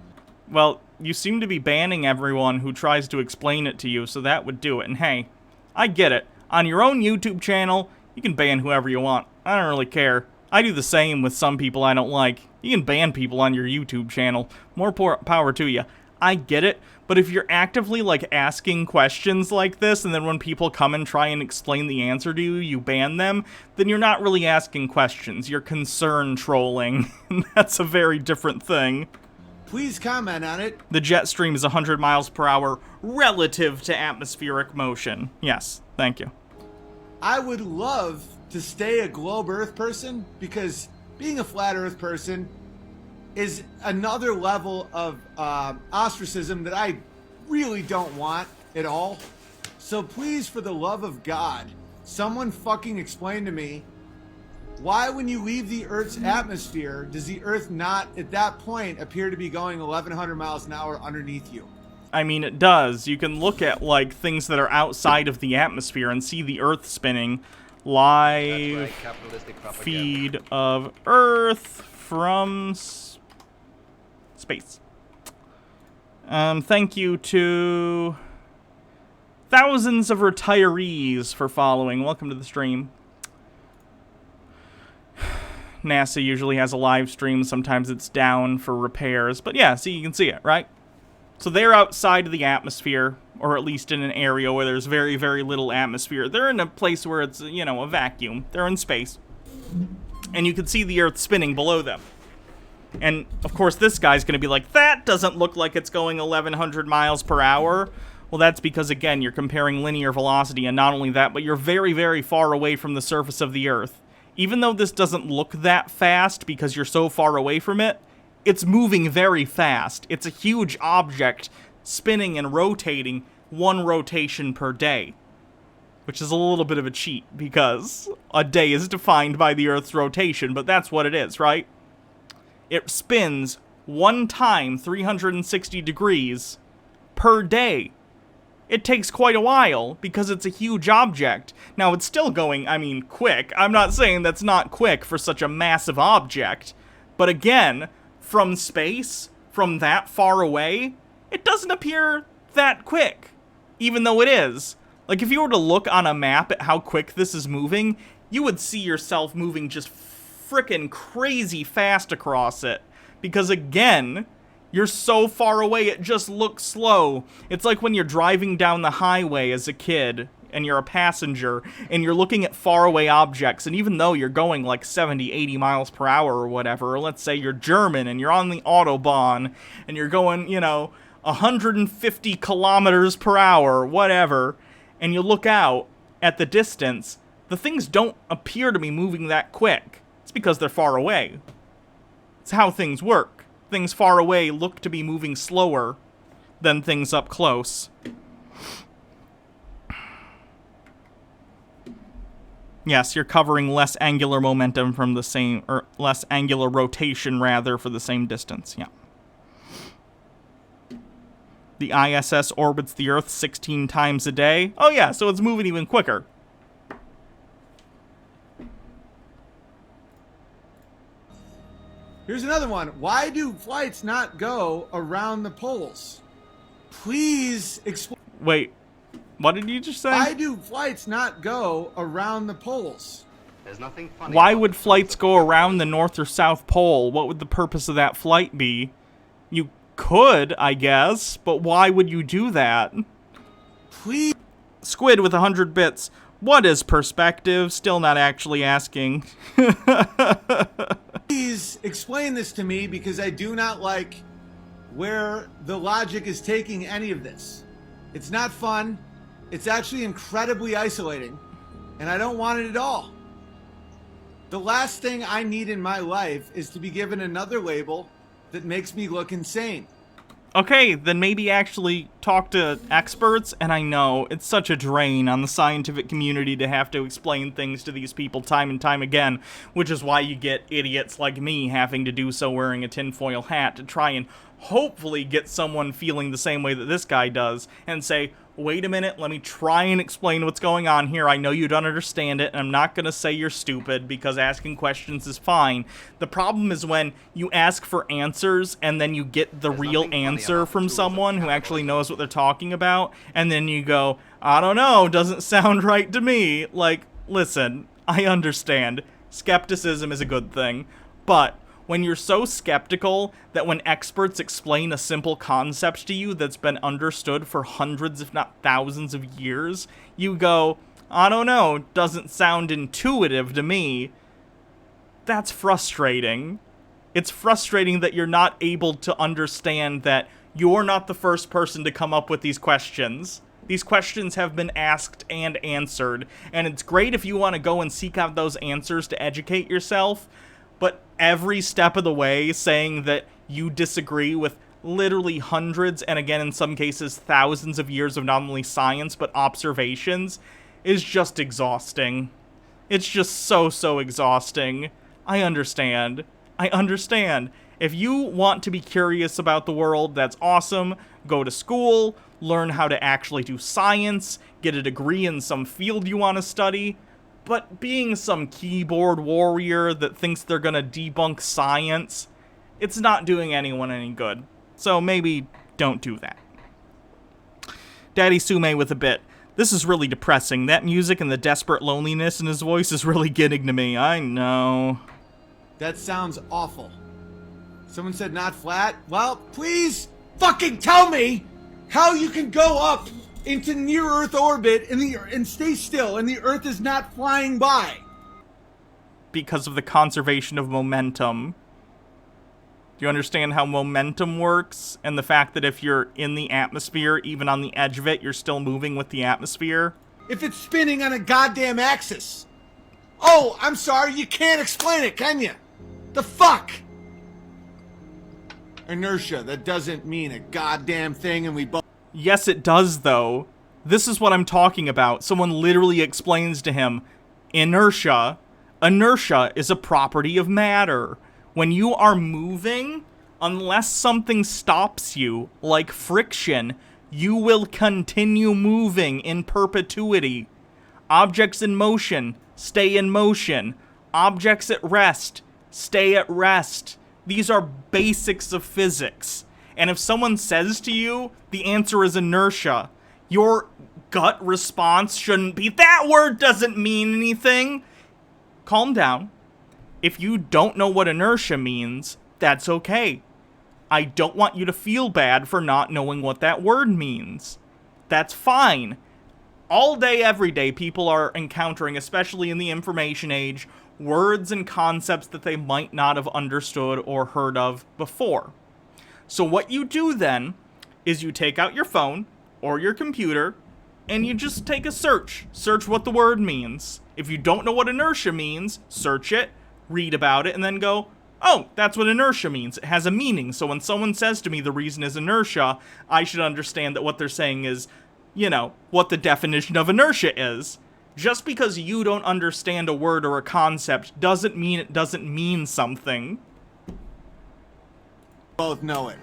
Well, you seem to be banning everyone who tries to explain it to you, so that would do it. And hey, I get it. On your own YouTube channel, you can ban whoever you want. I don't really care. I do the same with some people I don't like. You can ban people on your YouTube channel. More power to you. I get it, but if you're actively, like, asking questions like this, and then when people come and try and explain the answer to you, you ban them, then you're not really asking questions. You're concern trolling. That's a very different thing. Please comment on it. The jet stream is 100 miles per hour relative to atmospheric motion. Yes, thank you. I would love to stay a globe Earth person, because being a flat Earth person is another level of ostracism that I really don't want at all. So please, for the love of God, someone fucking explain to me why, when you leave the Earth's atmosphere, does the Earth not, at that point, appear to be going 1,100 miles an hour underneath you? I mean, it does. You can look at, like, things that are outside of the atmosphere and see the Earth spinning. Live feed of Earth from space. Thank you to thousands of retirees for following. Welcome to the stream. NASA usually has a live stream. Sometimes it's down for repairs. But yeah, see, you can see it, right? So they're outside of the atmosphere, or at least in an area where there's very, very little atmosphere. They're in a place where it's, you know, a vacuum. They're in space. And you can see the Earth spinning below them. And, of course, this guy's going to be like, that doesn't look like it's going 1,100 miles per hour. Well, that's because, again, you're comparing linear velocity, and not only that, but you're very, very far away from the surface of the Earth. Even though this doesn't look that fast because you're so far away from it, it's moving very fast. It's a huge object spinning and rotating 1 rotation per day, which is a little bit of a cheat because a day is defined by the Earth's rotation, but that's what it is, right? It spins 1 time 360 degrees per day. It takes quite a while because it's a huge object. Now, it's still going, I mean, quick. I'm not saying that's not quick for such a massive object. But again, from space, from that far away, it doesn't appear that quick, even though it is. Like, if you were to look on a map at how quick this is moving, you would see yourself moving just frickin' crazy fast across it. Because again, you're so far away, it just looks slow. It's like when you're driving down the highway as a kid, and you're a passenger, and you're looking at faraway objects, and even though you're going like 70, 80 miles per hour or whatever, or let's say you're German, and you're on the Autobahn, and you're going, 150 kilometers per hour, whatever, and you look out at the distance, the things don't appear to be moving that quick. It's because they're far away. It's how things work. Things far away look to be moving slower than things up close. Yes, you're covering less angular momentum from the same, or less angular rotation, rather, for the same distance, yeah. The ISS orbits the Earth 16 times a day. Oh yeah, so it's moving even quicker. Here's another one. Why do flights not go around the poles? Please explain. Wait, what did you just say? Why do flights not go around the poles? There's nothing funny. Why would flights go around the North or South Pole? What would the purpose of that flight be? You could, I guess, but why would you do that? Please. Squid with 100 bits. What is perspective? Still not actually asking. Please explain this to me, because I do not like where the logic is taking any of this. It's not fun. It's actually incredibly isolating, and I don't want it at all. The last thing I need in my life is to be given another label that makes me look insane. Okay, then maybe actually talk to experts, and I know it's such a drain on the scientific community to have to explain things to these people time and time again, which is why you get idiots like me having to do so wearing a tinfoil hat to try and hopefully get someone feeling the same way that this guy does, and say, wait a minute, let me try and explain what's going on here. I know you don't understand it, and I'm not going to say you're stupid, because asking questions is fine. The problem is when you ask for answers, and then you get the real answer from someone who actually knows what they're talking about, and then you go, I don't know, doesn't sound right to me. Like, listen, I understand. Skepticism is a good thing, but when you're so skeptical that when experts explain a simple concept to you that's been understood for hundreds, if not thousands of years, you go, I don't know, doesn't sound intuitive to me. That's frustrating. It's frustrating that you're not able to understand that you're not the first person to come up with these questions. These questions have been asked and answered, and it's great if you want to go and seek out those answers to educate yourself, but every step of the way saying that you disagree with literally hundreds, and again in some cases thousands of years of not only science but observations, is just exhausting. It's just so exhausting. I understand. If you want to be curious about the world, that's awesome. Go to school, learn how to actually do science, get a degree in some field you want to study. But being some keyboard warrior that thinks they're gonna debunk science, it's not doing anyone any good. So maybe don't do that. Daddy Sume with a bit. This is really depressing. That music and the desperate loneliness in his voice is really getting to me. I know. That sounds awful. Someone said not flat. Well, please fucking tell me how you can go up into near-Earth orbit and stay still, and the Earth is not flying by. Because of the conservation of momentum. Do you understand how momentum works? And the fact that if you're in the atmosphere, even on the edge of it, you're still moving with the atmosphere? If it's spinning on a goddamn axis. Oh, I'm sorry, you can't explain it, can you? The fuck? Inertia, that doesn't mean a goddamn thing, and we both... Yes, it does, though. This is what I'm talking about. Someone literally explains to him, inertia. Inertia is a property of matter. When you are moving, unless something stops you, like friction, you will continue moving in perpetuity. Objects in motion stay in motion. Objects at rest stay at rest. These are basics of physics. And if someone says to you, the answer is inertia, your gut response shouldn't be, that word doesn't mean anything. Calm down. If you don't know what inertia means, that's okay. I don't want you to feel bad for not knowing what that word means. That's fine. All day, every day, people are encountering, especially in the information age, words and concepts that they might not have understood or heard of before. So what you do then is you take out your phone or your computer and you just take a search. Search what the word means. If you don't know what inertia means, search it, read about it, and then go, oh, that's what inertia means. It has a meaning. So when someone says to me the reason is inertia, I should understand that what they're saying is, you know, what the definition of inertia is. Just because you don't understand a word or a concept doesn't mean it doesn't mean something. Both know it.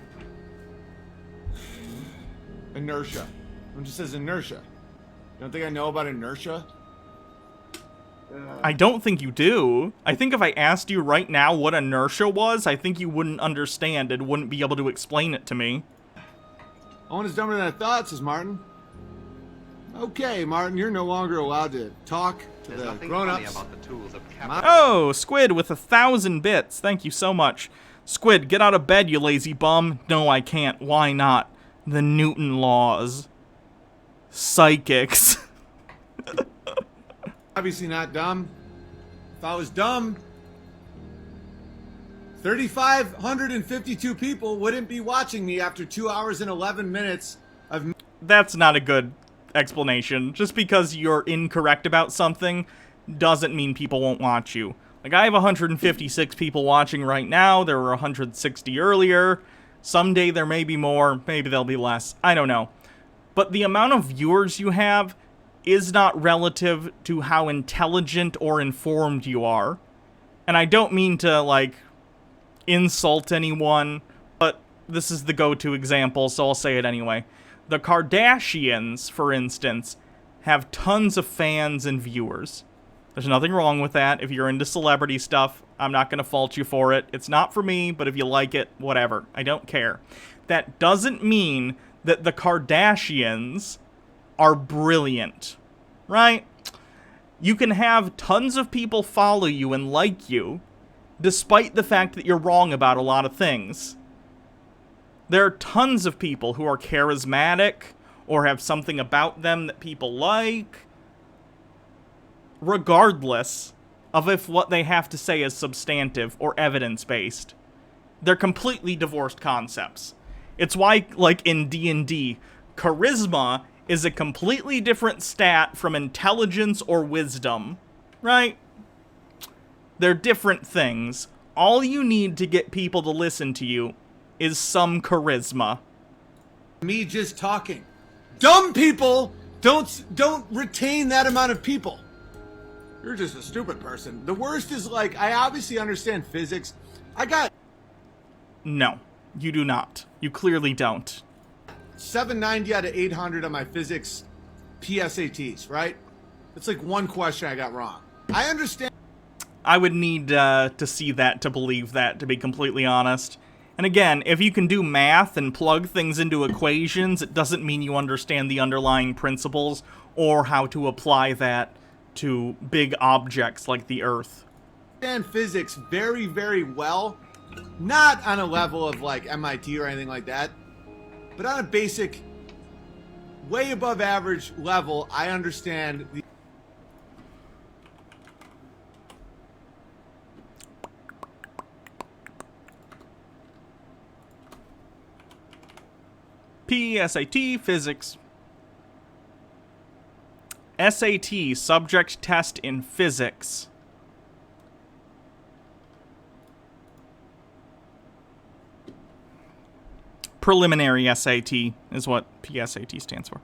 Inertia. It just says inertia. You don't think I know about inertia? I don't think you do. I think if I asked you right now what inertia was, I think you wouldn't understand and wouldn't be able to explain it to me. Owen is dumber than I thought, says Martin. Okay, Martin, you're no longer allowed to talk to the grown-ups. Oh, Squid with 1,000 bits. Thank you so much. Squid, get out of bed, you lazy bum. No, I can't. Why not? The Newton laws. Psychics. Obviously not dumb. If I was dumb, 3,552 people wouldn't be watching me after 2 hours and 11 minutes of... That's not a good explanation. Just because you're incorrect about something doesn't mean people won't watch you. Like, I have 156 people watching right now. There were 160 earlier. Someday there may be more. Maybe there'll be less. I don't know. But the amount of viewers you have is not relative to how intelligent or informed you are. And I don't mean to, like, insult anyone, but this is the go-to example, so I'll say it anyway. The Kardashians, for instance, have tons of fans and viewers. There's nothing wrong with that. If you're into celebrity stuff, I'm not going to fault you for it. It's not for me, but if you like it, whatever. I don't care. That doesn't mean that the Kardashians are brilliant, right? You can have tons of people follow you and like you, despite the fact that you're wrong about a lot of things. There are tons of people who are charismatic or have something about them that people like, regardless of if what they have to say is substantive or evidence-based. They're completely divorced concepts. It's why, like in D&D, charisma is a completely different stat from intelligence or wisdom, right? They're different things. All you need to get people to listen to you is some charisma. Me just talking. Dumb people don't retain that amount of people. You're just a stupid person. The worst is, like, I obviously understand physics. No, you do not. You clearly don't. 790 out of 800 on my physics PSATs, right? It's like one question I got wrong. I understand. I would need to see that to believe that, to be completely honest. And again, if you can do math and plug things into equations, it doesn't mean you understand the underlying principles or how to apply that to big objects like the Earth. I understand physics very, very well. Not on a level of, like, MIT or anything like that. But on a basic, way above average level, I understand the... SAT, physics. SAT, subject test in physics. Preliminary SAT is what PSAT stands for.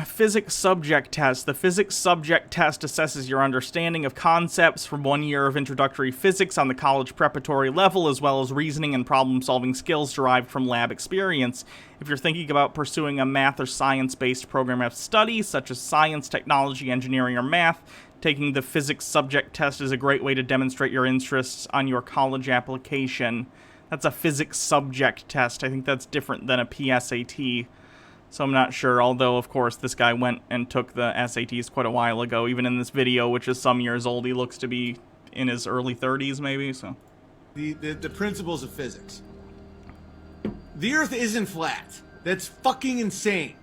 Physics subject test. The physics subject test assesses your understanding of concepts from 1 year of introductory physics on the college preparatory level, as well as reasoning and problem-solving skills derived from lab experience. If you're thinking about pursuing a math or science-based program of study, such as science, technology, engineering, or math, taking the physics subject test is a great way to demonstrate your interests on your college application. That's a physics subject test. I think that's different than a PSAT. So I'm not sure, although, of course, this guy went and took the SATs quite a while ago. Even in this video, which is some years old, he looks to be in his early 30s, maybe, so. The principles of physics. The Earth isn't flat. That's fucking insane.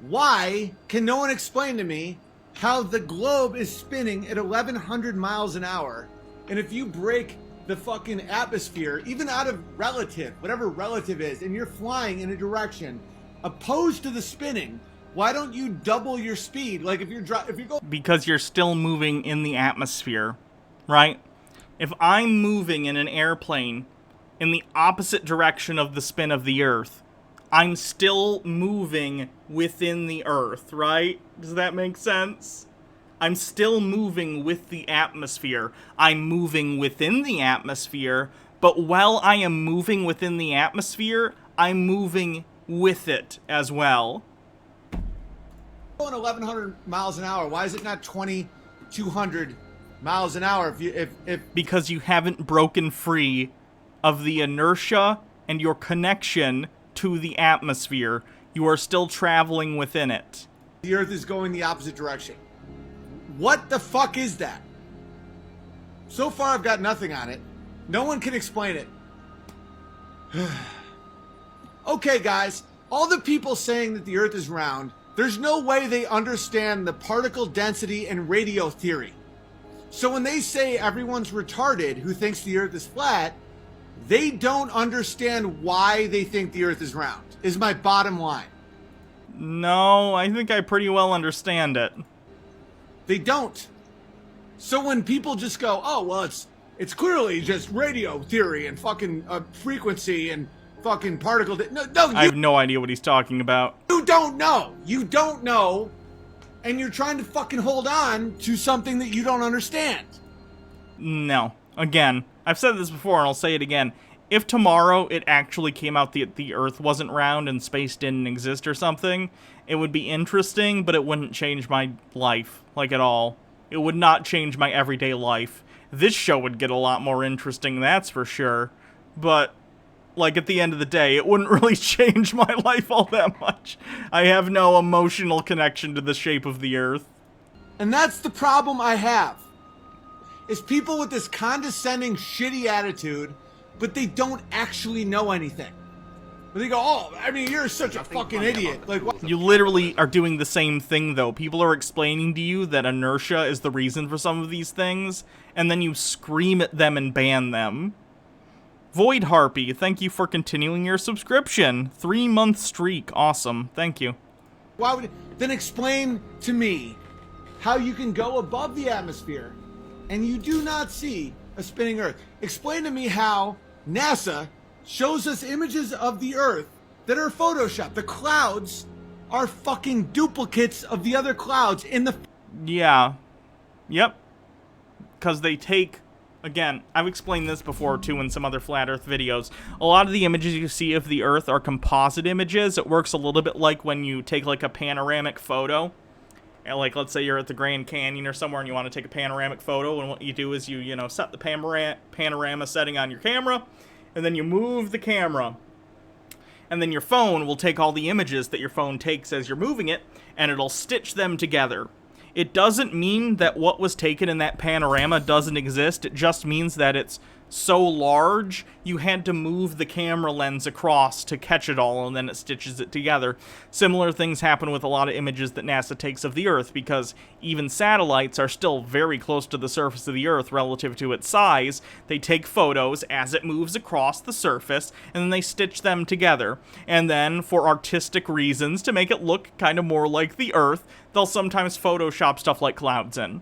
Why can no one explain to me how the globe is spinning at 1,100 miles an hour, and if you break the fucking atmosphere, even out of relative, whatever relative is, and you're flying in a direction opposed to the spinning, why don't you double your speed? Like if you go, because you're still moving in the atmosphere, right? If I'm moving in an airplane in the opposite direction of the spin of the Earth, I'm still moving within the Earth, right? Does that make sense? I'm still moving with the atmosphere. I'm moving within the atmosphere, but while I am moving within the atmosphere, I'm moving with it as well. Going 1,100 miles an hour, why is it not 2,200 miles an hour? If because you haven't broken free of the inertia and your connection to the atmosphere. You are still traveling within it. The Earth is going the opposite direction. What the fuck is that? So far I've got nothing on it. No one can explain it. Okay, guys, all the people saying that the Earth is round, there's no way they understand the particle density and radio theory. So when they say everyone's retarded who thinks the Earth is flat, they don't understand why they think the Earth is round, is my bottom line. No, I think I pretty well understand it. They don't. So when people just go, oh, well, it's clearly just radio theory and fucking frequency and fucking particle... I have no idea what he's talking about. You don't know. You don't know. And you're trying to fucking hold on to something that you don't understand. No. Again, I've said this before and I'll say it again. If tomorrow it actually came out that the Earth wasn't round and space didn't exist or something, it would be interesting, but it wouldn't change my life, like at all. It would not change my everyday life. This show would get a lot more interesting, that's for sure. But, like, at the end of the day, it wouldn't really change my life all that much. I have no emotional connection to the shape of the Earth. And that's the problem I have. Is people with this condescending, shitty attitude, but they don't actually know anything. But they go, oh, I mean, you're such a fucking idiot. Like, what? You literally are doing the same thing, though. People are explaining to you that inertia is the reason for some of these things, and then you scream at them and ban them. Void Harpy, thank you for continuing your subscription. 3-month streak, awesome. Thank you. Why would then explain to me how you can go above the atmosphere and you do not see a spinning Earth. Explain to me how NASA shows us images of the Earth that are photoshopped. The clouds are fucking duplicates of the other clouds in the... Yeah. Yep. Because they take... Again, I've explained this before, too, in some other Flat Earth videos. A lot of the images you see of the Earth are composite images. It works a little bit like when you take, like, a panoramic photo. And, like, let's say you're at the Grand Canyon or somewhere and you want to take a panoramic photo, and what you do is you know, set the panorama setting on your camera, and then you move the camera. And then your phone will take all the images that your phone takes as you're moving it, and it'll stitch them together. It doesn't mean that what was taken in that panorama doesn't exist. It just means that it's so large, you had to move the camera lens across to catch it all, and then it stitches it together. Similar things happen with a lot of images that NASA takes of the Earth, because even satellites are still very close to the surface of the Earth relative to its size. They take photos as it moves across the surface, and then they stitch them together. And then, for artistic reasons, to make it look kind of more like the Earth, they'll sometimes Photoshop stuff like clouds in.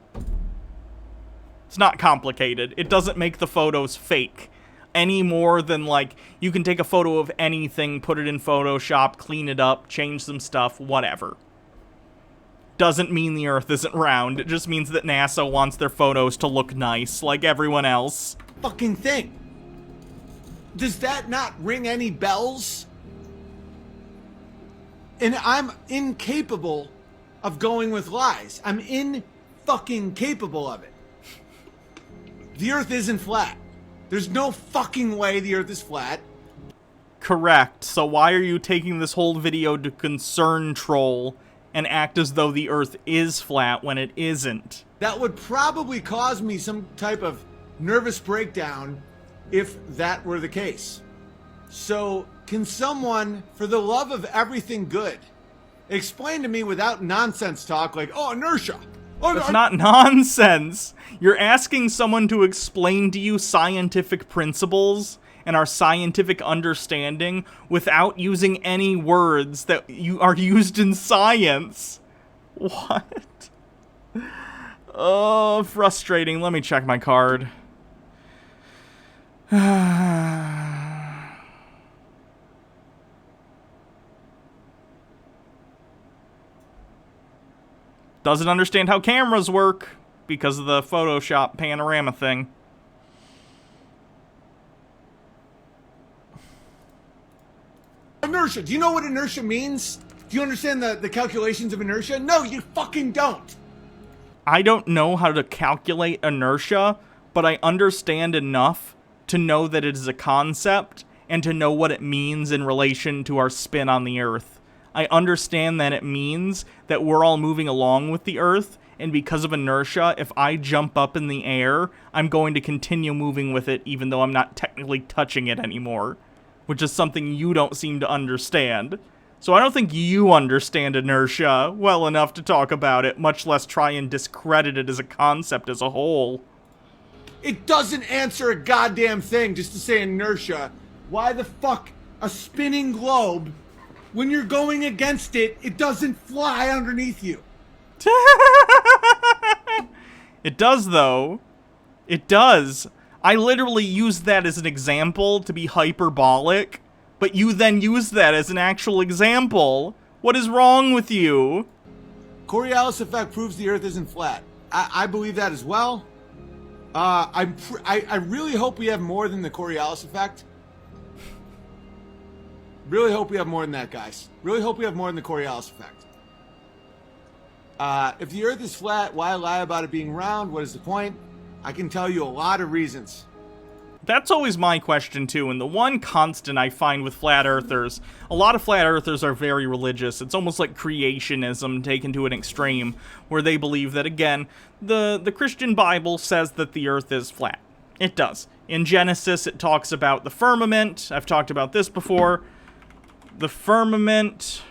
It's not complicated. It doesn't make the photos fake any more than, like, you can take a photo of anything, put it in Photoshop, clean it up, change some stuff, whatever. Doesn't mean the Earth isn't round. It just means that NASA wants their photos to look nice, like everyone else. Fucking thing. Does that not ring any bells? And I'm incapable of going with lies. I'm fucking capable of it. The Earth isn't flat. There's no fucking way the Earth is flat. correct. So why are you taking this whole video to concern troll and act as though the Earth is flat when it isn't? That would probably cause me some type of nervous breakdown if that were the case. So, can someone, for the love of everything good, explain to me without nonsense talk like, oh, inertia. Oh, That's not nonsense. You're asking someone to explain to you scientific principles and our scientific understanding without using any words that are used in science. What? Oh, frustrating. Let me check my card. Doesn't understand how cameras work because of the Photoshop panorama thing. Inertia. Do you know what inertia means? Do you understand the calculations of inertia? No, you fucking don't. I don't know how to calculate inertia, but I understand enough to know that it is a concept and to know what it means in relation to our spin on the Earth. I understand that it means that we're all moving along with the Earth, and because of inertia, if I jump up in the air, I'm going to continue moving with it even though I'm not technically touching it anymore, which is something you don't seem to understand. So I don't think you understand inertia well enough to talk about it, much less try and discredit it as a concept as a whole. It doesn't answer a goddamn thing just to say inertia. Why the fuck a spinning globe, when you're going against it, it doesn't fly underneath you? It does, though. It does. I literally used that as an example to be hyperbolic, but you then use that as an actual example. What is wrong with you? Coriolis effect proves the Earth isn't flat. I believe that as well. I really hope we have more than the Coriolis effect. Really hope we have more than that, guys. Really hope we have more than the Coriolis effect. If the Earth is flat, why lie about it being round? What is the point? I can tell you a lot of reasons. That's always my question, too, and the one constant I find with flat earthers, a lot of flat earthers are very religious. It's almost like creationism taken to an extreme, where they believe that, again, the Christian Bible says that the Earth is flat. It does. In Genesis, it talks about the firmament. I've talked about this before. The firmament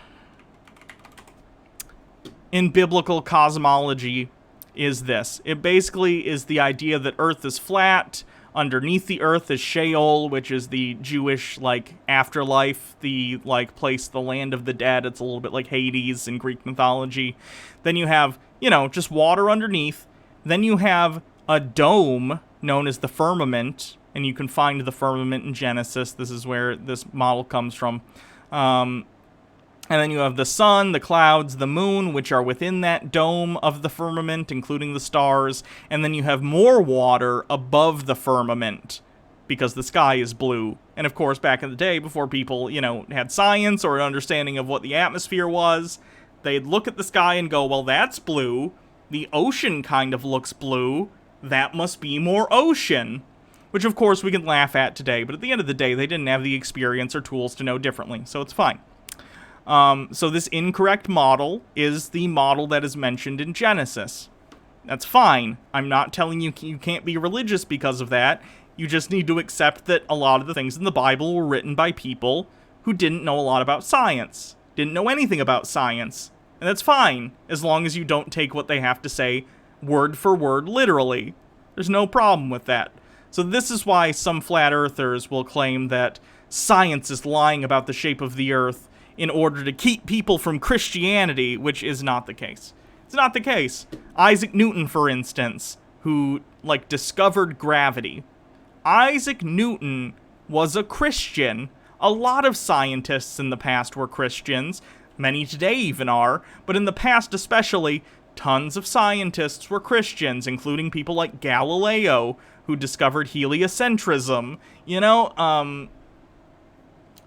in biblical cosmology is this. It basically is the idea that Earth is flat. Underneath the Earth is Sheol, which is the Jewish, afterlife, the, place, the land of the dead. It's a little bit like Hades in Greek mythology. Then you have, just water underneath. Then you have a dome known as the firmament, and you can find the firmament in Genesis. This is where this model comes from. And then you have the sun, the clouds, the moon, which are within that dome of the firmament, including the stars. And then you have more water above the firmament, because the sky is blue. And of course, back in the day, before people, had science or an understanding of what the atmosphere was, they'd look at the sky and go, well, that's blue. The ocean kind of looks blue. That must be more ocean. Which, of course, we can laugh at today. But at the end of the day, they didn't have the experience or tools to know differently. So it's fine. So this incorrect model is the model that is mentioned in Genesis. That's fine. I'm not telling you you can't be religious because of that. You just need to accept that a lot of the things in the Bible were written by people who didn't know a lot about science. Didn't know anything about science. And that's fine, as long as you don't take what they have to say word for word literally. There's no problem with that. So this is why some flat earthers will claim that science is lying about the shape of the Earth in order to keep people from Christianity, which is not the case. It's not the case. Isaac Newton, for instance, who, discovered gravity. Isaac Newton was a Christian. A lot of scientists in the past were Christians. Many today even are. But in the past especially, tons of scientists were Christians, including people like Galileo, who discovered heliocentrism.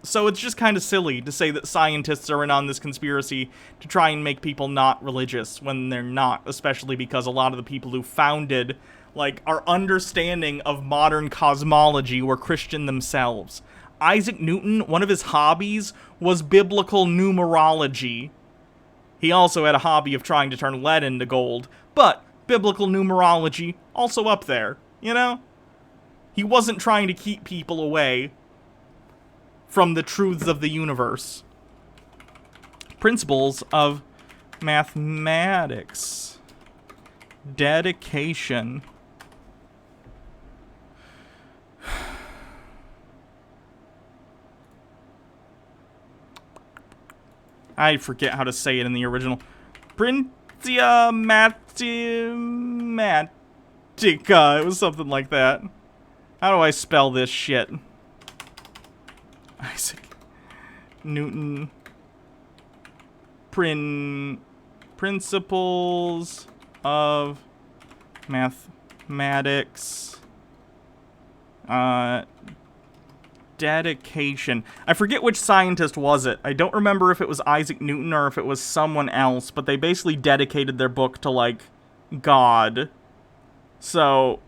So it's just kind of silly to say that scientists are in on this conspiracy to try and make people not religious when they're not, especially because a lot of the people who founded, our understanding of modern cosmology were Christian themselves. Isaac Newton, one of his hobbies was biblical numerology. He also had a hobby of trying to turn lead into gold, but biblical numerology also up there, you know? He wasn't trying to keep people away from the truths of the universe. Principles of mathematics. Dedication. I forget how to say it in the original. Principia Mathematica. It was something like that. How do I spell this shit? Isaac Newton. Principles of mathematics. Dedication. I forget which scientist was it. I don't remember if it was Isaac Newton or if it was someone else, but they basically dedicated their book to, like, God. So,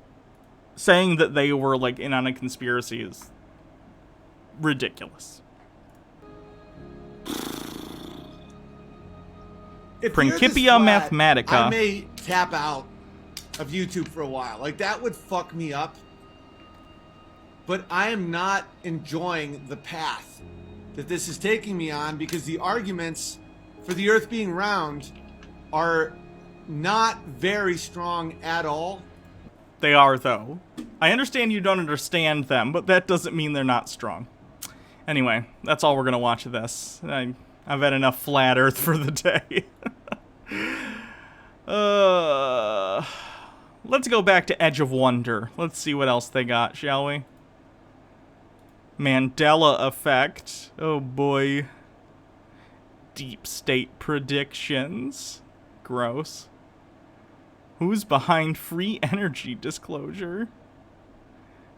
saying that they were, like, in on a conspiracy is ridiculous. Principia Mathematica. I may tap out of YouTube for a while. Like, that would fuck me up. But I am not enjoying the path that this is taking me on, because the arguments for the Earth being round are not very strong at all. They are, though. I understand you don't understand them, but that doesn't mean they're not strong. Anyway, that's all we're going to watch of this. I've had enough flat Earth for the day. Let's go back to Edge of Wonder. Let's see what else they got, shall we? Mandela effect. Oh boy. Deep state predictions. Gross. Who's behind free energy disclosure?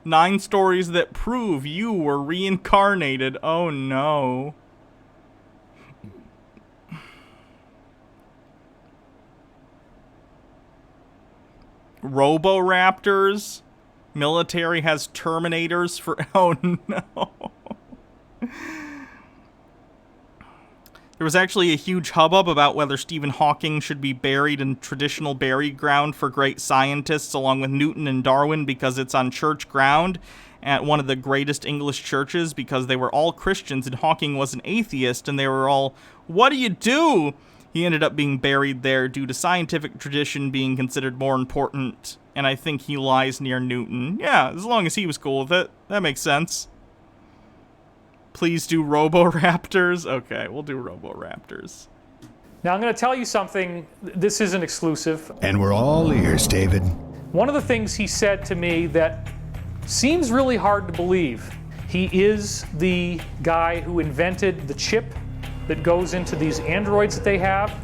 9 stories that prove you were reincarnated. Oh no. Roboraptors. Military has Terminators for... Oh, no. There was actually a huge hubbub about whether Stephen Hawking should be buried in traditional burial ground for great scientists along with Newton and Darwin because it's on church ground at one of the greatest English churches because they were all Christians and Hawking was an atheist and they were all, what do you do? He ended up being buried there due to scientific tradition being considered more important, and I think he lies near Newton. Yeah, as long as he was cool with it. That makes sense. Please do Roboraptors? Okay, we'll do Roboraptors. Now I'm going to tell you something. This isn't exclusive. And we're all ears, David. One of the things he said to me that seems really hard to believe. He is the guy who invented the chip that goes into these androids that they have.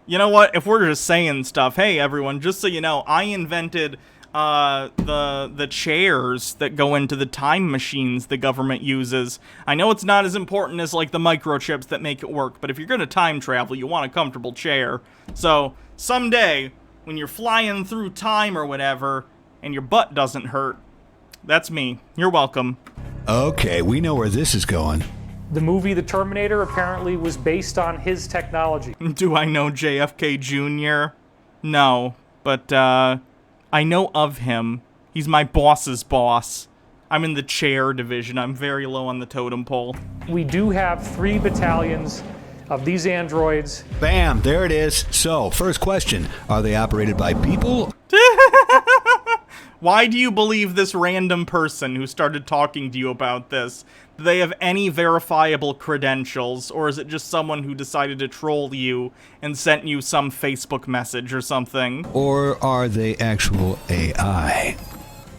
You know what? If we're just saying stuff, hey everyone, just so you know, I invented the chairs that go into the time machines the government uses. I know it's not as important as like the microchips that make it work, but if you're gonna time travel, you want a comfortable chair. So someday, when you're flying through time or whatever, and your butt doesn't hurt, that's me. You're welcome. Okay, we know where this is going. The movie The Terminator apparently was based on his technology. Do I know JFK Jr.? No, but I know of him. He's my boss's boss. I'm in the chair division. I'm very low on the totem pole. We do have 3 battalions of these androids. Bam, there it is. So, first question, are they operated by people? Why do you believe this random person who started talking to you about this? Do they have any verifiable credentials, or is it just someone who decided to troll you and sent you some Facebook message or something? Or are they actual AI?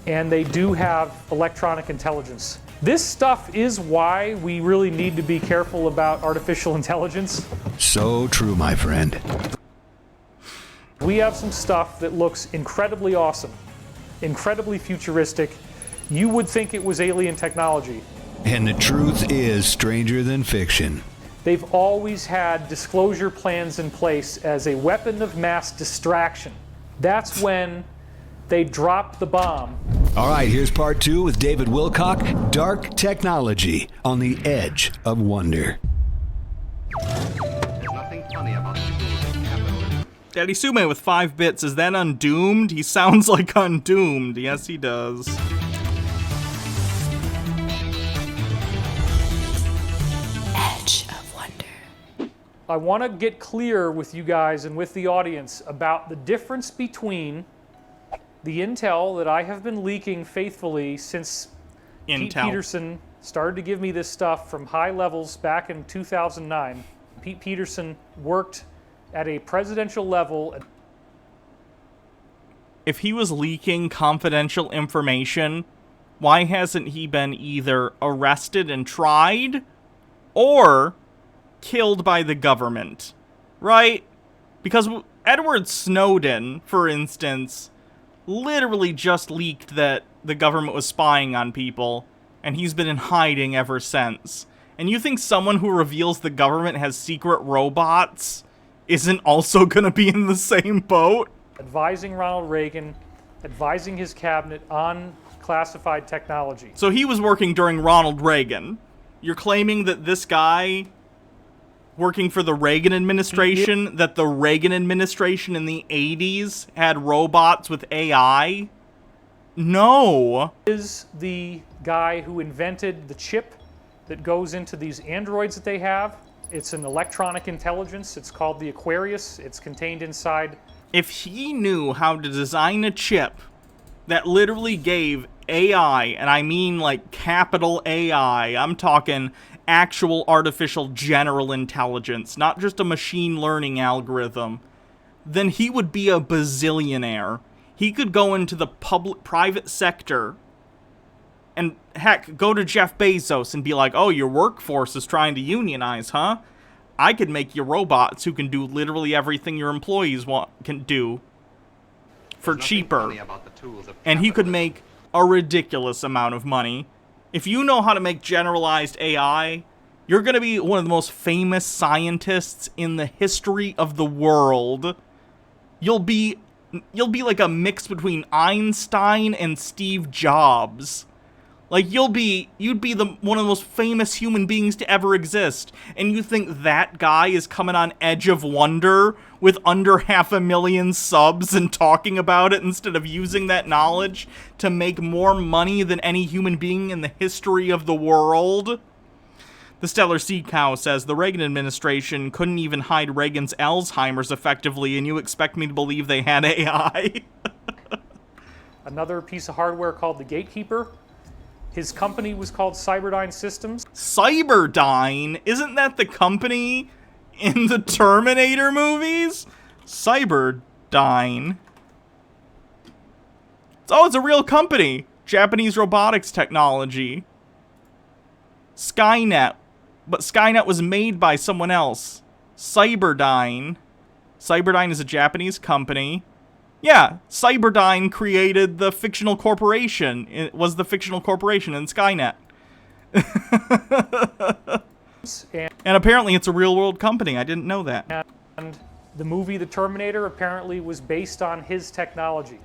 And they do have electronic intelligence. This stuff is why we really need to be careful about artificial intelligence. So true, my friend. We have some stuff that looks incredibly awesome, incredibly futuristic. You would think it was alien technology. And the truth is stranger than fiction. They've always had disclosure plans in place as a weapon of mass distraction. That's when they dropped the bomb All right, here's part 2 with David Wilcock, Dark Technology on the Edge of Wonder. There's nothing funny about the tools of capitalism. Daddy Sume with 5 bits. Is that Undoomed? He sounds like Undoomed. Yes, he does. Edge of Wonder. I want to get clear with you guys and with the audience about the difference between the intel that I have been leaking faithfully since Pete Peterson started to give me this stuff from high levels back in 2009. Pete Peterson worked at a presidential level. If he was leaking confidential information, why hasn't he been either arrested and tried or killed by the government? Right? Because Edward Snowden, for instance, literally just leaked that the government was spying on people, and he's been in hiding ever since. And you think someone who reveals the government has secret robots isn't also gonna be in the same boat? Advising Ronald Reagan, advising his cabinet on classified technology. So he was working during Ronald Reagan. You're claiming that this guy working for the Reagan administration, that the Reagan administration in the 80s had robots with AI? No. Is the guy who invented the chip that goes into these androids that they have. It's an electronic intelligence. It's called the Aquarius. It's contained inside. If he knew how to design a chip that literally gave AI, and I mean like capital AI, I'm talking actual artificial general intelligence, not just a machine learning algorithm, then he would be a bazillionaire. He could go into the private sector and, heck, go to Jeff Bezos and be like, oh, your workforce is trying to unionize, huh? I could make you robots who can do literally everything your employees can do for cheaper. And he could make a ridiculous amount of money. If you know how to make generalized AI, you're going to be one of the most famous scientists in the history of the world. You'll be like a mix between Einstein and Steve Jobs. Like, you'd be one of the most famous human beings to ever exist. And you think that guy is coming on Edge of Wonder with under 500,000 subs and talking about it instead of using that knowledge to make more money than any human being in the history of the world? The Stellar Sea Cow says, the Reagan administration couldn't even hide Reagan's Alzheimer's effectively, and you expect me to believe they had AI? Another piece of hardware called the Gatekeeper. His company was called Cyberdyne Systems. Cyberdyne? Isn't that the company in the Terminator movies? Cyberdyne. Oh, it's a real company. Japanese robotics technology. Skynet. But Skynet was made by someone else. Cyberdyne. Cyberdyne is a Japanese company. Yeah, Cyberdyne created the fictional corporation. It was the fictional corporation in Skynet. And apparently it's a real-world company. I didn't know that. And the movie The Terminator apparently was based on his technology.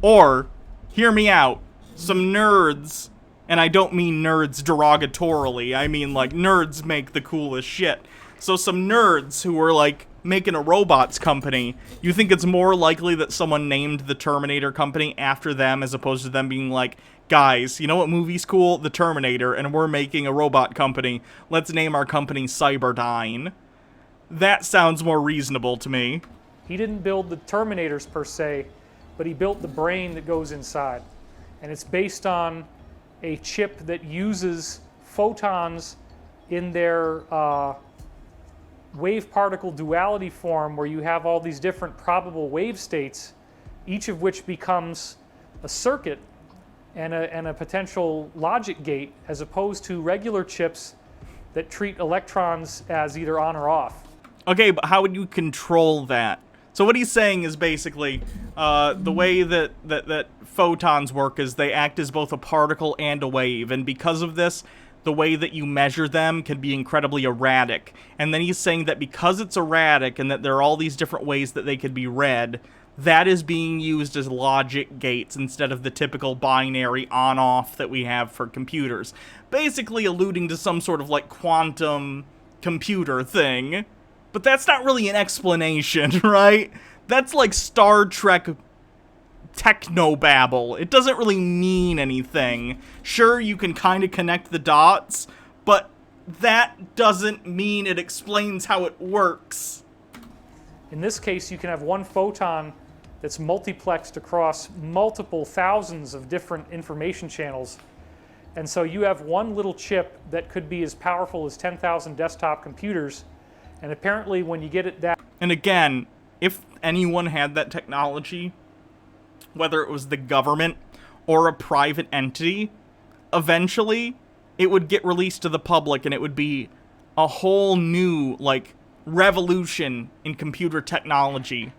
Or, hear me out, some nerds, and I don't mean nerds derogatorily, I mean like nerds make the coolest shit. So some nerds who were like making a robots company, you think it's more likely that someone named the Terminator company after them as opposed to them being like, guys, you know what movie's cool? The Terminator, and we're making a robot company. Let's name our company Cyberdyne. That sounds more reasonable to me. He didn't build the Terminators per se, but he built the brain that goes inside. And it's based on a chip that uses photons in their wave-particle duality form, where you have all these different probable wave states, each of which becomes a circuit and a potential logic gate, as opposed to regular chips that treat electrons as either on or off. Okay, but how would you control that? So what he's saying is basically, the way that photons work is they act as both a particle and a wave, and because of this, the way that you measure them can be incredibly erratic. And then he's saying that because it's erratic and that there are all these different ways that they could be read, that is being used as logic gates instead of the typical binary on-off that we have for computers. Basically alluding to some sort of, like, quantum computer thing. But that's not really an explanation, right? That's like Star Trek technobabble. It doesn't really mean anything. Sure, you can kind of connect the dots, but that doesn't mean it explains how it works. In this case, you can have one photon that's multiplexed across multiple thousands of different information channels. And so you have one little chip that could be as powerful as 10,000 desktop computers. And apparently when you get it that... And again, if anyone had that technology, whether it was the government or a private entity, eventually it would get released to the public and it would be a whole new, like, revolution in computer technology.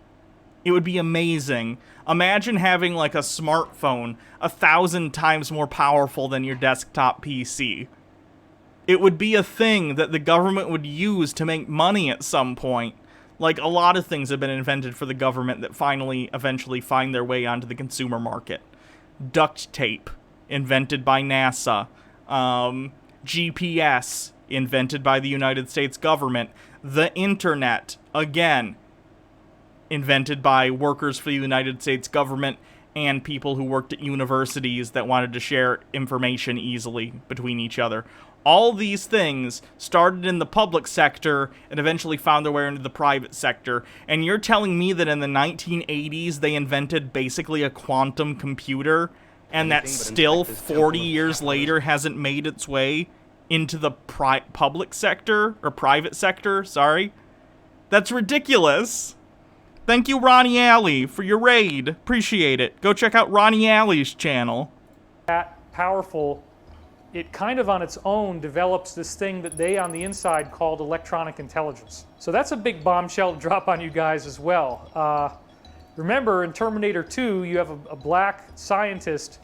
It would be amazing. Imagine having, like, a smartphone 1,000 times more powerful than your desktop PC. It would be a thing that the government would use to make money at some point. Like, a lot of things have been invented for the government that finally, eventually find their way onto the consumer market. Duct tape, invented by NASA. GPS, invented by the United States government. The internet, again, invented by workers for the United States government and people who worked at universities that wanted to share information easily between each other. All these things started in the public sector and eventually found their way into the private sector. And you're telling me that in the 1980s they invented basically a quantum computer and that still 40 years later hasn't made its way into the public sector, or private sector, sorry? That's ridiculous. Thank you, Ronnie Alley, for your raid. Appreciate it. Go check out Ronnie Alley's channel. That powerful, it kind of on its own develops this thing that they on the inside called electronic intelligence. So that's a big bombshell to drop on you guys as well. Remember, in Terminator 2, you have a black scientist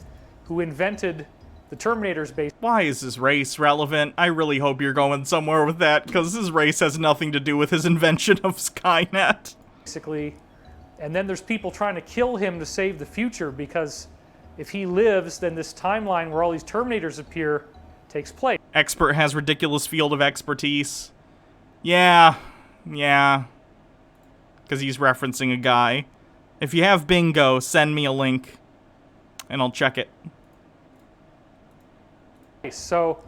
who invented the Terminator's base. Why is his race relevant? I really hope you're going somewhere with that, because his race has nothing to do with his invention of Skynet. Basically, and then there's people trying to kill him to save the future, because if he lives, then this timeline where all these Terminators appear takes place. Expert has ridiculous field of expertise. Yeah. Because he's referencing a guy. If you have bingo, send me a link, and I'll check it. So,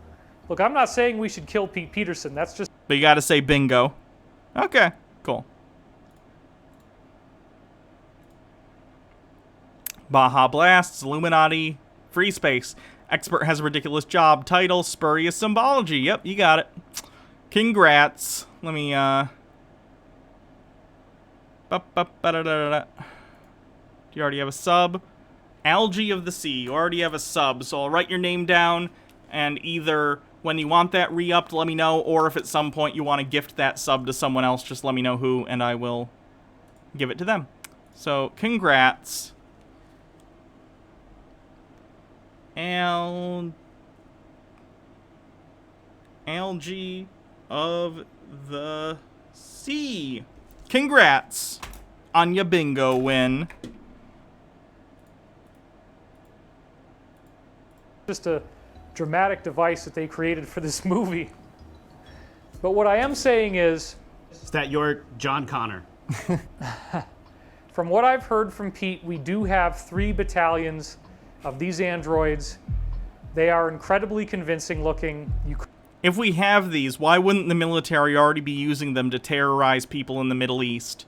look, I'm not saying we should kill Pete Peterson. That's just... But you gotta say bingo. Okay, cool. Baja Blasts, Illuminati, Free Space. Expert has a ridiculous job title, spurious symbology. Yep, you got it. Congrats. Let me, Do you already have a sub? Algae of the Sea. You already have a sub, so I'll write your name down, and either when you want that re-upped, let me know, or if at some point you want to gift that sub to someone else, just let me know who, and I will give it to them. So, congrats. Algae of the Sea. Congrats on your bingo win. Just a dramatic device that they created for this movie. But what I am saying is that you're John Connor. From what I've heard from Pete, we do have 3 battalions of these androids. They are incredibly convincing looking. If we have these, why wouldn't the military already be using them to terrorize people in the Middle East?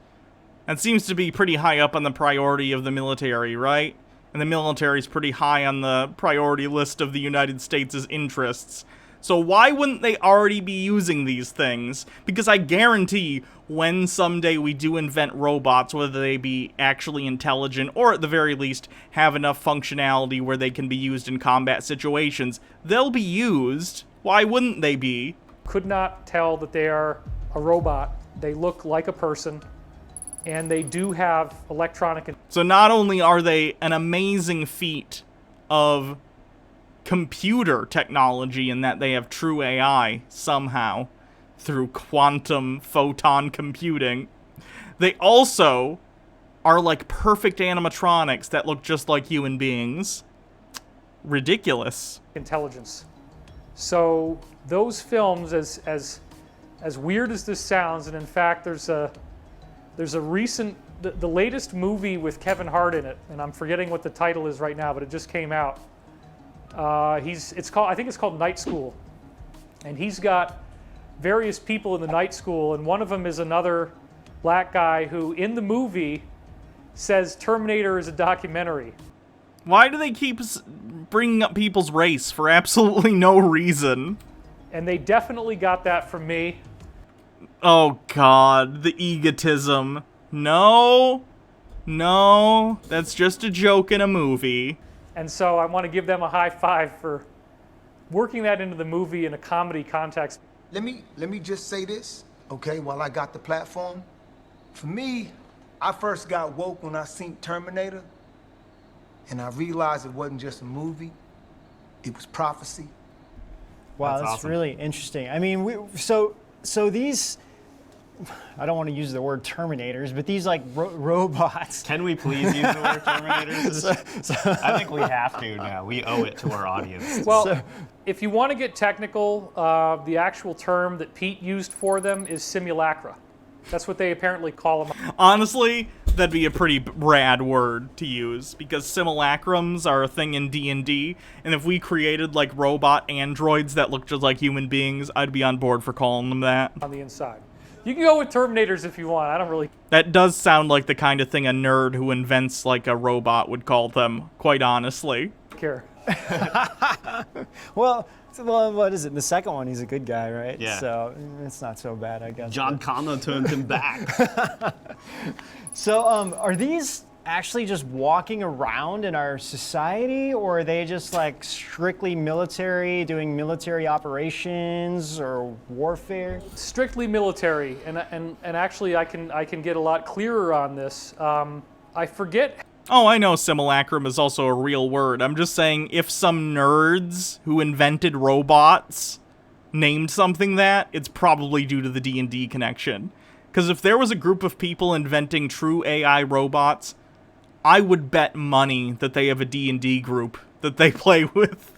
That seems to be pretty high up on the priority of the military, right? And the military's pretty high on the priority list of the United States' interests. So why wouldn't they already be using these things? Because I guarantee when someday we do invent robots, whether they be actually intelligent or at the very least have enough functionality where they can be used in combat situations, they'll be used. Why wouldn't they be? Could not tell that they are a robot. They look like a person, and they do have electronic... So not only are they an amazing feat of computer technology in that they have true AI somehow through quantum photon computing, they also are like perfect animatronics that look just like human beings. Ridiculous. Intelligence. So those films, as weird as this sounds, and in fact there's a recent, the latest movie with Kevin Hart in it, and I'm forgetting what the title is right now, but it just came out. I think it's called Night School, and he's got various people in the night school, and one of them is another black guy who, in the movie, says Terminator is a documentary. Why do they keep bringing up people's race for absolutely no reason? And they definitely got that from me. Oh God, the egotism. No, that's just a joke in a movie. And so I want to give them a high five for working that into the movie in a comedy context. Let me just say this, okay, while I got the platform. For me, I first got woke when I seen Terminator, and I realized it wasn't just a movie, it was prophecy. Wow, that's awesome. really interesting. I mean, so these, I don't want to use the word Terminators, but these like robots. Can we please use the word Terminators? I think we have to now. We owe it to our audience. Well, if you want to get technical, the actual term that Pete used for them is simulacra. That's what they apparently call them. Honestly, that'd be a pretty rad word to use, because simulacrums are a thing in D&D, and if we created like robot androids that look just like human beings, I'd be on board for calling them that. On the inside. You can go with Terminators if you want. I don't really... That does sound like the kind of thing a nerd who invents like a robot would call them, quite honestly. Care. Well, what is it? The second one, he's a good guy, right? Yeah. So it's not so bad, I guess. John Connor turned him back. So are these actually just walking around in our society, or are they just like strictly military, doing military operations or warfare? Strictly military, and actually I can get a lot clearer on this. I forget. Oh, I know simulacrum is also a real word. I'm just saying, if some nerds who invented robots named something that, it's probably due to the D&D connection. Because if there was a group of people inventing true AI robots, I would bet money that they have a D&D group that they play with.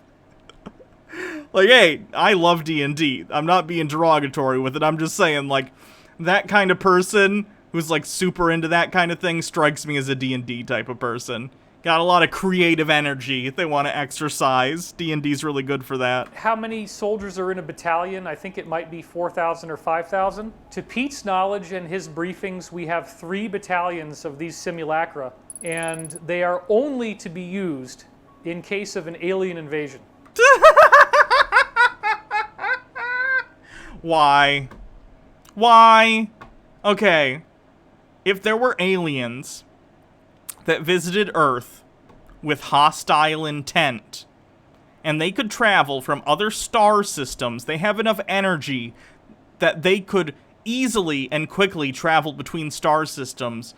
Like, hey, I love D&D. I'm not being derogatory with it. I'm just saying, like, that kind of person who's like super into that kind of thing strikes me as a D&D type of person. Got a lot of creative energy they want to exercise. D&D's really good for that. How many soldiers are in a battalion? I think it might be 4,000 or 5,000. To Pete's knowledge and his briefings, we have 3 battalions of these simulacra, and they are only to be used in case of an alien invasion. Why? Why? Okay. If there were aliens that visited Earth with hostile intent, and they could travel from other star systems, they have enough energy that they could easily and quickly travel between star systems,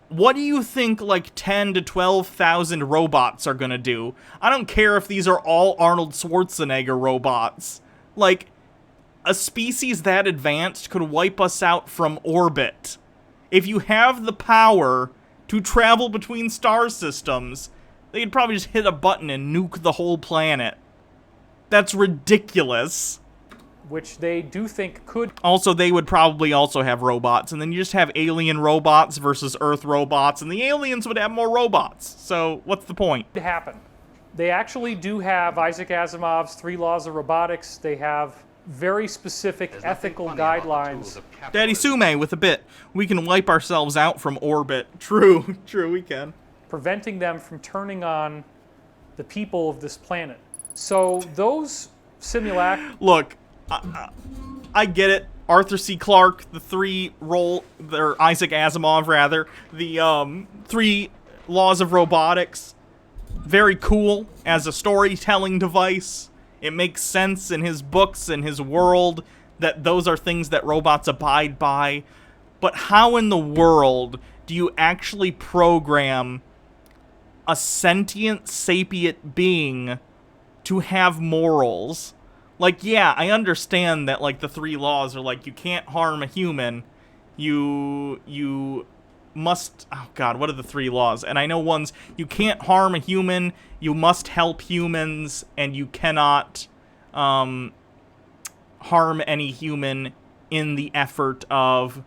what do you think like 10 to 12,000 robots are gonna do? I don't care if these are all Arnold Schwarzenegger robots. Like, a species that advanced could wipe us out from orbit. If you have the power to travel between star systems, they could probably just hit a button and nuke the whole planet. That's ridiculous. Which they do think could. Also, they would probably also have robots, and then you just have alien robots versus Earth robots, and the aliens would have more robots. So, what's the point? Happen. They actually do have Isaac Asimov's 3 laws of robotics. They have very specific ethical guidelines. Daddy Sume with a bit. We can wipe ourselves out from orbit. True, we can. Preventing them from turning on the people of this planet. So those simulacra... Look, I get it. Arthur C. Clarke, the 3 or Isaac Asimov rather, the 3 laws of robotics. Very cool as a storytelling device. It makes sense in his books and his world that those are things that robots abide by. But how in the world do you actually program a sentient, sapient being to have morals? Like, yeah, I understand that, like, the 3 laws are, like, you can't harm a human, you must, oh god, what are the 3 laws? And I know one's, you can't harm a human, you must help humans, and you cannot harm any human in the effort of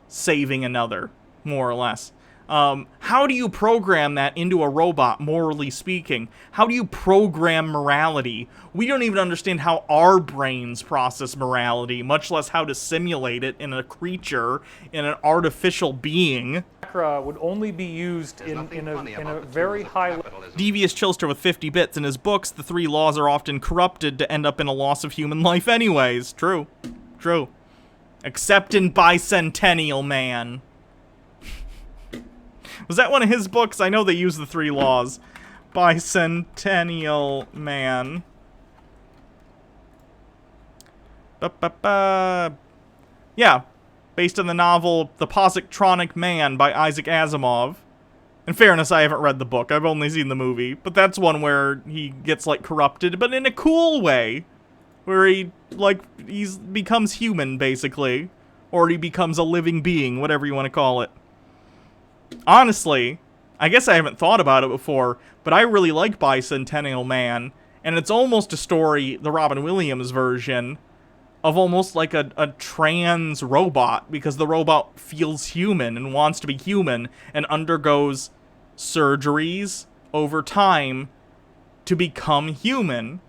saving another, more or less. How do you program that into a robot, morally speaking? How do you program morality? We don't even understand how our brains process morality, much less how to simulate it in a creature, in an artificial being. Would only be used in a very high level. Devious Chillster with 50 bits. In his books, the 3 laws are often corrupted to end up in a loss of human life anyways. True. True. Except in Bicentennial Man. Was that one of his books? I know they use the 3 laws. Bicentennial Man. Yeah. Based on the novel The Positronic Man by Isaac Asimov. In fairness, I haven't read the book. I've only seen the movie. But that's one where he gets, like, corrupted, but in a cool way. Where he, like, becomes human, basically. Or he becomes a living being, whatever you want to call it. Honestly, I guess I haven't thought about it before, but I really like Bicentennial Man, and it's almost a story, the Robin Williams version, of almost like a trans robot, because the robot feels human and wants to be human, and undergoes surgeries over time to become human.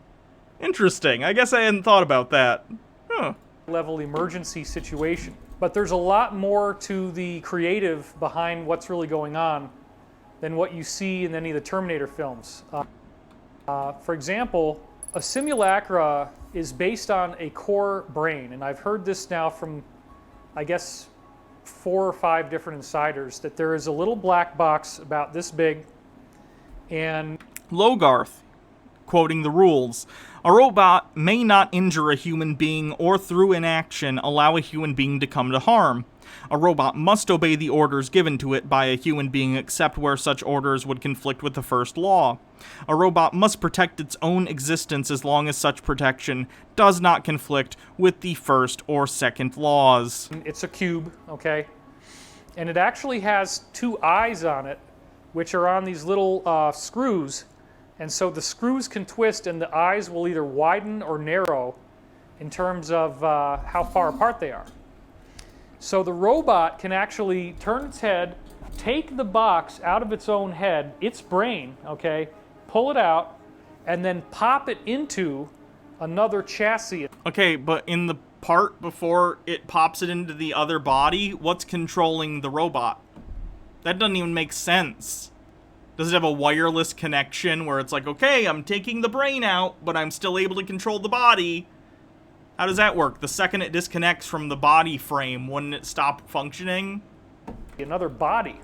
Interesting. I guess I hadn't thought about that. Huh. Level emergency situation. But there's a lot more to the creative behind what's really going on than what you see in any of the Terminator films. For example, a simulacra is based on a core brain, and I've heard this now from, I guess, 4 or 5 different insiders, that there is a little black box about this big, and... Logarth, quoting the rules, a robot may not injure a human being or through inaction allow a human being to come to harm. A robot must obey the orders given to it by a human being except where such orders would conflict with the first law. A robot must protect its own existence as long as such protection does not conflict with the first or second laws. It's a cube, okay? And it actually has 2 eyes on it, which are on these little screws. And so the screws can twist and the eyes will either widen or narrow in terms of how far apart they are. So the robot can actually turn its head, take the box out of its own head, its brain, okay, pull it out, and then pop it into another chassis. Okay, but in the part before it pops it into the other body, what's controlling the robot? That doesn't even make sense. Does it have a wireless connection where it's like, okay, I'm taking the brain out, but I'm still able to control the body? How does that work? The second it disconnects from the body frame, wouldn't it stop functioning? Another body.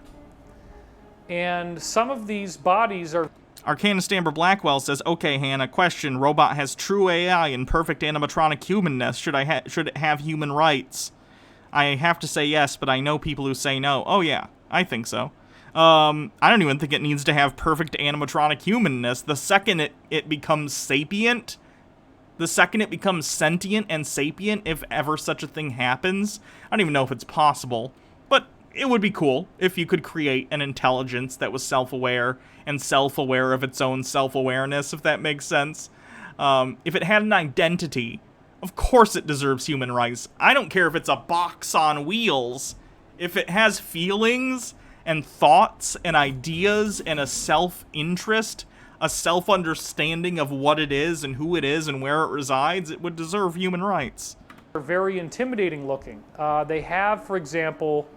And some of these bodies are... Arcanist Amber Blackwell says, okay, Hannah, question. Robot has true AI and perfect animatronic humanness. Should it have human rights? I have to say yes, but I know people who say no. Oh yeah, I think so. I don't even think it needs to have perfect animatronic humanness. The second it becomes sapient, the second it becomes sentient and sapient, if ever such a thing happens, I don't even know if it's possible, but it would be cool if you could create an intelligence that was self-aware and self-aware of its own self-awareness, if that makes sense. If it had an identity, of course it deserves human rights. I don't care if it's a box on wheels. If it has feelings and thoughts and ideas and a self-interest, a self-understanding of what it is and who it is and where it resides, it would deserve human rights. They're very intimidating looking. They have, for example,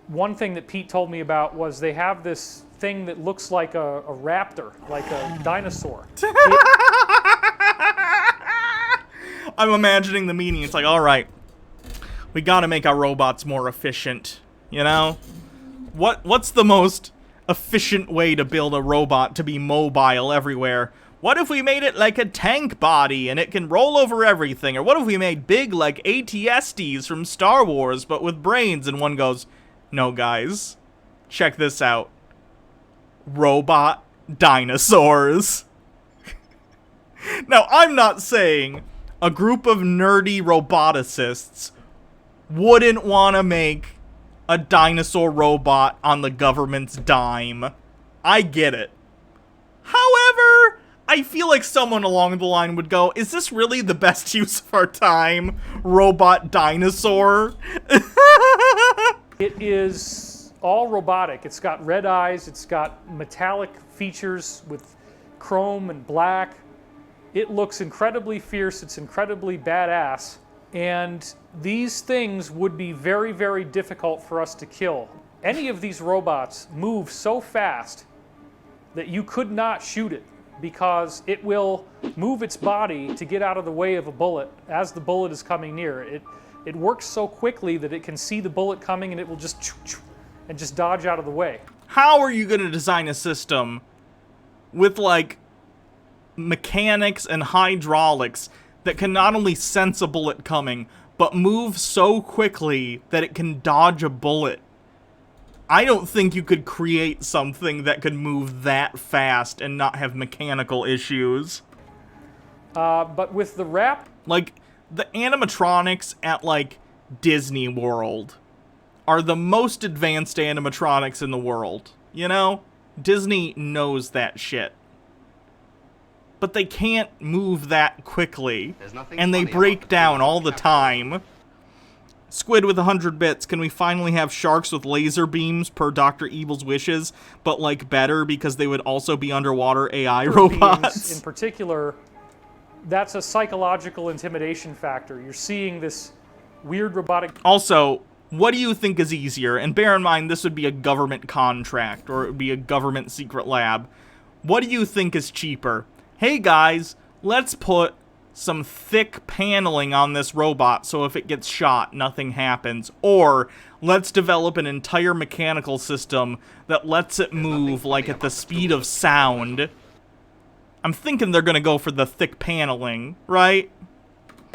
one thing that Pete told me about was they have this thing that looks like a raptor, like a dinosaur. I'm imagining the meeting. It's like, all right, we gotta make our robots more efficient, you know? What's the most efficient way to build a robot to be mobile everywhere? What if we made it like a tank body and it can roll over everything? Or what if we made big like AT-STs from Star Wars but with brains? And one goes, no guys, check this out. Robot dinosaurs. Now, I'm not saying a group of nerdy roboticists wouldn't want to make a dinosaur robot on the government's dime. I get it. However, I feel like someone along the line would go, is this really the best use of our time? Robot dinosaur? It is all robotic. It's got red eyes. It's got metallic features with chrome and black. It looks incredibly fierce. It's incredibly badass. And these things would be very, very difficult for us to kill. Any of these robots move so fast that you could not shoot it because it will move its body to get out of the way of a bullet as the bullet is coming near. It works so quickly that it can see the bullet coming and it will just and just dodge out of the way. How are you going to design a system with, like, mechanics and hydraulics that can not only sense a bullet coming, but move so quickly that it can dodge a bullet? I don't think you could create something that could move that fast and not have mechanical issues. But with the wrap... Like, the animatronics at, like, Disney World are the most advanced animatronics in the world. You know? Disney knows that shit. But they can't move that quickly. And they break down all the time. Squid with 100 bits. Can we finally have sharks with laser beams per Dr. Evil's wishes, but, like, better because they would also be underwater AI robots? In particular, that's a psychological intimidation factor. You're seeing this weird robotic... Also, what do you think is easier? And bear in mind, this would be a government contract, or it would be a government secret lab. What do you think is cheaper? Hey guys, let's put some thick paneling on this robot so if it gets shot, nothing happens. Or let's develop an entire mechanical system that lets it move like at the speed of sound. I'm thinking they're gonna go for the thick paneling, right?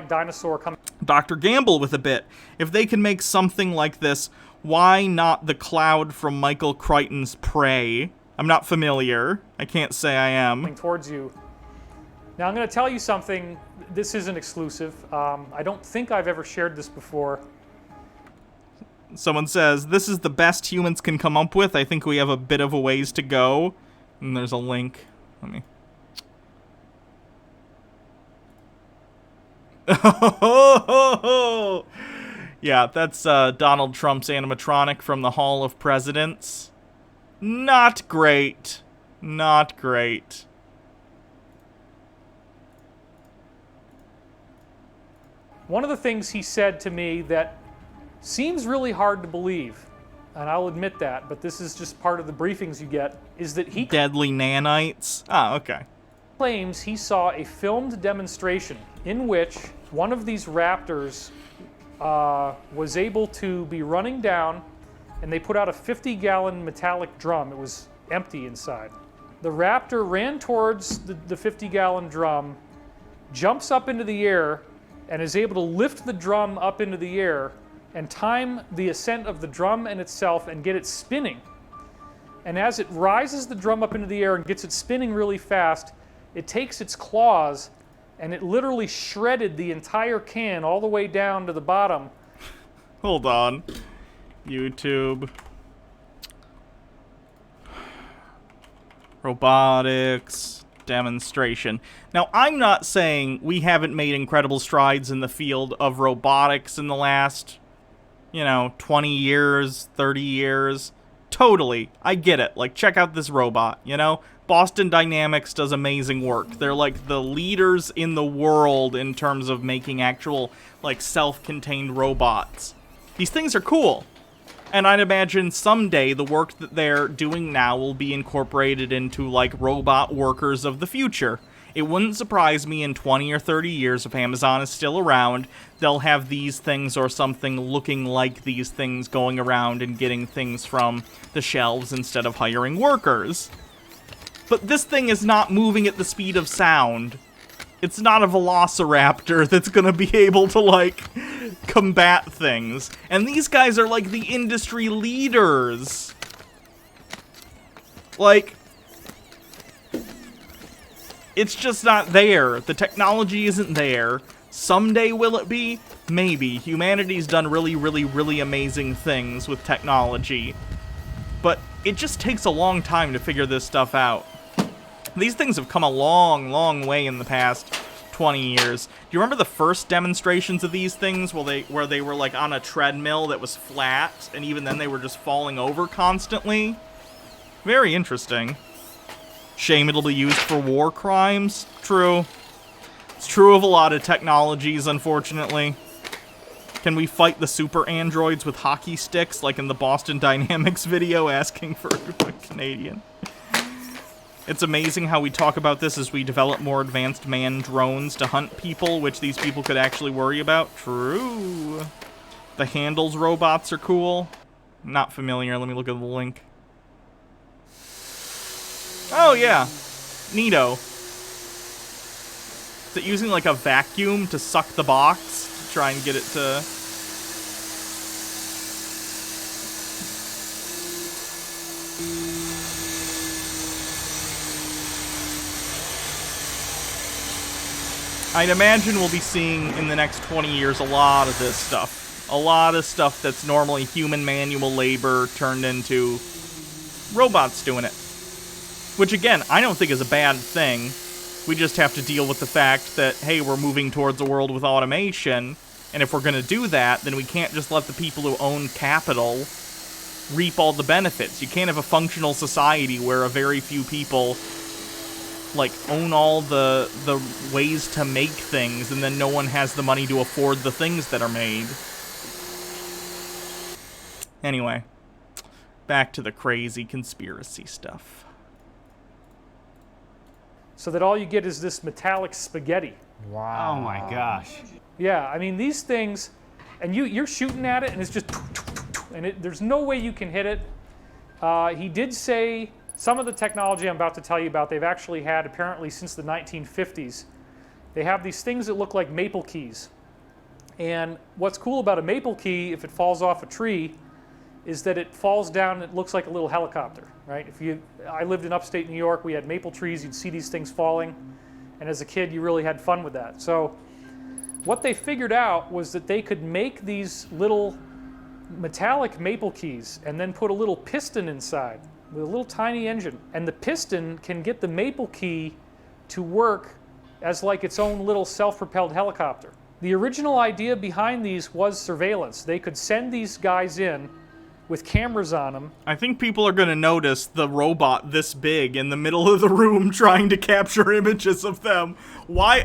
Dinosaur coming. Dr. Gamble with a bit. If they can make something like this, why not the cloud from Michael Crichton's Prey? I'm not familiar. I can't say I am. Towards you. Now I'm going to tell you something. This isn't exclusive. I don't think I've ever shared this before. Someone says, this is the best humans can come up with. I think we have a bit of a ways to go. And there's a link. Let me... Yeah, that's Donald Trump's animatronic from the Hall of Presidents. Not great. Not great. One of the things he said to me that seems really hard to believe, and I'll admit that, but this is just part of the briefings you get, is that he... Deadly nanites? Ah, okay. Claims he saw a filmed demonstration in which one of these raptors was able to be running down, and they put out a 50-gallon metallic drum. It was empty inside. The raptor ran towards the 50-gallon drum, jumps up into the air, and is able to lift the drum up into the air and time the ascent of the drum and itself and get it spinning. And as it rises the drum up into the air and gets it spinning really fast, it takes its claws and it literally shredded the entire can all the way down to the bottom. Hold on. YouTube. Robotics. Demonstration. Now, I'm not saying we haven't made incredible strides in the field of robotics in the last, 20 years, 30 years. Totally. I get it. Like, check out this robot, Boston Dynamics does amazing work. They're, like, the leaders in the world in terms of making actual, like, self-contained robots. These things are cool. And I'd imagine someday the work that they're doing now will be incorporated into, like, robot workers of the future. It wouldn't surprise me in 20 or 30 years if Amazon is still around, they'll have these things or something looking like these things going around and getting things from the shelves instead of hiring workers. But this thing is not moving at the speed of sound. It's not a velociraptor that's gonna be able to, like, combat things. And these guys are, like, the industry leaders. Like, it's just not there. The technology isn't there. Someday will it be? Maybe. Humanity's done really, really, really amazing things with technology. But it just takes a long time to figure this stuff out. These things have come a long, long way in the past 20 years. Do you remember the first demonstrations of these things where they were like on a treadmill that was flat, and even then they were just falling over constantly? Very interesting. Shame it'll be used for war crimes. True. It's true of a lot of technologies, unfortunately. Can we fight the super androids with hockey sticks, like in the Boston Dynamics video asking for a Canadian? It's amazing how we talk about this as we develop more advanced manned drones to hunt people, which these people could actually worry about. True. The handles robots are cool. Not familiar. Let me look at the link. Oh, yeah. Neato. Is it using, like, a vacuum to suck the box? To try and get it to... I'd imagine we'll be seeing in the next 20 years a lot of this stuff. A lot of stuff that's normally human manual labor turned into robots doing it. Which, again, I don't think is a bad thing. We just have to deal with the fact that, hey, we're moving towards a world with automation, and if we're going to do that, then we can't just let the people who own capital reap all the benefits. You can't have a functional society where a very few people, like, own all the ways to make things, and then no one has the money to afford the things that are made. Anyway, back to the crazy conspiracy stuff. So that all you get is this metallic spaghetti. Wow. Oh my gosh. Yeah, I mean, these things, and you're shooting at it, and it's just, and there's no way you can hit it. He did say some of the technology I'm about to tell you about, they've actually had apparently since the 1950s. They have these things that look like maple keys. And what's cool about a maple key, if it falls off a tree, is that it falls down and it looks like a little helicopter, right? I lived in upstate New York, we had maple trees, you'd see these things falling, and as a kid you really had fun with that. So what they figured out was that they could make these little metallic maple keys and then put a little piston inside with a little tiny engine, and the piston can get the maple key to work as like its own little self-propelled helicopter. The original idea behind these was surveillance. They could send these guys in with cameras on them. I think people are going to notice the robot this big in the middle of the room trying to capture images of them. Why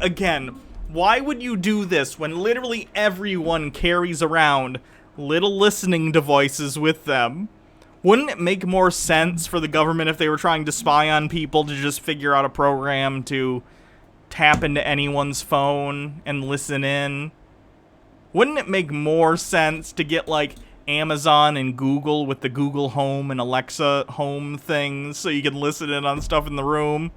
would you do this when literally everyone carries around little listening devices with them? Wouldn't it make more sense for the government if they were trying to spy on people to just figure out a program to tap into anyone's phone and listen in? Wouldn't it make more sense to get, like, Amazon and Google with the Google Home and Alexa Home things so you can listen in on stuff in the room?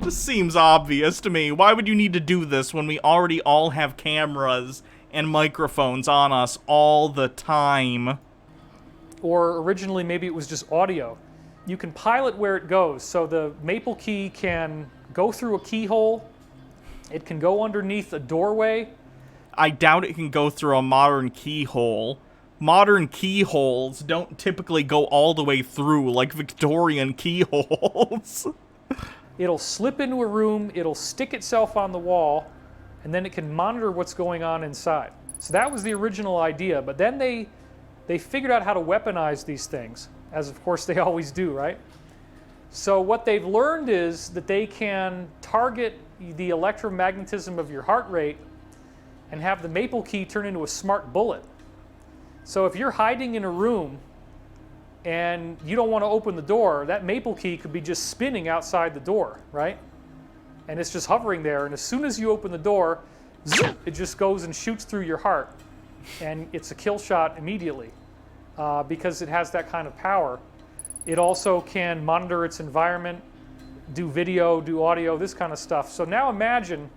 Just seems obvious to me. Why would you need to do this when we already all have cameras and microphones on us all the time? Or originally maybe it was just audio. You can pilot where it goes. So the maple key can go through a keyhole. It can go underneath a doorway. I doubt it can go through a modern keyhole. Modern keyholes don't typically go all the way through like Victorian keyholes. It'll slip into a room, it'll stick itself on the wall, and then it can monitor what's going on inside. So that was the original idea, but then they figured out how to weaponize these things, as of course they always do, right? So what they've learned is that they can target the electromagnetism of your heart rate and have the maple key turn into a smart bullet. So if you're hiding in a room and you don't want to open the door, that maple key could be just spinning outside the door, right? And it's just hovering there, and as soon as you open the door, zip, it just goes and shoots through your heart. And it's a kill shot immediately because it has that kind of power. It also can monitor its environment, do video, do audio, this kind of stuff. So now imagine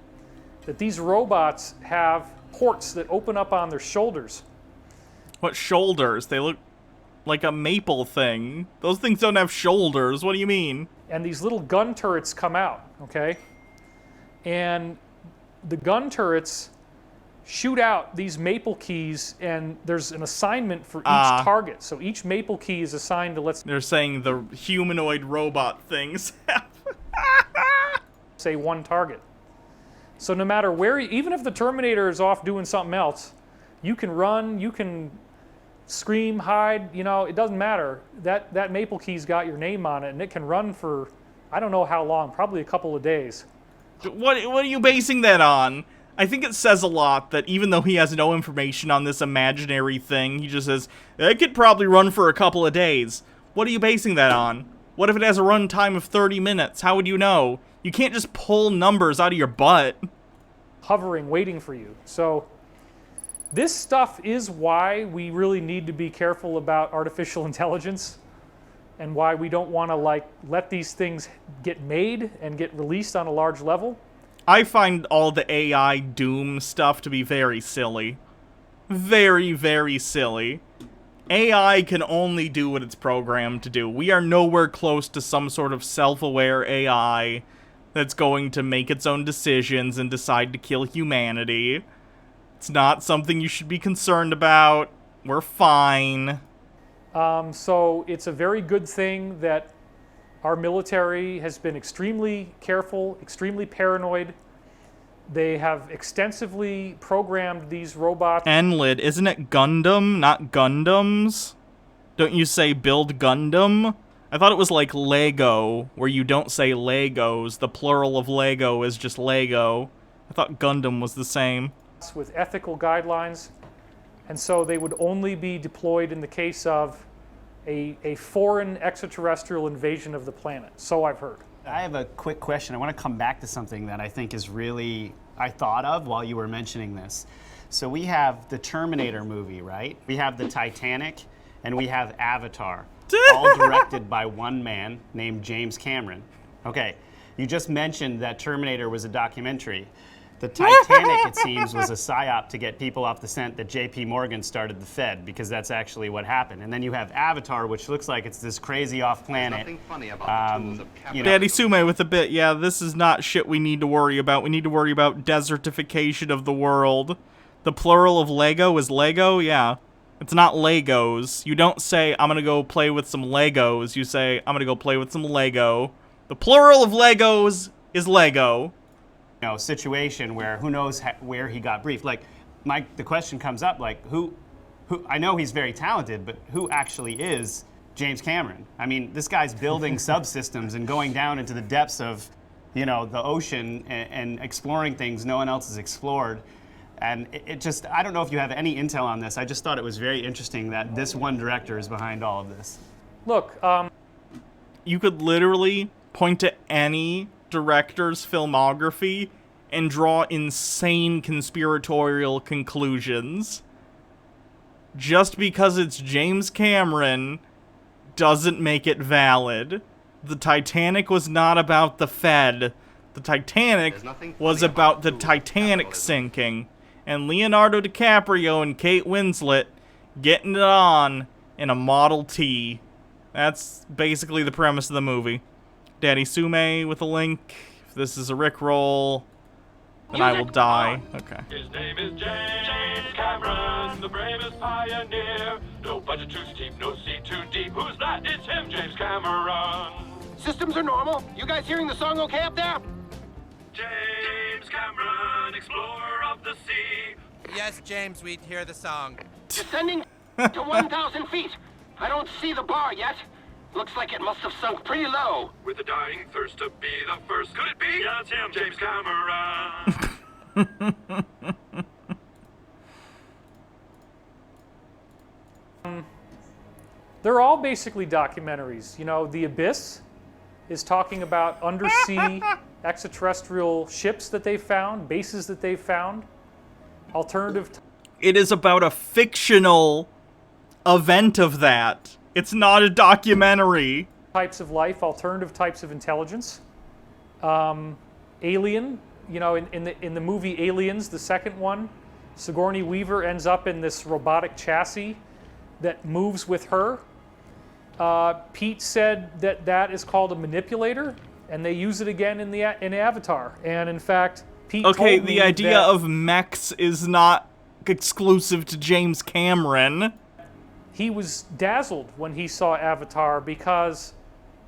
that these robots have ports that open up on their shoulders. What shoulders? They look like a maple thing. Those things don't have shoulders. What do you mean? And these little gun turrets come out, okay? And the gun turrets shoot out these maple keys, and there's an assignment for each target. So each maple key is assigned to, They're saying the humanoid robot things have say one target. So no matter where, even if the Terminator is off doing something else, you can run, you can scream, hide, you know, it doesn't matter. That maple key's got your name on it, and it can run for, I don't know how long, probably a couple of days. What are you basing that on? I think it says a lot that even though he has no information on this imaginary thing, he just says, it could probably run for a couple of days. What are you basing that on? What if it has a run time of 30 minutes? How would you know? You can't just pull numbers out of your butt. Hovering, waiting for you. So this stuff is why we really need to be careful about artificial intelligence, and why we don't want to let these things get made and get released on a large level. I find all the AI doom stuff to be very silly. Very, very silly. AI can only do what it's programmed to do. We are nowhere close to some sort of self-aware AI that's going to make its own decisions and decide to kill humanity. It's not something you should be concerned about. We're fine. So it's a very good thing that our military has been extremely careful, extremely paranoid. They have extensively programmed these robots. Enlid, isn't it Gundam, not Gundams? Don't you say build Gundam? I thought it was like Lego, where you don't say Legos. The plural of Lego is just Lego. I thought Gundam was the same. With ethical guidelines, and so they would only be deployed in the case of a foreign extraterrestrial invasion of the planet. So I've heard. I have a quick question. I want to come back to something that I think is really, I thought of while you were mentioning this. So we have the Terminator movie, right? We have the Titanic, and we have Avatar, all directed by one man named James Cameron. Okay, you just mentioned that Terminator was a documentary. The Titanic, it seems, was a psyop to get people off the scent that J.P. Morgan started the Fed, because that's actually what happened. And then you have Avatar, which looks like it's this crazy off-planet. Nothing funny about the tools of you know. Daddy Sume with a bit, yeah, this is not shit we need to worry about. We need to worry about desertification of the world. The plural of Lego is Lego, yeah. It's not Legos. You don't say, I'm gonna go play with some Legos. You say, I'm gonna go play with some Lego. The plural of Legos is Lego. You know, situation where who knows where he got briefed. Like, the question comes up, like, who, I know he's very talented, but who actually is James Cameron? I mean, this guy's building subsystems and going down into the depths of, you know, the ocean and exploring things no one else has explored. And it just, I don't know if you have any intel on this. I just thought it was very interesting that this one director is behind all of this. Look, you could literally point to any director's filmography and draw insane conspiratorial conclusions. Just because it's James Cameron doesn't make it valid. The Titanic was not about the Fed. The Titanic was about the Titanic sinking. And Leonardo DiCaprio and Kate Winslet getting it on in a Model T. That's basically the premise of the movie. Daddy Sume with a link. If this is a Rickroll, then I will die. Okay. His name is James Cameron, the bravest pioneer. No budget too steep, no sea too deep. Who's that? It's him, James Cameron. Systems are normal. You guys hearing the song okay up there? James Cameron, explorer of the sea. Yes, James, we hear the song. Descending to 1,000 feet. I don't see the bar yet. Looks like it must have sunk pretty low. With a dying thirst to be the first. Could it be? Yeah, it's him, James Cameron. They're all basically documentaries. You know, The Abyss is talking about undersea extraterrestrial ships that they found, bases that they found. Alternative. It is about a fictional event of that. It's not a documentary. Types of life, alternative types of intelligence. Alien, you know, in the movie Aliens, the second one, Sigourney Weaver ends up in this robotic chassis that moves with her. Pete said that is called a manipulator, and they use it again in Avatar. And in fact, Pete Okay, told me the idea that of mechs is not exclusive to James Cameron. he was dazzled when he saw Avatar because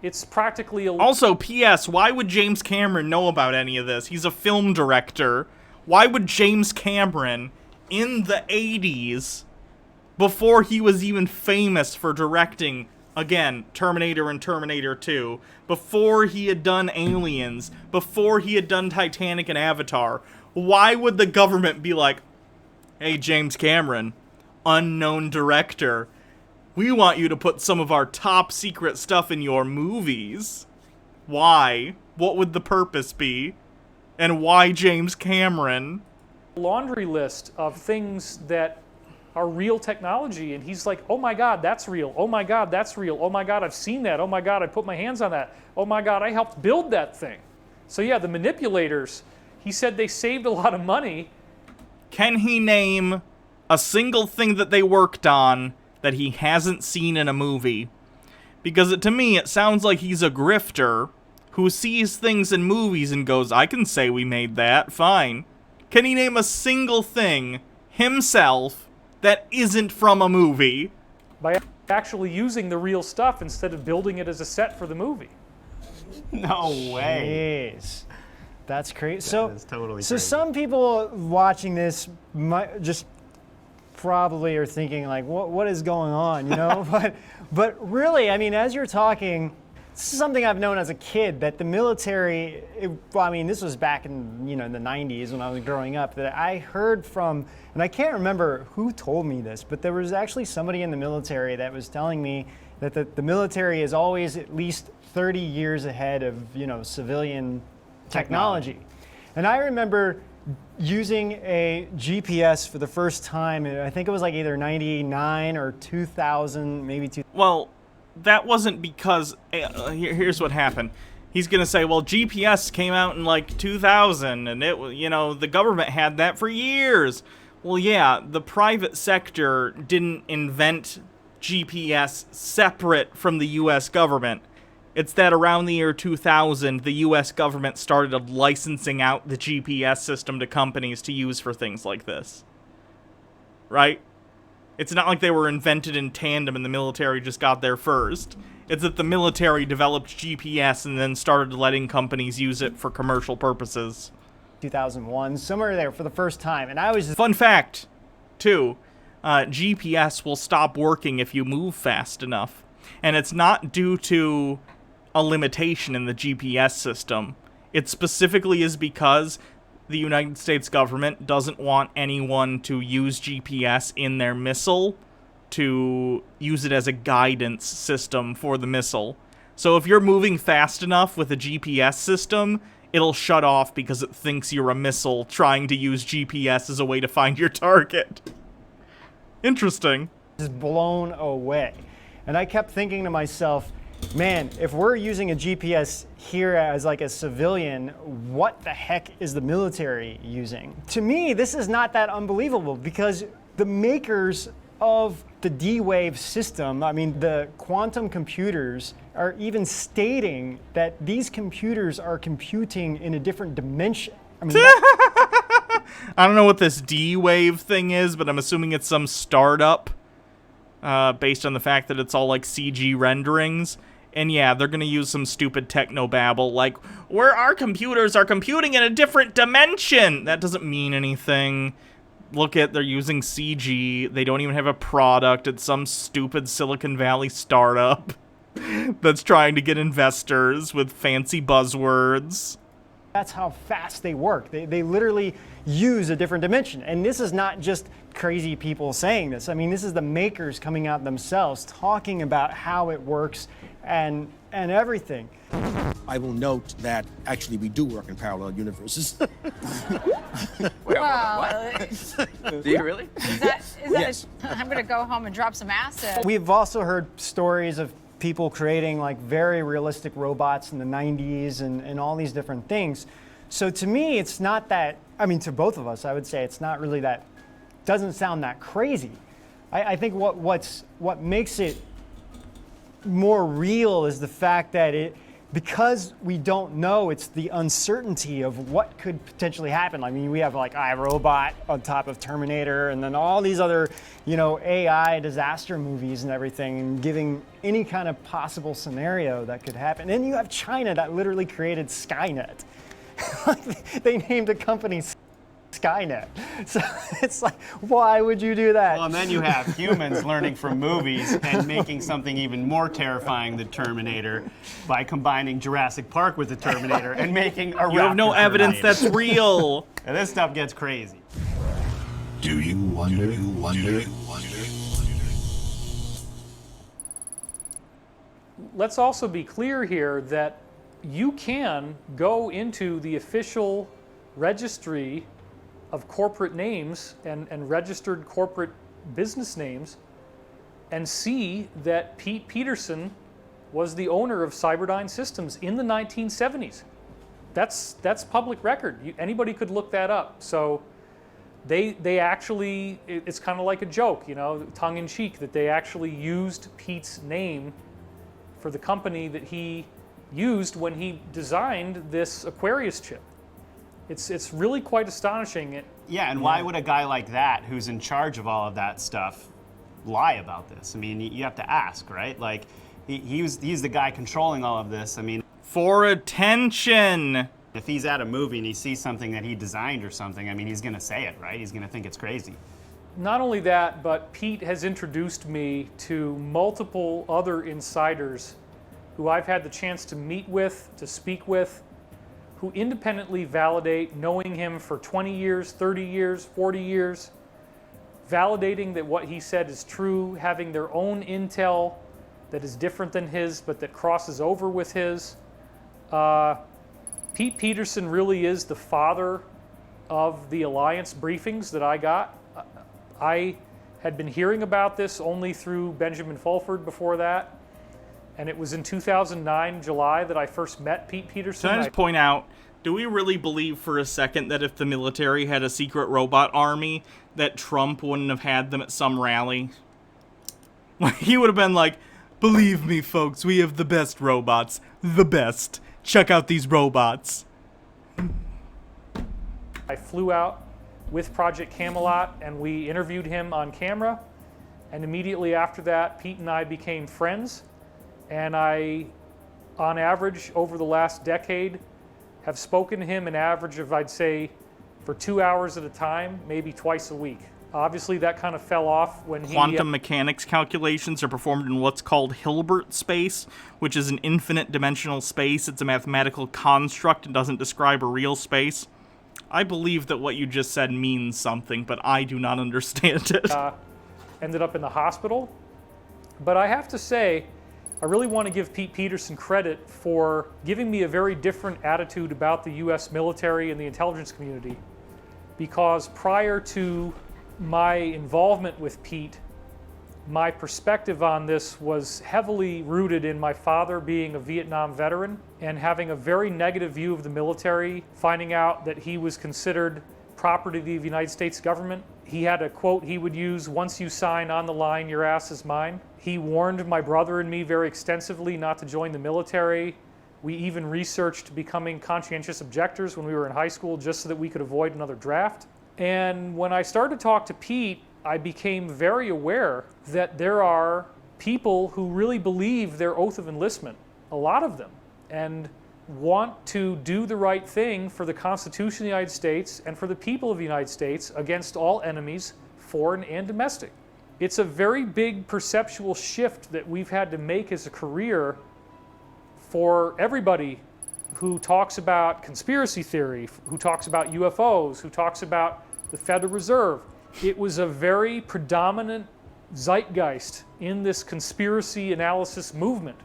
it's practically a... Also, P.S., why would James Cameron know about any of this? He's a film director. Why would James Cameron, in the 80s, before he was even famous for directing, again, Terminator and Terminator 2, before he had done Aliens, before he had done Titanic and Avatar, why would the government be like, hey, James Cameron, unknown director, we want you to put some of our top secret stuff in your movies? Why? What would the purpose be? And why James Cameron? laundry list of things that are real technology, and he's like, oh my God, that's real. Oh my God, that's real. Oh my God, I've seen that. Oh my God, I put my hands on that. Oh my God, I helped build that thing. So yeah, the manipulators, he said they saved a lot of money. Can he name a single thing that they worked on that he hasn't seen in a movie? Because to me, it sounds like he's a grifter who sees things in movies and goes, I can say we made that, fine. Can he name a single thing himself that isn't from a movie? By actually using the real stuff instead of building it as a set for the movie. No way. Jeez. That's crazy. So, is totally so crazy. some people watching this might just probably are thinking like, what is going on, you know? but really, I mean, as you're talking, this is something I've known as a kid, that the military, well, I mean, this was back in, you know, in the 90s when I was growing up, that I heard from, and I can't remember who told me this, but there was actually somebody in the military that was telling me that the military is always at least 30 years ahead of, you know, civilian technology. And I remember using a GPS for the first time, and I think it was like either 99 or 2000, maybe 2000. Well, that wasn't because, here's what happened. He's gonna say, well, GPS came out in like 2000, and it, you know, the government had that for years. Well, yeah, the private sector didn't invent GPS separate from the US government. It's that around the year 2000, the US government started licensing out the GPS system to companies to use for things like this. Right? It's not like they were invented in tandem and the military just got there first. It's that the military developed GPS and then started letting companies use it for commercial purposes. 2001, somewhere there for the first time, and I was just... Fun fact, too, GPS will stop working if you move fast enough. And it's not due to a limitation in the GPS system. It specifically is because the United States government doesn't want anyone to use GPS in their missile to use it as a guidance system for the missile. So if you're moving fast enough with a GPS system, it'll shut off because it thinks you're a missile trying to use GPS as a way to find your target. Interesting. Just blown away. And I kept thinking to myself, man, if we're using a GPS here as like a civilian, what the heck is the military using? To me, this is not that unbelievable because the makers of the D-Wave system, I mean, the quantum computers are even stating that these computers are computing in a different dimension. I mean, I don't know what this D-Wave thing is, but I'm assuming it's some startup based on the fact that it's all like CG renderings. And yeah, they're gonna use some stupid technobabble like, where our computers are computing in a different dimension. That doesn't mean anything. Look at, they're using CG. They don't even have a product. It's some stupid Silicon Valley startup that's trying to get investors with fancy buzzwords. That's how fast they work. They literally use a different dimension. And this is not just crazy people saying this. I mean, this is the makers coming out themselves talking about how it works and everything. I will note that actually we do work in parallel universes. Well, Do you really? Is that Yes. I'm going to go home and drop some acid. We've also heard stories of people creating like very realistic robots in the 90s and all these different things. So to me, it's not that, I mean, to both of us, I would say it's not really that, doesn't sound that crazy. I think what makes it more real is the fact that because we don't know, it's the uncertainty of what could potentially happen. I mean, we have like iRobot on top of Terminator, and then all these other, AI disaster movies and everything, and giving any kind of possible scenario that could happen. And then you have China that literally created Skynet. They named a company Skynet. So it's like, why would you do that? Well, and then you have humans learning from movies and making something even more terrifying than Terminator by combining Jurassic Park with the Terminator and making a You have no raptor evidence Terminator. that's real. And this stuff gets crazy. Do you wonder? Let's also be clear here that you can go into the official registry of corporate names and registered corporate business names and see that Pete Peterson was the owner of Cyberdyne Systems in the 1970s. That's public record. Anybody could look that up. So they actually, it's kind of like a joke, tongue in cheek, that they actually used Pete's name for the company that he used when he designed this Aquarius chip. It's really quite astonishing. Yeah, and why would a guy like that, who's in charge of all of that stuff, lie about this? I mean, you have to ask, right? Like, he's the guy controlling all of this. I mean, for attention. If he's at a movie and he sees something that he designed or something, I mean, he's going to say it, right? He's going to think it's crazy. Not only that, but Pete has introduced me to multiple other insiders who I've had the chance to meet with, to speak with, who independently validate knowing him for 20 years, 30 years, 40 years, validating that what he said is true, having their own intel that is different than his, but that crosses over with his. Pete Peterson really is the father of the Alliance briefings that I got. I had been hearing about this only through Benjamin Fulford before that. And it was in 2009, July, that I first met Pete Peterson. Can I just point out, do we really believe for a second that if the military had a secret robot army, that Trump wouldn't have had them at some rally? He would have been like, believe me, folks, we have the best robots. The best. Check out these robots. I flew out with Project Camelot, and we interviewed him on camera. And immediately after that, Pete and I became friends. And I, on average, over the last decade, have spoken to him an average of, I'd say, for 2 hours at a time, maybe twice a week. Obviously, that kind of fell off when Quantum mechanics calculations are performed in what's called Hilbert space, which is an infinite dimensional space. It's a mathematical construct and doesn't describe a real space. I believe that what you just said means something, but I do not understand it. Ended up in the hospital. But I have to say, I really want to give Pete Peterson credit for giving me a very different attitude about the U.S. military and the intelligence community. Because prior to my involvement with Pete, my perspective on this was heavily rooted in my father being a Vietnam veteran and having a very negative view of the military, finding out that he was considered property of the United States government. He had a quote he would use, "Once you sign on the line, your ass is mine." He warned my brother and me very extensively not to join the military. We even researched becoming conscientious objectors when we were in high school just so that we could avoid another draft. And when I started to talk to Pete, I became very aware that there are people who really believe their oath of enlistment, a lot of them, and want to do the right thing for the Constitution of the United States and for the people of the United States against all enemies, foreign and domestic. It's a very big perceptual shift that we've had to make as a career for everybody who talks about conspiracy theory, who talks about UFOs, who talks about the Federal Reserve. It was a very predominant zeitgeist in this conspiracy analysis movement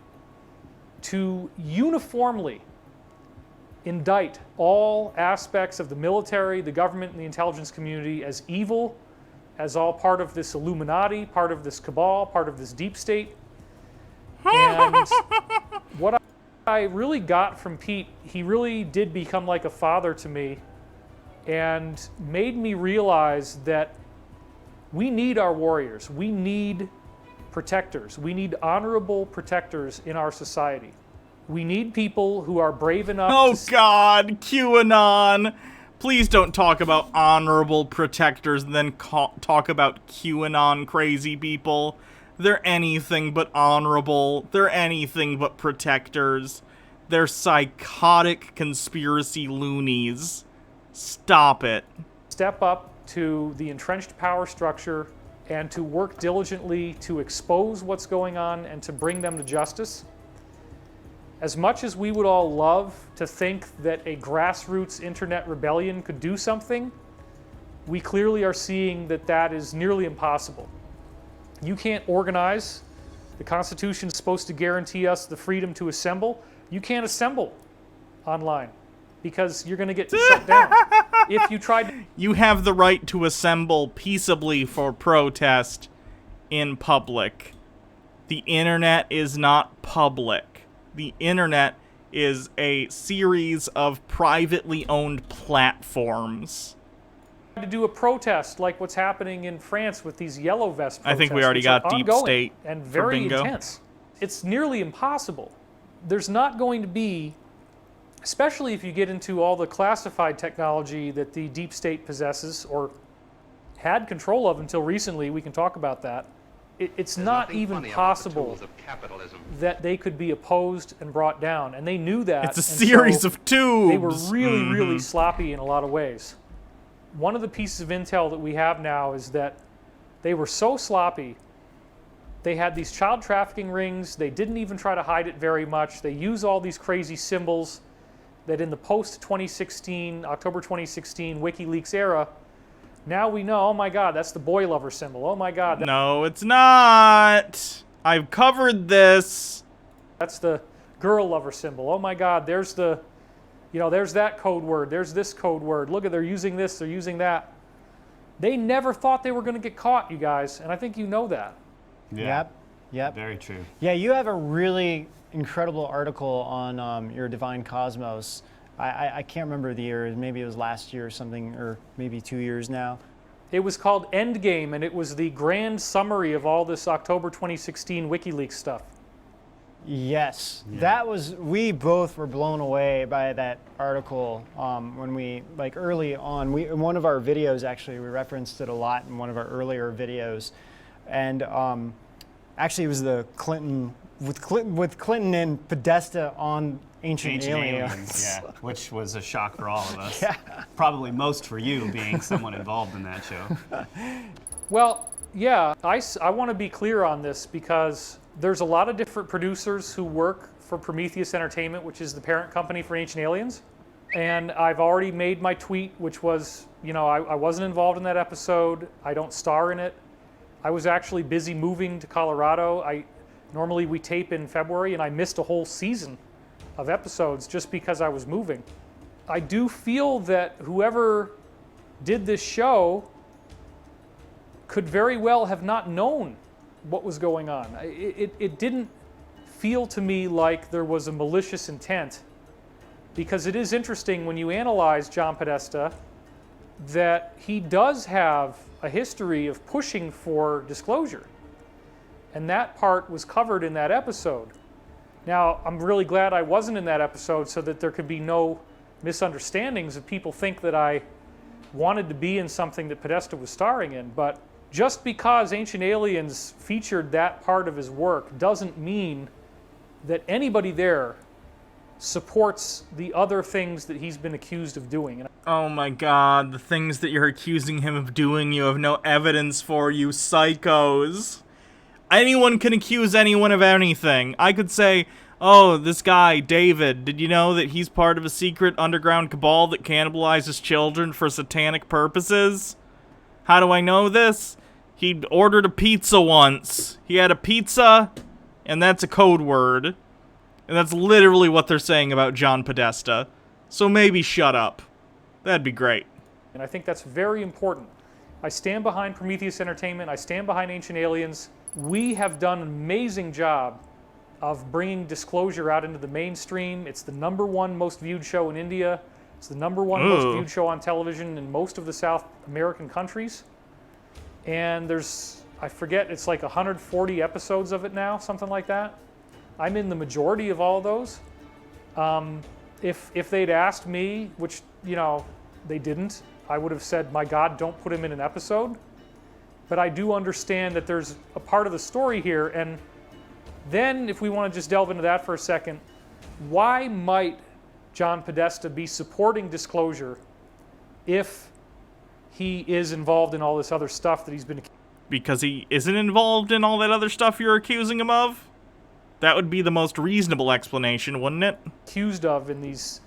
to uniformly indict all aspects of the military, the government, and the intelligence community as evil, as all part of this Illuminati, part of this cabal, part of this deep state. And what I really got from Pete, he really did become like a father to me and made me realize that we need our warriors. We need protectors. We need honorable protectors in our society. We need people who are brave enough Oh God, QAnon. Please don't talk about honorable protectors and then talk about QAnon crazy people. They're anything but honorable. They're anything but protectors. They're psychotic conspiracy loonies. Stop it. Step up to the entrenched power structure and to work diligently to expose what's going on and to bring them to justice. As much as we would all love to think that a grassroots internet rebellion could do something, we clearly are seeing that that is nearly impossible. You can't organize. The Constitution's supposed to guarantee us the freedom to assemble. You can't assemble online because you're going to get shut down. If you tried to... You have the right to assemble peaceably for protest in public. The internet is not public. The internet is a series of privately owned platforms. To do a protest like what's happening in France with these yellow vest protests. I think we already got deep state and very for bingo. Intense. It's nearly impossible. There's not going to be, especially if you get into all the classified technology that the deep state possesses or had control of until recently. We can talk about that. It's not even possible that they could be opposed and brought down, and they knew that. It's a series of tubes. They were really, really sloppy in a lot of ways. One of the pieces of intel that we have now is that they were so sloppy. They had these child trafficking rings. They didn't even try to hide it very much. They use all these crazy symbols that in the post-2016, October 2016 WikiLeaks era, now we know, oh my God, that's the boy lover symbol. Oh my God. No, it's not. I've covered this. That's the girl lover symbol. Oh my God, there's the, there's that code word. There's this code word. Look at, they're using this, they're using that. They never thought they were going to get caught, you guys, and I think you know that. Yeah. Yep. Very true. Yeah, you have a really incredible article on your Divine Cosmos. I can't remember the year. Maybe it was last year or something, or maybe 2 years now. It was called Endgame, and it was the grand summary of all this October 2016 WikiLeaks stuff. Yes, that was, we both were blown away by that article when we, like early on, in one of our videos actually, we referenced it a lot in one of our earlier videos. And actually it was the Clinton, with Clinton and Podesta on Ancient Aliens. Yeah, which was a shock for all of us. Yeah. Probably most for you, being someone involved in that show. Well, yeah, I want to be clear on this because there's a lot of different producers who work for Prometheus Entertainment, which is the parent company for Ancient Aliens. And I've already made my tweet, which was, I wasn't involved in that episode. I don't star in it. I was actually busy moving to Colorado. Normally we tape in February, and I missed a whole season of episodes just because I was moving. I do feel that whoever did this show could very well have not known what was going on. It didn't feel to me like there was a malicious intent, because it is interesting when you analyze John Podesta that he does have a history of pushing for disclosure. And that part was covered in that episode. Now, I'm really glad I wasn't in that episode so that there could be no misunderstandings if people think that I wanted to be in something that Podesta was starring in. But just because Ancient Aliens featured that part of his work doesn't mean that anybody there supports the other things that he's been accused of doing. Oh my God, the things that you're accusing him of doing, you have no evidence for, you psychos. Anyone can accuse anyone of anything. I could say, oh, this guy, David, did you know that he's part of a secret underground cabal that cannibalizes children for satanic purposes? How do I know this? He ordered a pizza once. He had a pizza, and that's a code word. And that's literally what they're saying about John Podesta. So maybe shut up. That'd be great. And I think that's very important. I stand behind Prometheus Entertainment. I stand behind Ancient Aliens. We have done an amazing job of bringing disclosure out into the mainstream. It's the #1 most viewed show in India. It's the #1 most viewed show on television in most of the South American countries. And there's, I forget, it's like 140 episodes of it now, something like that. I'm in the majority of all of those. If they'd asked me, which, you know, they didn't, I would have said, my God, don't put him in an episode. But I do understand that there's a part of the story here. And then, if we want to just delve into that for a second, why might John Podesta be supporting disclosure if he is involved in all this other stuff that he's been... Because he isn't involved in all that other stuff you're accusing him of? That would be the most reasonable explanation, wouldn't it? Accused of in these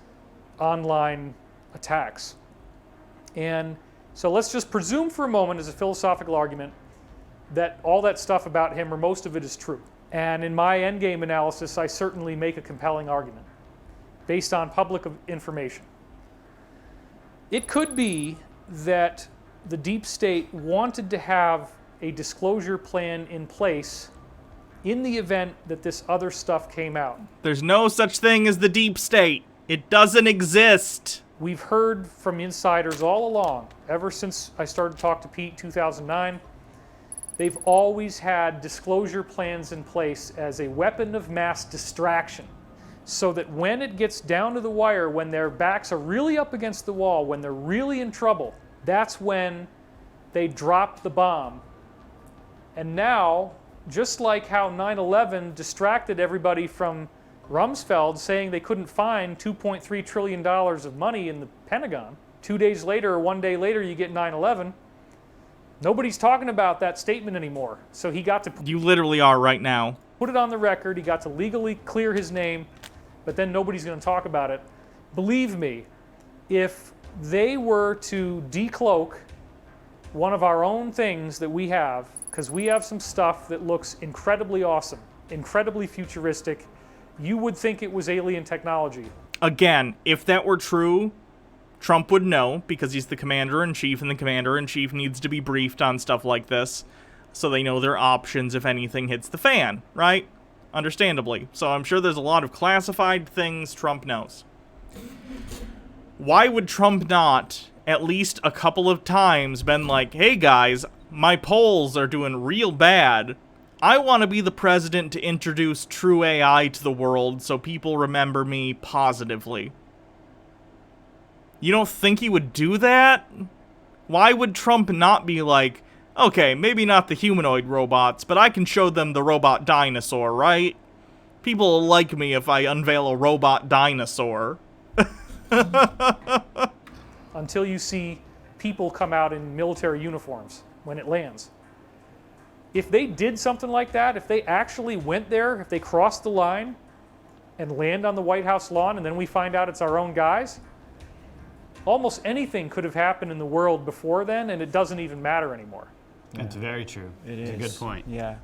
online attacks. And so let's just presume for a moment, as a philosophical argument, that all that stuff about him, or most of it, is true. And in my endgame analysis, I certainly make a compelling argument based on public information. It could be that the deep state wanted to have a disclosure plan in place in the event that this other stuff came out. There's no such thing as the deep state. It doesn't exist. We've heard from insiders all along, ever since I started to talk to Pete 2009, they've always had disclosure plans in place as a weapon of mass distraction, so that when it gets down to the wire, when their backs are really up against the wall, when they're really in trouble, that's when they drop the bomb. And now, just like how 9/11 distracted everybody from Rumsfeld saying they couldn't find $2.3 trillion of money in the Pentagon, 2 days later or 1 day later you get 9/11, nobody's talking about that statement anymore. So he got to... You literally are right now. Put it on the record, he got to legally clear his name, but then nobody's going to talk about it. Believe me, if they were to decloak one of our own things that we have, because we have some stuff that looks incredibly awesome, incredibly futuristic, you would think it was alien technology. Again, if that were true, Trump would know, because he's the commander-in-chief, and the commander-in-chief needs to be briefed on stuff like this, so they know their options if anything hits the fan, right? Understandably. So I'm sure there's a lot of classified things Trump knows. Why would Trump not, at least a couple of times, been like, hey guys, my polls are doing real bad. I want to be the president to introduce true AI to the world so people remember me positively. You don't think he would do that? Why would Trump not be like, okay, maybe not the humanoid robots, but I can show them the robot dinosaur, right? People will like me if I unveil a robot dinosaur. Until you see people come out in military uniforms when it lands. If they did something like that, if they actually went there, if they crossed the line and land on the White House lawn and then we find out it's our own guys, almost anything could have happened in the world before then, and it doesn't even matter anymore. It's very true. It's a good point. Yeah.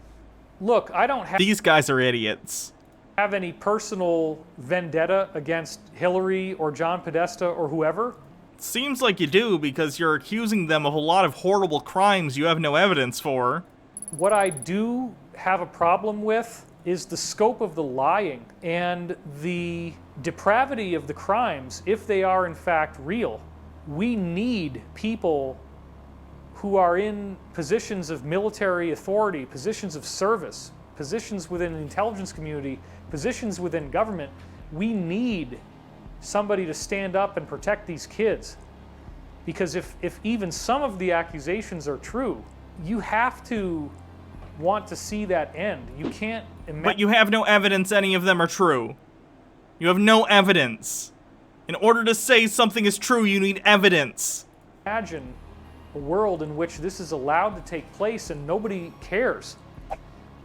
Look, I don't have... These guys are idiots. ...have any personal vendetta against Hillary or John Podesta or whoever. Seems like you do, because you're accusing them of a lot of horrible crimes you have no evidence for. What I do have a problem with is the scope of the lying and the depravity of the crimes, if they are in fact real. We need people who are in positions of military authority, positions of service, positions within the intelligence community, positions within government. We need somebody to stand up and protect these kids. Because if even some of the accusations are true, you have to want to see that end. You can't imagine... But you have no evidence any of them are true. You have no evidence. In order to say something is true, you need evidence. Imagine a world in which this is allowed to take place and nobody cares.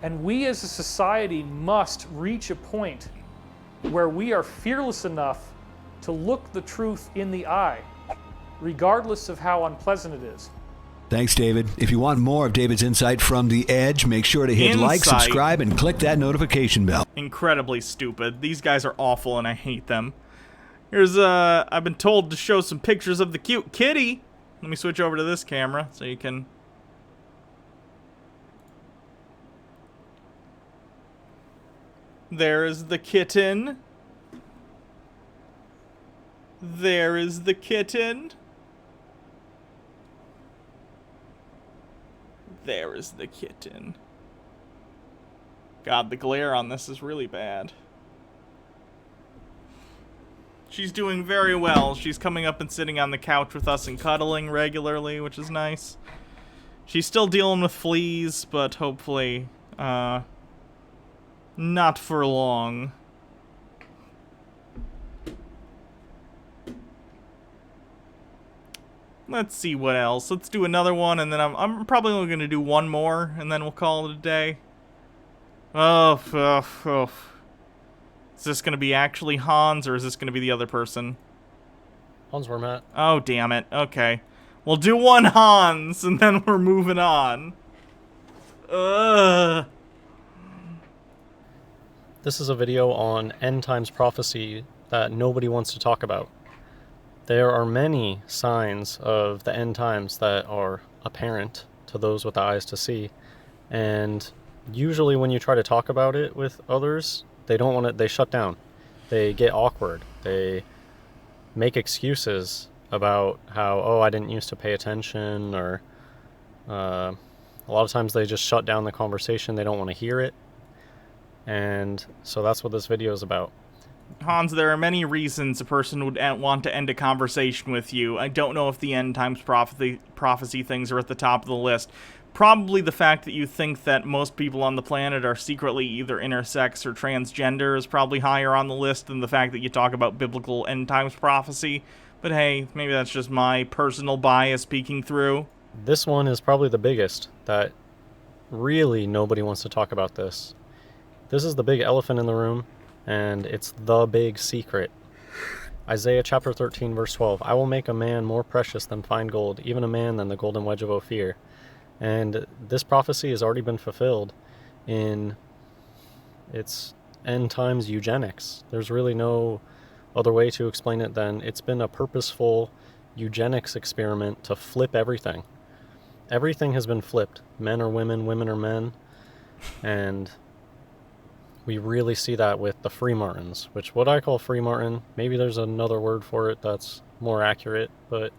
And we as a society must reach a point where we are fearless enough to look the truth in the eye, regardless of how unpleasant it is. Thanks, David. If you want more of David's insight from The Edge, make sure to hit like, subscribe, and click that notification bell. Incredibly stupid. These guys are awful and I hate them. Here's, I've been told to show some pictures of the cute kitty. Let me switch over to this camera so you can... There is the kitten. There is the kitten. There is the kitten. God, the glare on this is really bad. She's doing very well. She's coming up and sitting on the couch with us and cuddling regularly, which is nice. She's still dealing with fleas, but hopefully, not for long. Let's see what else. Let's do another one, and then I'm probably only going to do one more, and then we'll call it a day. Oh. Is this going to be actually Hans, or is this going to be the other person? Hans Wormhat. Oh, damn it. Okay. We'll do one Hans, and then we're moving on. Ugh. This is a video on end times prophecy that nobody wants to talk about. There are many signs of the end times that are apparent to those with the eyes to see, and usually when you try to talk about it with others, they don't want to, they shut down. They get awkward. They make excuses about how, oh, I didn't used to pay attention, or a lot of times they just shut down the conversation. They don't want to hear it. And so that's what this video is about. Hans, there are many reasons a person would want to end a conversation with you. I don't know if the end times prophecy things are at the top of the list. Probably the fact that you think that most people on the planet are secretly either intersex or transgender is probably higher on the list than the fact that you talk about biblical end times prophecy. But hey, maybe that's just my personal bias peeking through. This one is probably the biggest, that really nobody wants to talk about this. This is the big elephant in the room, and it's the big secret. Isaiah chapter 13, verse 12. I will make a man more precious than fine gold, even a man than the golden wedge of Ophir. And this prophecy has already been fulfilled in its end times eugenics. There's really no other way to explain it than it's been a purposeful eugenics experiment to flip everything. Everything has been flipped. Men are women, women are men. And we really see that with the Freemartins, which what I call Freemartin, maybe there's another word for it that's more accurate, but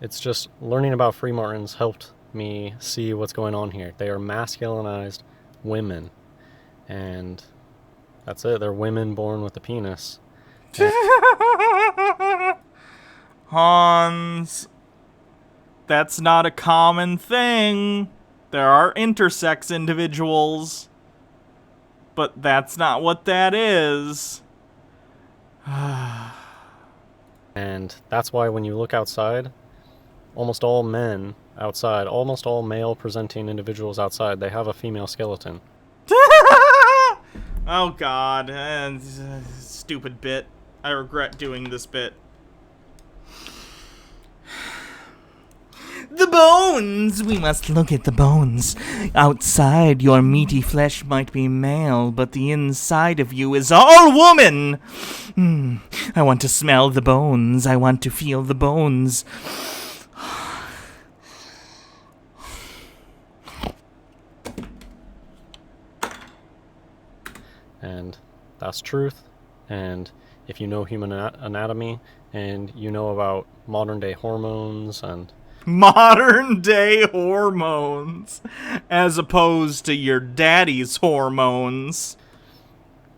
it's just learning about Freemartins helped me see what's going on here. They are masculinized women, and that's it. They're women born with a penis. Hans, that's not a common thing. There are intersex individuals, but that's not what that is. And that's why when you look outside, almost all men outside, almost all male presenting individuals outside, they have a female skeleton. Oh god, stupid bit. I regret doing this bit. The bones! We must look at the bones. Outside, your meaty flesh might be male, but the inside of you is all woman! I want to smell the bones. I want to feel the bones. And that's truth. And if you know human anatomy, and you know about modern day hormones and modern day hormones, as opposed to your daddy's hormones.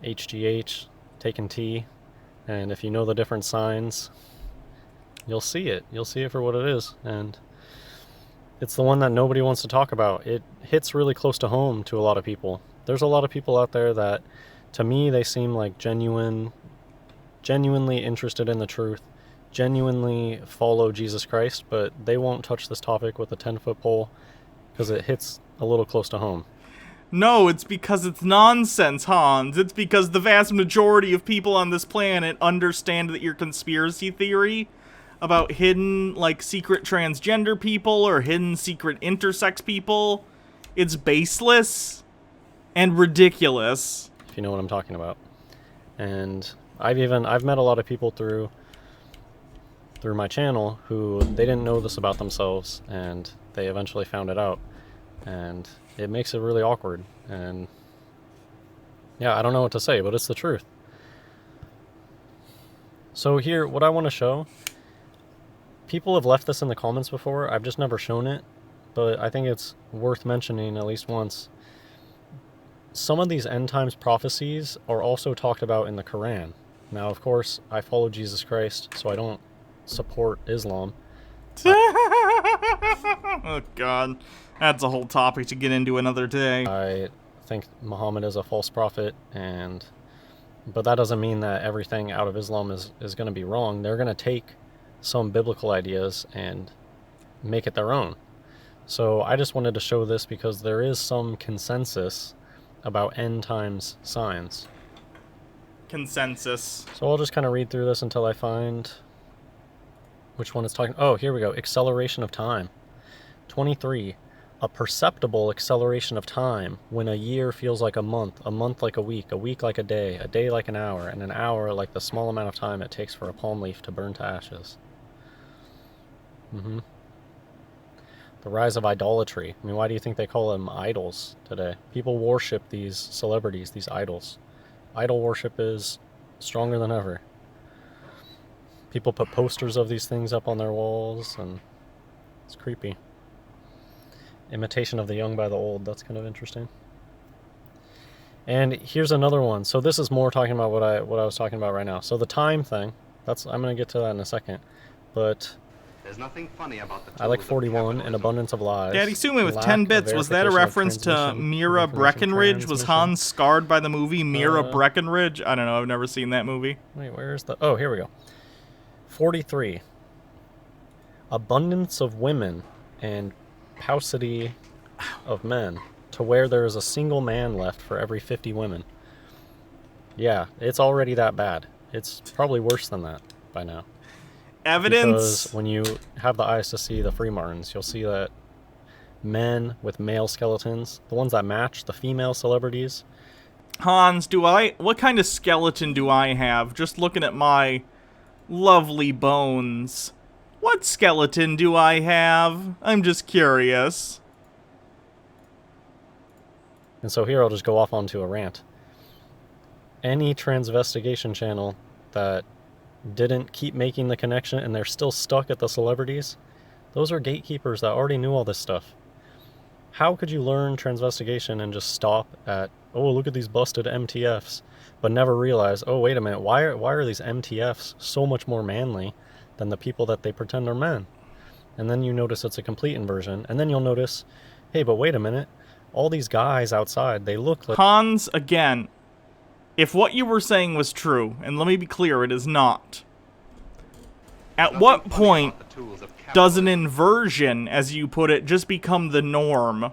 HGH, taking T, and if you know the different signs, you'll see it. You'll see it for what it is, and it's the one that nobody wants to talk about. It hits really close to home to a lot of people. There's a lot of people out there that, to me, they seem like genuinely interested in the truth, genuinely follow Jesus Christ, but they won't touch this topic with a 10-foot pole because it hits a little close to home. No, it's because it's nonsense, Hans. It's because the vast majority of people on this planet understand that your conspiracy theory about hidden, like, secret transgender people or hidden secret intersex people, it's baseless and ridiculous. If you know what I'm talking about. And I've met a lot of people through my channel who they didn't know this about themselves, and they eventually found it out, and it makes it really awkward. And yeah, I don't know what to say, but it's the truth. So here, what I want to show, people have left this in the comments before, I've just never shown it, but I think it's worth mentioning at least once. Some of these end times prophecies are also talked about in the Quran. Now, of course, I follow Jesus Christ, so I don't support Islam. Oh, God. That's a whole topic to get into another day. I think Muhammad is a false prophet, but that doesn't mean that everything out of Islam is going to be wrong. They're going to take some biblical ideas and make it their own. So I just wanted to show this because there is some consensus about end times signs. Consensus. So I'll just kind of read through this until I find which one is talking. Oh, here we go. Acceleration of time. 23. A perceptible acceleration of time when a year feels like a month like a week like a day like an hour, and an hour like the small amount of time it takes for a palm leaf to burn to ashes. The rise of idolatry. I mean, why do you think they call them idols today? People worship these celebrities, these idols. Idol worship is stronger than ever. People put posters of these things up on their walls, and it's creepy. Imitation of the young by the old. That's kind of interesting. And here's another one. So this is more talking about what I was talking about right now. So the time thing. I'm going to get to that in a second. But there's nothing funny about the I like 41, An Abundance of Lies. Daddy Sume with 10 bits. Was that a reference to Mira Breckenridge? Was Hans scarred by the movie Mira Breckenridge? I don't know. I've never seen that movie. Wait, where's the... Oh, here we go. 43. Abundance of women and paucity of men, to where there is a single man left for every 50 women. Yeah, it's already that bad. It's probably worse than that by now. Evidence. Because when you have the eyes to see the Freemartins, you'll see that men with male skeletons, the ones that match the female celebrities. Hans, what kind of skeleton do I have? Just looking at my lovely bones. What skeleton do I have? I'm just curious. And so here I'll just go off onto a rant. Any transvestigation channel that didn't keep making the connection and they're still stuck at the celebrities, those are gatekeepers that already knew all this stuff. How could you learn transvestigation and just stop at, oh, look at these busted MTFs, but never realize, oh, wait a minute, why are these MTFs so much more manly than the people that they pretend are men? And then you notice it's a complete inversion, and then you'll notice, hey, but wait a minute, all these guys outside, they look like... Hans, again, if what you were saying was true, and let me be clear, it is not, at what point does an inversion, as you put it, just become the norm?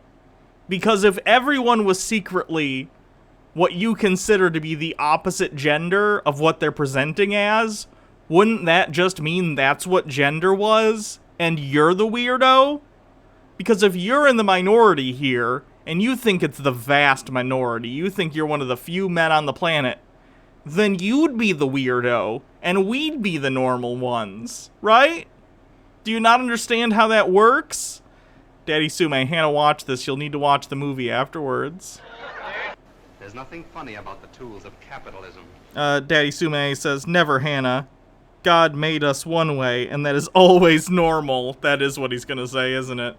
Because if everyone was secretly what you consider to be the opposite gender of what they're presenting as, wouldn't that just mean that's what gender was, and you're the weirdo? Because if you're in the minority here, and you think it's the vast minority, you think you're one of the few men on the planet, then you'd be the weirdo, and we'd be the normal ones, right? Do you not understand how that works? Daddy Sume, Hannah, watch this. You'll need to watch the movie afterwards. There's nothing funny about the tools of capitalism. Daddy Sume says, never, Hannah. God made us one way, and that is always normal. That is what he's gonna say, isn't it?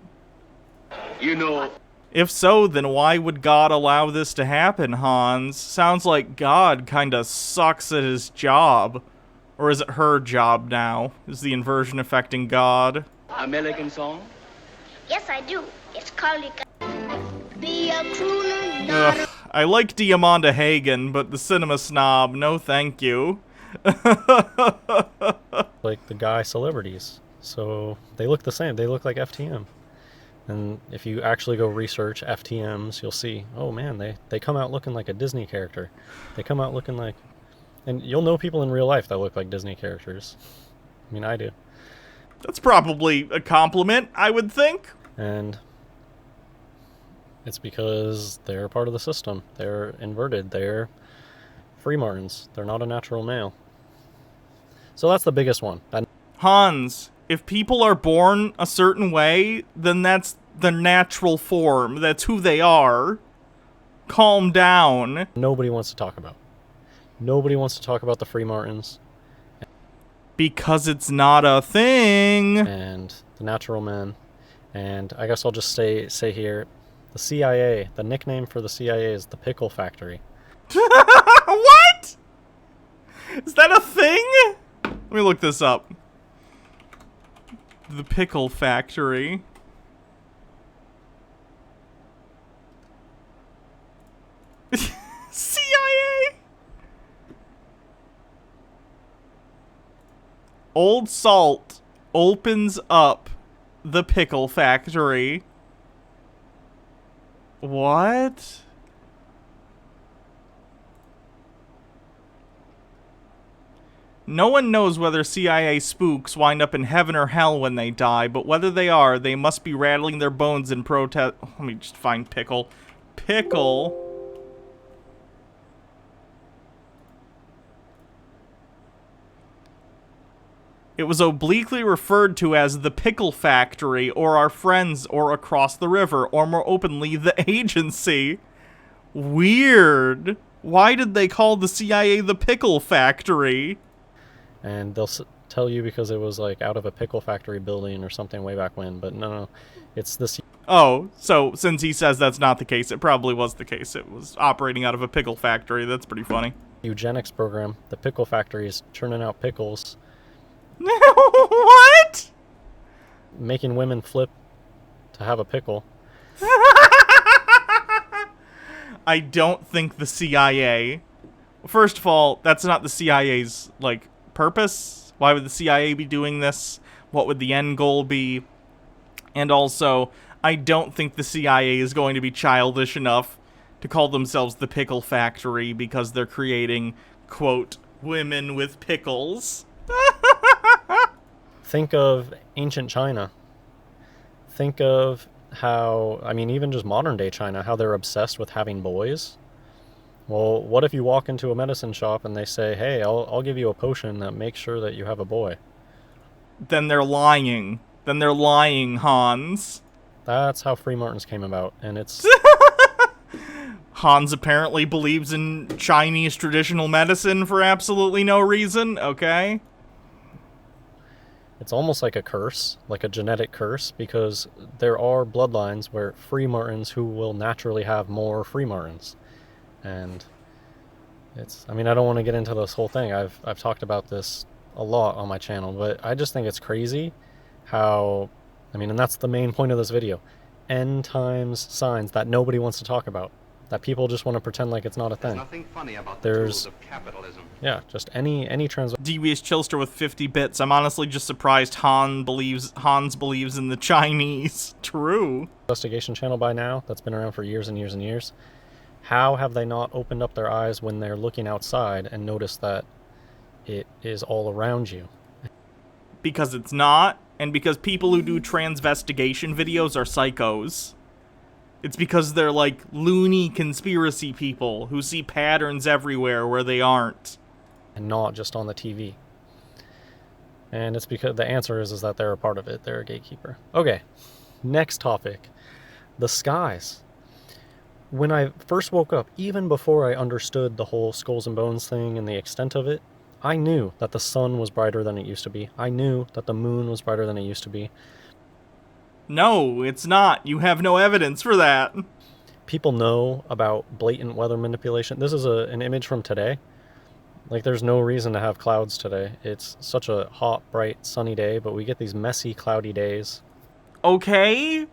You know... If so, then why would God allow this to happen, Hans? Sounds like God kinda sucks at his job. Or is it her job now? Is the inversion affecting God? American song? Yes, I do. It's called Be a Crooner, Ugh, I like Diamanda Hagen, but the cinema snob, no thank you. like the guy celebrities. So they look the same. They look like FTM. And if you actually go research FTMs, you'll see, oh man, they come out looking like a Disney character. They come out looking like... And you'll know people in real life that look like Disney characters. I mean, I do. That's probably a compliment, I would think. And it's because they're part of the system. They're inverted. They're Freemartins. They're not a natural male. So that's the biggest one. Hans, if people are born a certain way, then that's the natural form. That's who they are. Calm down. Nobody wants to talk about. Nobody wants to talk about the Freemartins. Because it's not a thing. And the natural men. And I guess I'll just say here, the CIA, the nickname for the CIA is the Pickle Factory. What? Is that look this up. The Pickle Factory. CIA. Old Salt opens up the Pickle Factory. What? No one knows whether CIA spooks wind up in heaven or hell when they die, but whether they are, they must be rattling their bones in protest. Let me just find Pickle. Pickle. It was obliquely referred to as the Pickle Factory, or our friends, or across the river, or more openly, the agency. Weird. Why did they call the CIA the Pickle Factory? And they'll tell you because it was like out of a pickle factory building or something way back when, but no, it's this. Oh, so since he says that's not the case, it probably was the case. It was operating out of a pickle factory. That's pretty funny. Eugenics program. The pickle factory is churning out pickles. What? Making women flip to have a pickle. I don't think the CIA... First of all, that's not the CIA's, like, purpose. Why would the CIA be doing this? What would the end goal be? And also, I don't think the CIA is going to be childish enough to call themselves the Pickle Factory because they're creating, quote, women with pickles. Think of ancient China. Think of how, I mean, even just modern day China, how they're obsessed with having boys. Well, what if you walk into a medicine shop and they say, hey, I'll give you a potion that makes sure that you have a boy? Then they're lying. Then they're lying, Hans. That's how Free Martins came about, and it's... Hans apparently believes in Chinese traditional medicine for absolutely no reason, okay? It's almost like a curse, like a genetic curse, because there are bloodlines where Free Martins who will naturally have more Free Martins. And it's, I mean, I don't want to get into this whole thing. I've talked about this a lot on my channel, but I just think it's crazy how, I mean, and that's the main point of this video. End times signs that nobody wants to talk about. That people just want to pretend like it's not a thing. There's nothing funny about the tools of capitalism. Yeah, just any trans... Devious Chillster with 50 bits. I'm honestly just surprised Hans believes in the Chinese. True. Investigation channel by now, that's been around for years and years and years. How have they not opened up their eyes when they're looking outside and noticed that it is all around you? Because it's not, and because people who do transvestigation videos are psychos. It's because they're like loony conspiracy people who see patterns everywhere where they aren't. And not just on the TV. And it's because the answer is that they're a part of it. They're a gatekeeper. Okay, next topic. The skies. When I first woke up, even before I understood the whole skulls and bones thing and the extent of it, I knew that the sun was brighter than it used to be. I knew that the moon was brighter than it used to be. No, it's not. You have no evidence for that. People know about blatant weather manipulation. This is an image from today. Like, there's no reason to have clouds today. It's such a hot, bright, sunny day, but we get these messy, cloudy days. Okay.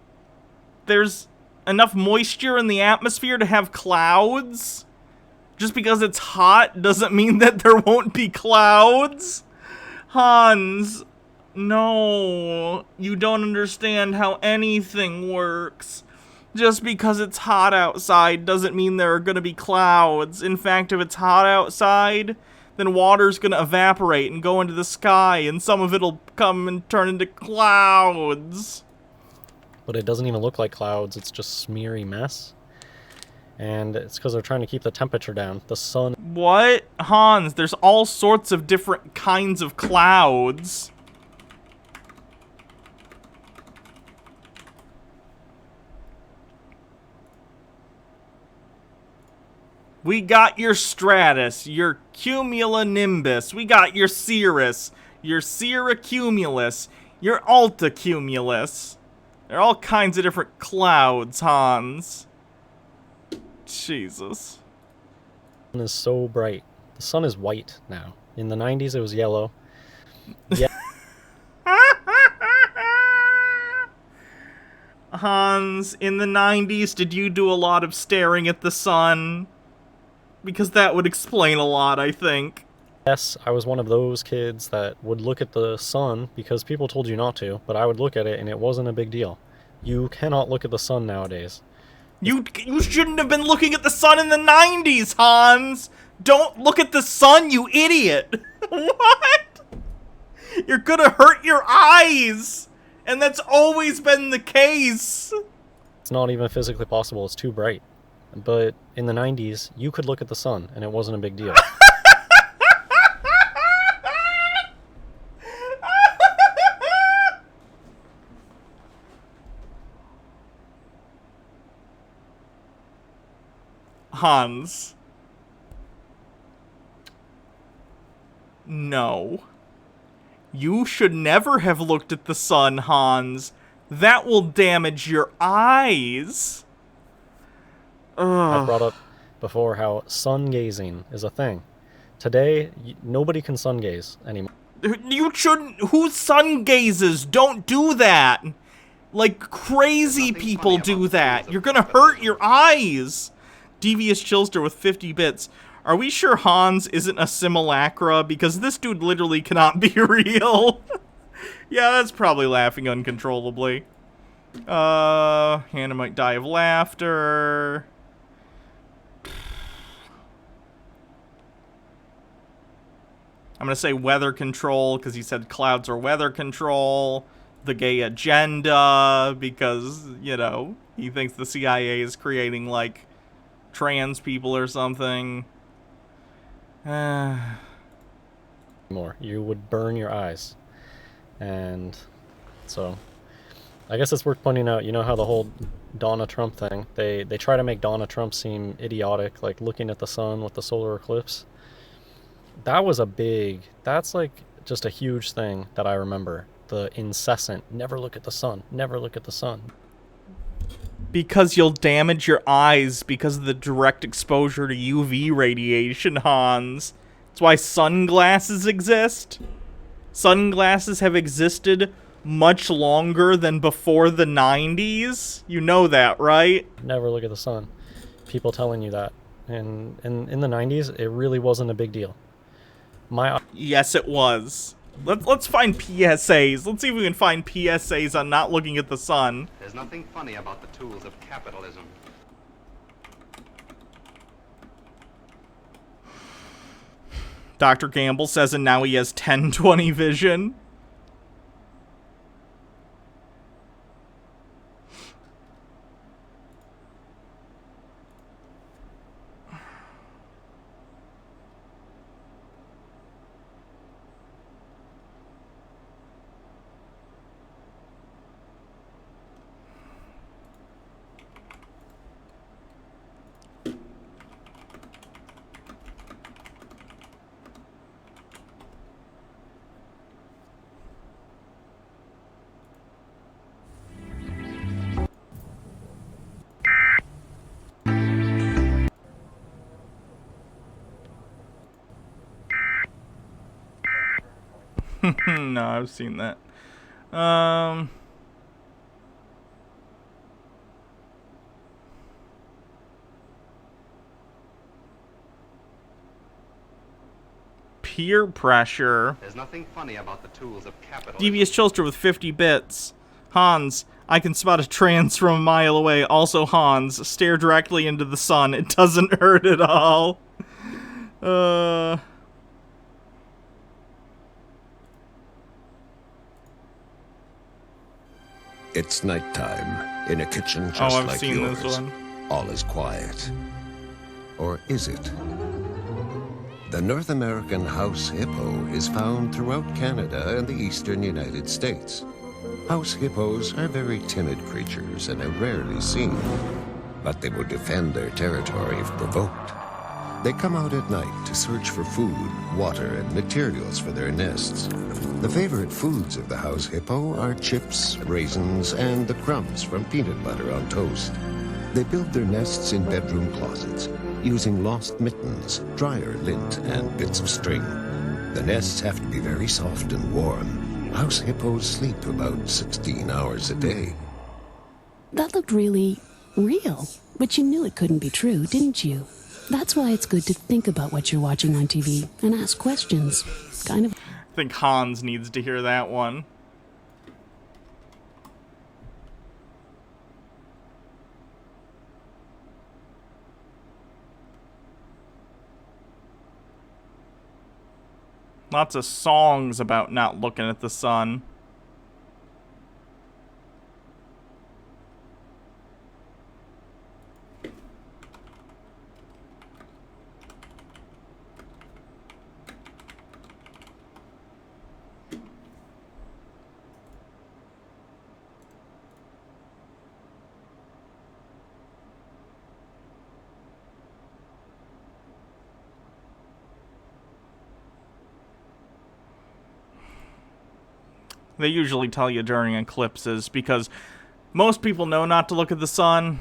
There's enough moisture in the atmosphere to have clouds. Just because it's hot doesn't mean that there won't be clouds. Hans... No, you don't understand how anything works. Just because it's hot outside doesn't mean there are going to be clouds. In fact, if it's hot outside, then water's going to evaporate and go into the sky, and some of it'll come and turn into clouds. But it doesn't even look like clouds, it's just smeary mess. And it's because they're trying to keep the temperature down. The sun... What? Hans, there's all sorts of different kinds of clouds. We got your stratus, your cumulonimbus, we got your cirrus, your cirrocumulus, your altacumulus. There are all kinds of different clouds, Hans. Jesus. The sun is so bright. The sun is white now. In the 90s it was yellow. Yeah. Hans, in the 90s, did you do a lot of staring at the sun? Because that would explain a lot, I think. Yes, I was one of those kids that would look at the sun because people told you not to, but I would look at it and it wasn't a big deal. You cannot look at the sun nowadays. You shouldn't have been looking at the sun in the 90s, Hans! Don't look at the sun, you idiot! What? You're gonna hurt your eyes! And that's always been the case! It's not even physically possible, it's too bright. But in the 90s, you could look at the sun and it wasn't a big deal. Hans. No. You should never have looked at the sun, Hans. That will damage your eyes. I brought up before how sun gazing is a thing. Today, nobody can sun gaze anymore. You shouldn't. Who sun gazes? Don't do that. Like crazy people do that. You're gonna hurt your eyes. Devious Chillster with 50 bits. Are we sure Hans isn't a simulacra? Because this dude literally cannot be real. Yeah, that's probably laughing uncontrollably. Hannah might die of laughter. I'm gonna say weather control, because he said clouds are weather control. The gay agenda, because, you know, he thinks the CIA is creating, like, trans people or something. More. You would burn your eyes. And so, I guess it's worth pointing out, you know how the whole Donna Trump thing, they try to make Donna Trump seem idiotic, like looking at the sun with the solar eclipse. That was that's like just a huge thing that I remember. The incessant, never look at the sun, never look at the sun. Because you'll damage your eyes because of the direct exposure to UV radiation, Hans. That's why sunglasses exist. Sunglasses have existed much longer than before the 90s. You know that, right? Never look at the sun. People telling you that. And in the 90s, it really wasn't a big deal. Yes, it was. Let's find PSAs. Let's see if we can find PSAs on not looking at the sun. There's nothing funny about the tools of capitalism. Dr. Gamble says, and now he has 10/20 vision. No, I've seen that. Peer pressure. There's nothing funny about the tools of capitalism. Devious Chillster with 50 bits. Hans, I can spot a trans from a mile away. Also Hans, stare directly into the sun. It doesn't hurt at all. It's nighttime in a kitchen just I've like seen yours. this one. All is quiet. Or is it? The North American house hippo is found throughout Canada and the eastern United States. House hippos are very timid creatures and are rarely seen, but they will defend their territory if provoked. They come out at night to search for food, water, and materials for their nests. The favorite foods of the house hippo are chips, raisins, and the crumbs from peanut butter on toast. They build their nests in bedroom closets, using lost mittens, dryer lint, and bits of string. The nests have to be very soft and warm. House hippos sleep about 16 hours a day. That looked really real, but you knew it couldn't be true, didn't you? That's why it's good to think about what you're watching on TV and ask questions. Kind of. I think Hans needs to hear that one. Lots of songs about not looking at the sun. They usually tell you during eclipses because most people know not to look at the sun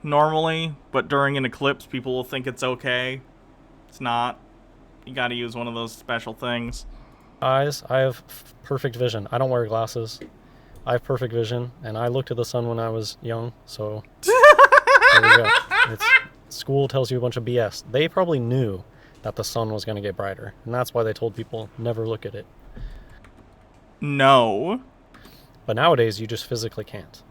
normally, but during an eclipse people will think it's okay. It's not. You gotta use one of those special things. Eyes, I have perfect vision. I don't wear glasses. I have perfect vision, and I looked at the sun when I was young, so there we go. School tells you a bunch of BS. They probably knew that the sun was going to get brighter, and that's why they told people never look at it. No. But nowadays, you just physically can't.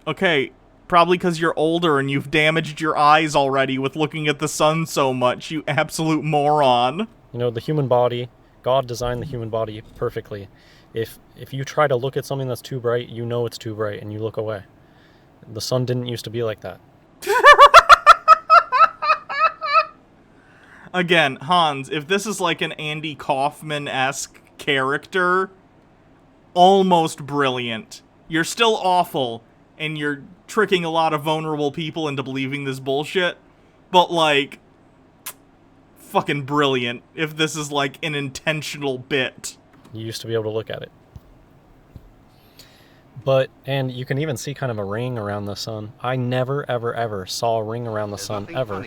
Okay, probably because you're older and you've damaged your eyes already with looking at the sun so much, you absolute moron. You know, the human body, God designed the human body perfectly. If you try to look at something that's too bright, you know it's too bright and you look away. The sun didn't used to be like that. Again, Hans, if this is like an Andy Kaufman-esque character, almost brilliant. You're still awful, and you're tricking a lot of vulnerable people into believing this bullshit, but, like, fucking brilliant if this is, like, an intentional bit. You used to be able to look at it. But, and you can even see kind of a ring around the sun. I never, ever, ever saw a ring around the sun, ever,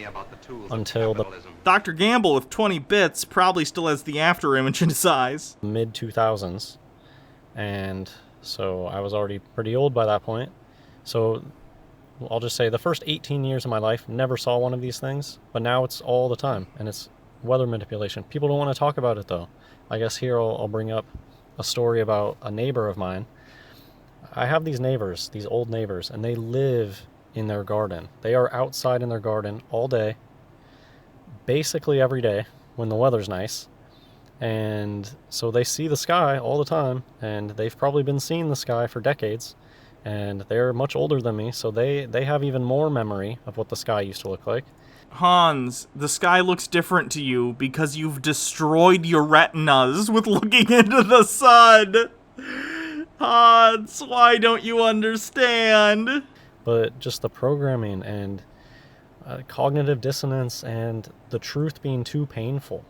until the... Dr. Gamble with 20 bits probably still has the after image in his eyes. Mid-2000s. And so I was already pretty old by that point. So I'll just say the first 18 years of my life never saw one of these things, but now it's all the time, and it's weather manipulation. People don't want to talk about it, though. I guess here I'll bring up a story about a neighbor of mine. I have these neighbors, these old neighbors, and they live in their garden. They are outside in their garden all day, basically every day when the weather's nice. And so they see the sky all the time, and they've probably been seeing the sky for decades, and they're much older than me, so they have even more memory of what the sky used to look like. Hans, the sky looks different to you because you've destroyed your retinas with looking into the sun. Hans, why don't you understand? But just the programming and cognitive dissonance and the truth being too painful.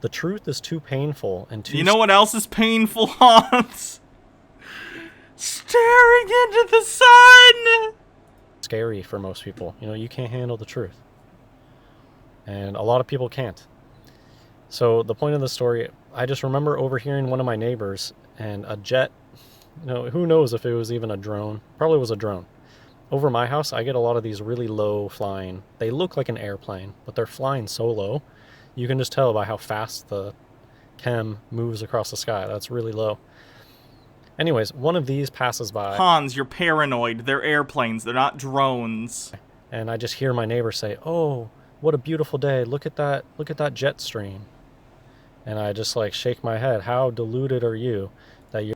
The truth is too painful and too... You know what else is painful, Hans? Staring into the sun! Scary for most people. You know, you can't handle the truth. And a lot of people can't. So the point of the story, I just remember overhearing one of my neighbors and a jet, you know, who knows if it was even a drone. Probably was a drone. Over my house, I get a lot of these really low flying. They look like an airplane, but they're flying so low. You can just tell by how fast the chem moves across the sky. That's really low. Anyways, one of these passes by. Hans, you're paranoid. They're airplanes. They're not drones. And I just hear my neighbor say, "Oh, what a beautiful day. Look at that jet stream." And I just like shake my head. How deluded are you that you're...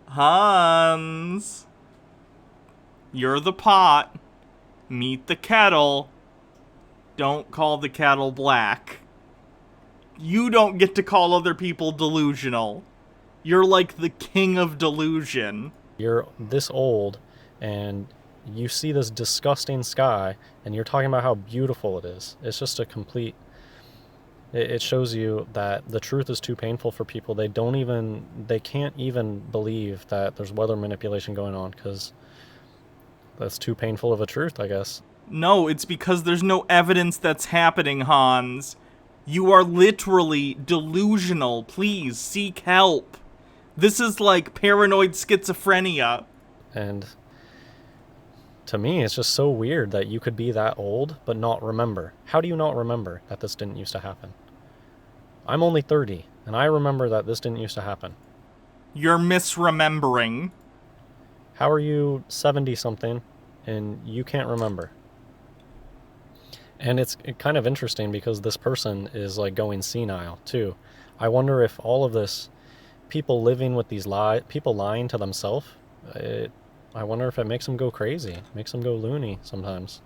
Hans, you're the pot. Meet the kettle. Don't call the kettle black. You don't get to call other people delusional. You're like the king of delusion. You're this old, and you see this disgusting sky, and you're talking about how beautiful it is. It's just a complete... It shows you that the truth is too painful for people. They can't even believe that there's weather manipulation going on, because that's too painful of a truth, I guess. No, it's because there's no evidence that's happening, Hans. You are literally delusional. Please seek help. This is like paranoid schizophrenia. And to me, it's just so weird that you could be that old but not remember. How do you not remember that this didn't used to happen? I'm only 30, and I remember that this didn't used to happen. You're misremembering. How are you 70-something and you can't remember? And it's kind of interesting because this person is like going senile too. I wonder if all of this, people living with these people lying to themselves, I wonder if it makes them go crazy, makes them go loony sometimes,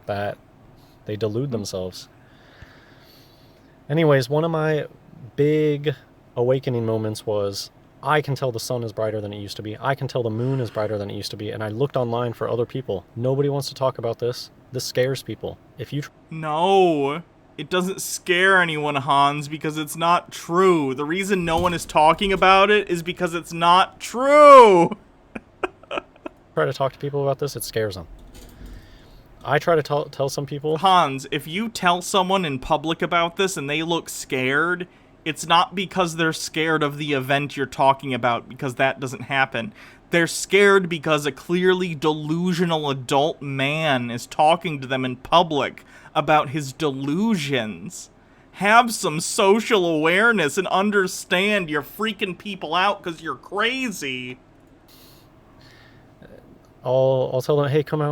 that they delude themselves. Anyways, one of my big awakening moments was, I can tell the sun is brighter than it used to be. I can tell the moon is brighter than it used to be. And I looked online for other people. Nobody wants to talk about this. This scares people. If you... No, it doesn't scare anyone, Hans, because it's not true. The reason no one is talking about it is because it's not true. Try to talk to people about this, it scares them. I try to tell some people... Hans, if you tell someone in public about this and they look scared, it's not because they're scared of the event you're talking about, because that doesn't happen. They're scared because a clearly delusional adult man is talking to them in public about his delusions. Have some social awareness and understand you're freaking people out because you're crazy. I'll tell them, hey, come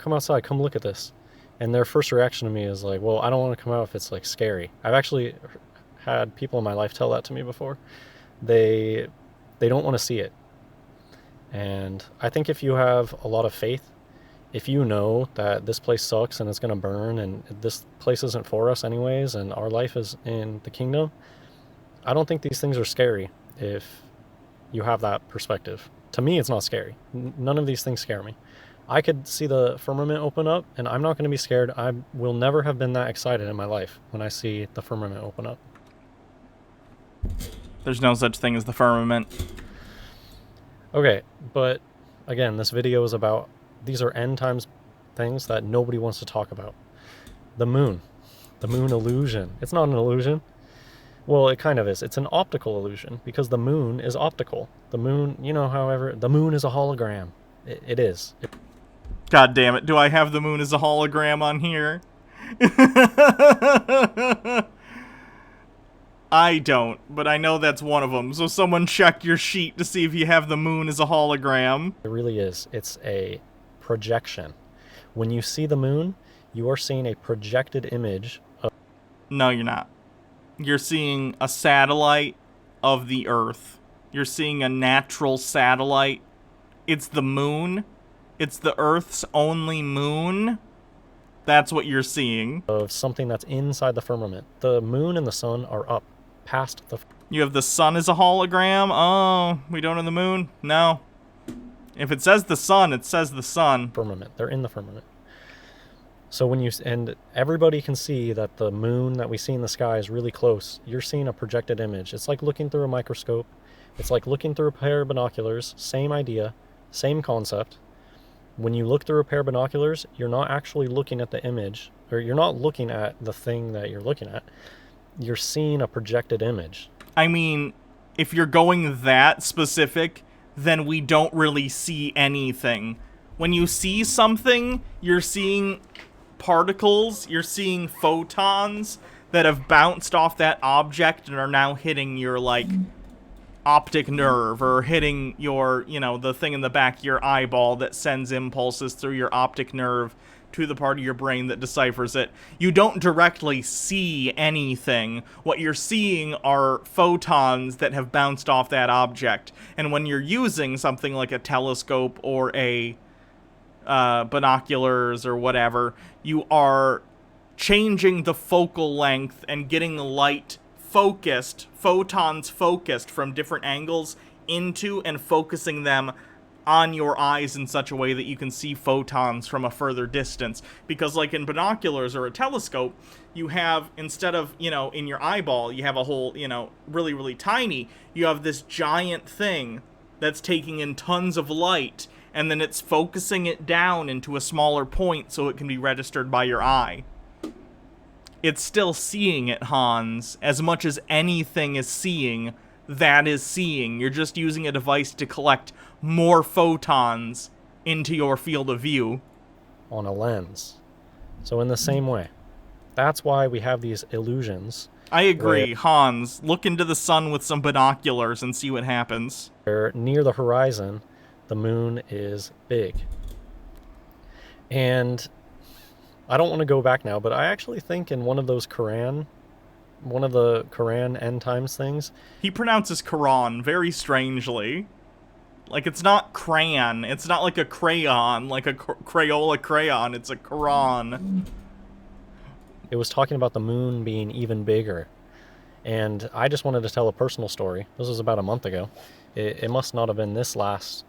outside, come look at this. And their first reaction to me is like, well, I don't want to come out if it's like scary. I've actually had people in my life tell that to me before. They don't want to see it. And I think if you have a lot of faith, if you know that this place sucks and it's going to burn and this place isn't for us anyways and our life is in the kingdom, I don't think these things are scary if you have that perspective. To me, it's not scary. None of these things scare me. I could see the firmament open up and I'm not going to be scared. I will never have been that excited in my life when I see the firmament open up. There's no such thing as the firmament. Okay, but again, this video is about, these are end times things that nobody wants to talk about. The moon illusion. It's not an illusion. Well, it kind of is. It's an optical illusion because the moon is optical. The moon, you know, however, the moon is a hologram. It is. God damn it. Do I have the moon as a hologram on here? I don't, but I know that's one of them. So someone check your sheet to see if you have the moon as a hologram. It really is. It's a projection. When you see the moon, you are seeing a projected image of... No, you're not. You're seeing a satellite of the Earth. You're seeing a natural satellite. It's the moon. It's the Earth's only moon. That's what you're seeing. Of something that's inside the firmament. The moon and the sun are up past the... You have the sun as a hologram? Oh, we don't have the moon? No. If it says the sun, it says the sun. Firmament. They're in the firmament. So when you... And everybody can see that the moon that we see in the sky is really close. You're seeing a projected image. It's like looking through a microscope. It's like looking through a pair of binoculars. Same idea. Same concept. When you look through a pair of binoculars, you're not actually looking at the image, or you're not looking at the thing that you're looking at. You're seeing a projected image. I mean, if you're going that specific, then we don't really see anything. When you see something, you're seeing particles, you're seeing photons that have bounced off that object and are now hitting your, like, optic nerve, or hitting your, you know, the thing in the back of your eyeball that sends impulses through your optic nerve to the part of your brain that deciphers it. You don't directly see anything. What you're seeing are photons that have bounced off that object. And when you're using something like a telescope or a binoculars or whatever, you are changing the focal length and getting light focused, photons focused from different angles into and focusing them on your eyes in such a way that you can see photons from a further distance. Because like in binoculars or a telescope, you have, instead of, you know, in your eyeball, you have a whole, you know, really, really tiny, you have this giant thing that's taking in tons of light, and then it's focusing it down into a smaller point so it can be registered by your eye. it's still seeing it, Hans. As much as anything is seeing, that is seeing. You're just using a device to collect more photons into your field of view. On a lens. So in the same way, that's why we have these illusions. I agree, Hans. Look into the sun with some binoculars and see what happens. Near the horizon, the moon is big. And I don't want to go back now, but I actually think in one of the Quran end times things, he pronounces Quran very strangely. Like, it's not crayon. It's not like a crayon, like a Crayola crayon. It's a Quran. It was talking about the moon being even bigger. And I just wanted to tell a personal story. This was about a month ago. It must not have been this last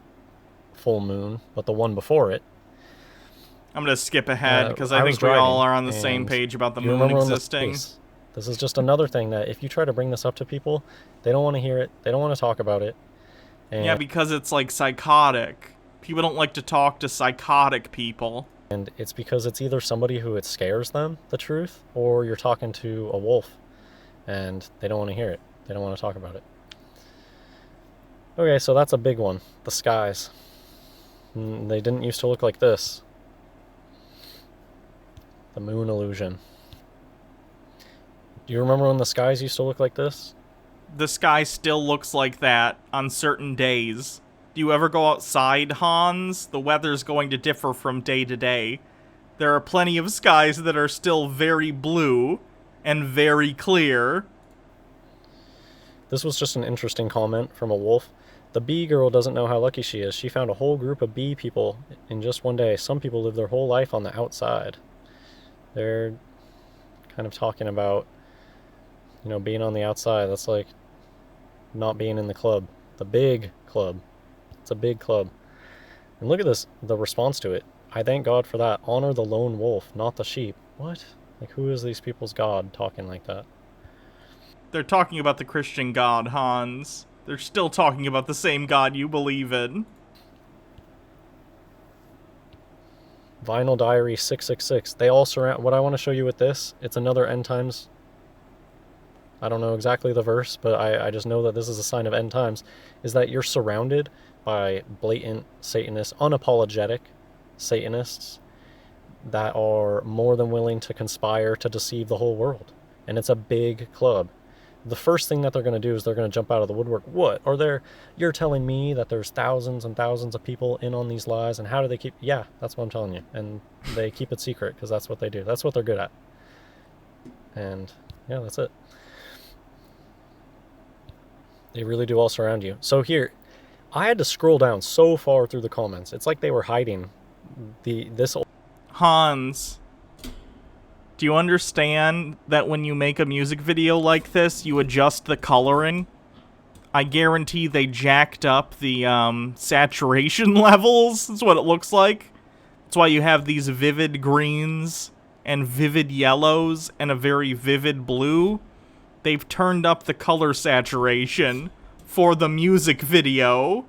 full moon, but the one before it. I'm going to skip ahead because I think we all are on the same page about the moon existing. This is just another thing that if you try to bring this up to people, they don't want to hear it. They don't want to talk about it. And yeah, because it's like psychotic. People don't like to talk to psychotic people. And it's because it's either somebody who it scares them, the truth, or you're talking to a wolf and they don't want to hear it. They don't want to talk about it. Okay, so that's a big one. The skies. They didn't used to look like this. The moon illusion. Do you remember when the skies used to look like this? The sky still looks like that on certain days. Do you ever go outside, Hans? The weather's going to differ from day to day. There are plenty of skies that are still very blue and very clear. This was just an interesting comment from a wolf. The bee girl doesn't know how lucky she is. She found a whole group of bee people in just one day. Some people live their whole life on the outside. They're kind of talking about, you know, being on the outside. That's like not being in the club. The big club. It's a big club. And look at this, the response to it. I thank God for that. Honor the lone wolf, not the sheep. What? Like, who is these people's God talking like that? They're talking about the Christian God, Hans. They're still talking about the same God you believe in. Vinyl Diary 666. They all surround... What I want to show you with this, it's another end times. I don't know exactly the verse, but I just know that this is a sign of end times, is that you're surrounded by blatant Satanists, unapologetic Satanists that are more than willing to conspire to deceive the whole world. And it's a big club. The first thing that they're going to do is they're going to jump out of the woodwork. What? You're telling me that there's thousands and thousands of people in on these lies, and how do they keep... Yeah, that's what I'm telling you. And they keep it secret, because that's what they do. That's what they're good at. And, yeah, that's it. They really do all surround you. So here, I had to scroll down so far through the comments. It's like they were hiding this... Hans, do you understand that when you make a music video like this, you adjust the coloring? I guarantee they jacked up the saturation levels. That's what it looks like. That's why you have these vivid greens and vivid yellows and a very vivid blue. They've turned up the color saturation for the music video.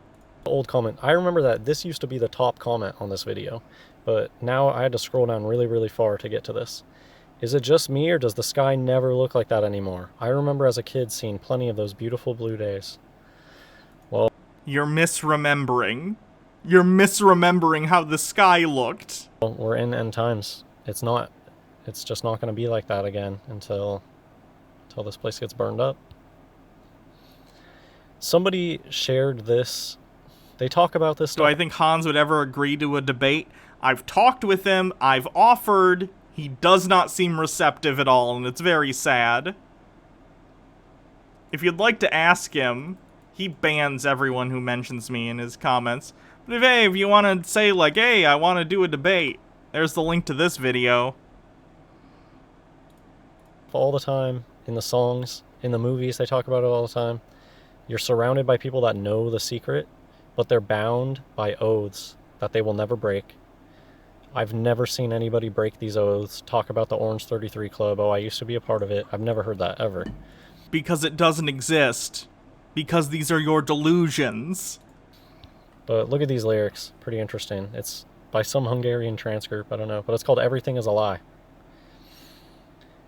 Old comment. I remember that this used to be the top comment on this video, but now I had to scroll down really, really far to get to this. Is it just me, or does the sky never look like that anymore? I remember as a kid seeing plenty of those beautiful blue days. Well, you're misremembering. You're misremembering how the sky looked. Well, we're in end times. It's just not going to be like that again until this place gets burned up. Somebody shared this. They talk about this stuff. Do I think Hans would ever agree to a debate? I've talked with him. I've offered. He does not seem receptive at all, and it's very sad. If you'd like to ask him, he bans everyone who mentions me in his comments. But if you want to say, like, hey, I want to do a debate, there's the link to this video. All the time, in the songs, in the movies, they talk about it all the time. You're surrounded by people that know the secret, but they're bound by oaths that they will never break. I've never seen anybody break these oaths, talk about the Orange 33 Club. Oh, I used to be a part of it. I've never heard that, ever. Because it doesn't exist. Because these are your delusions. But look at these lyrics. Pretty interesting. It's by some Hungarian trans group, I don't know. But it's called Everything is a Lie.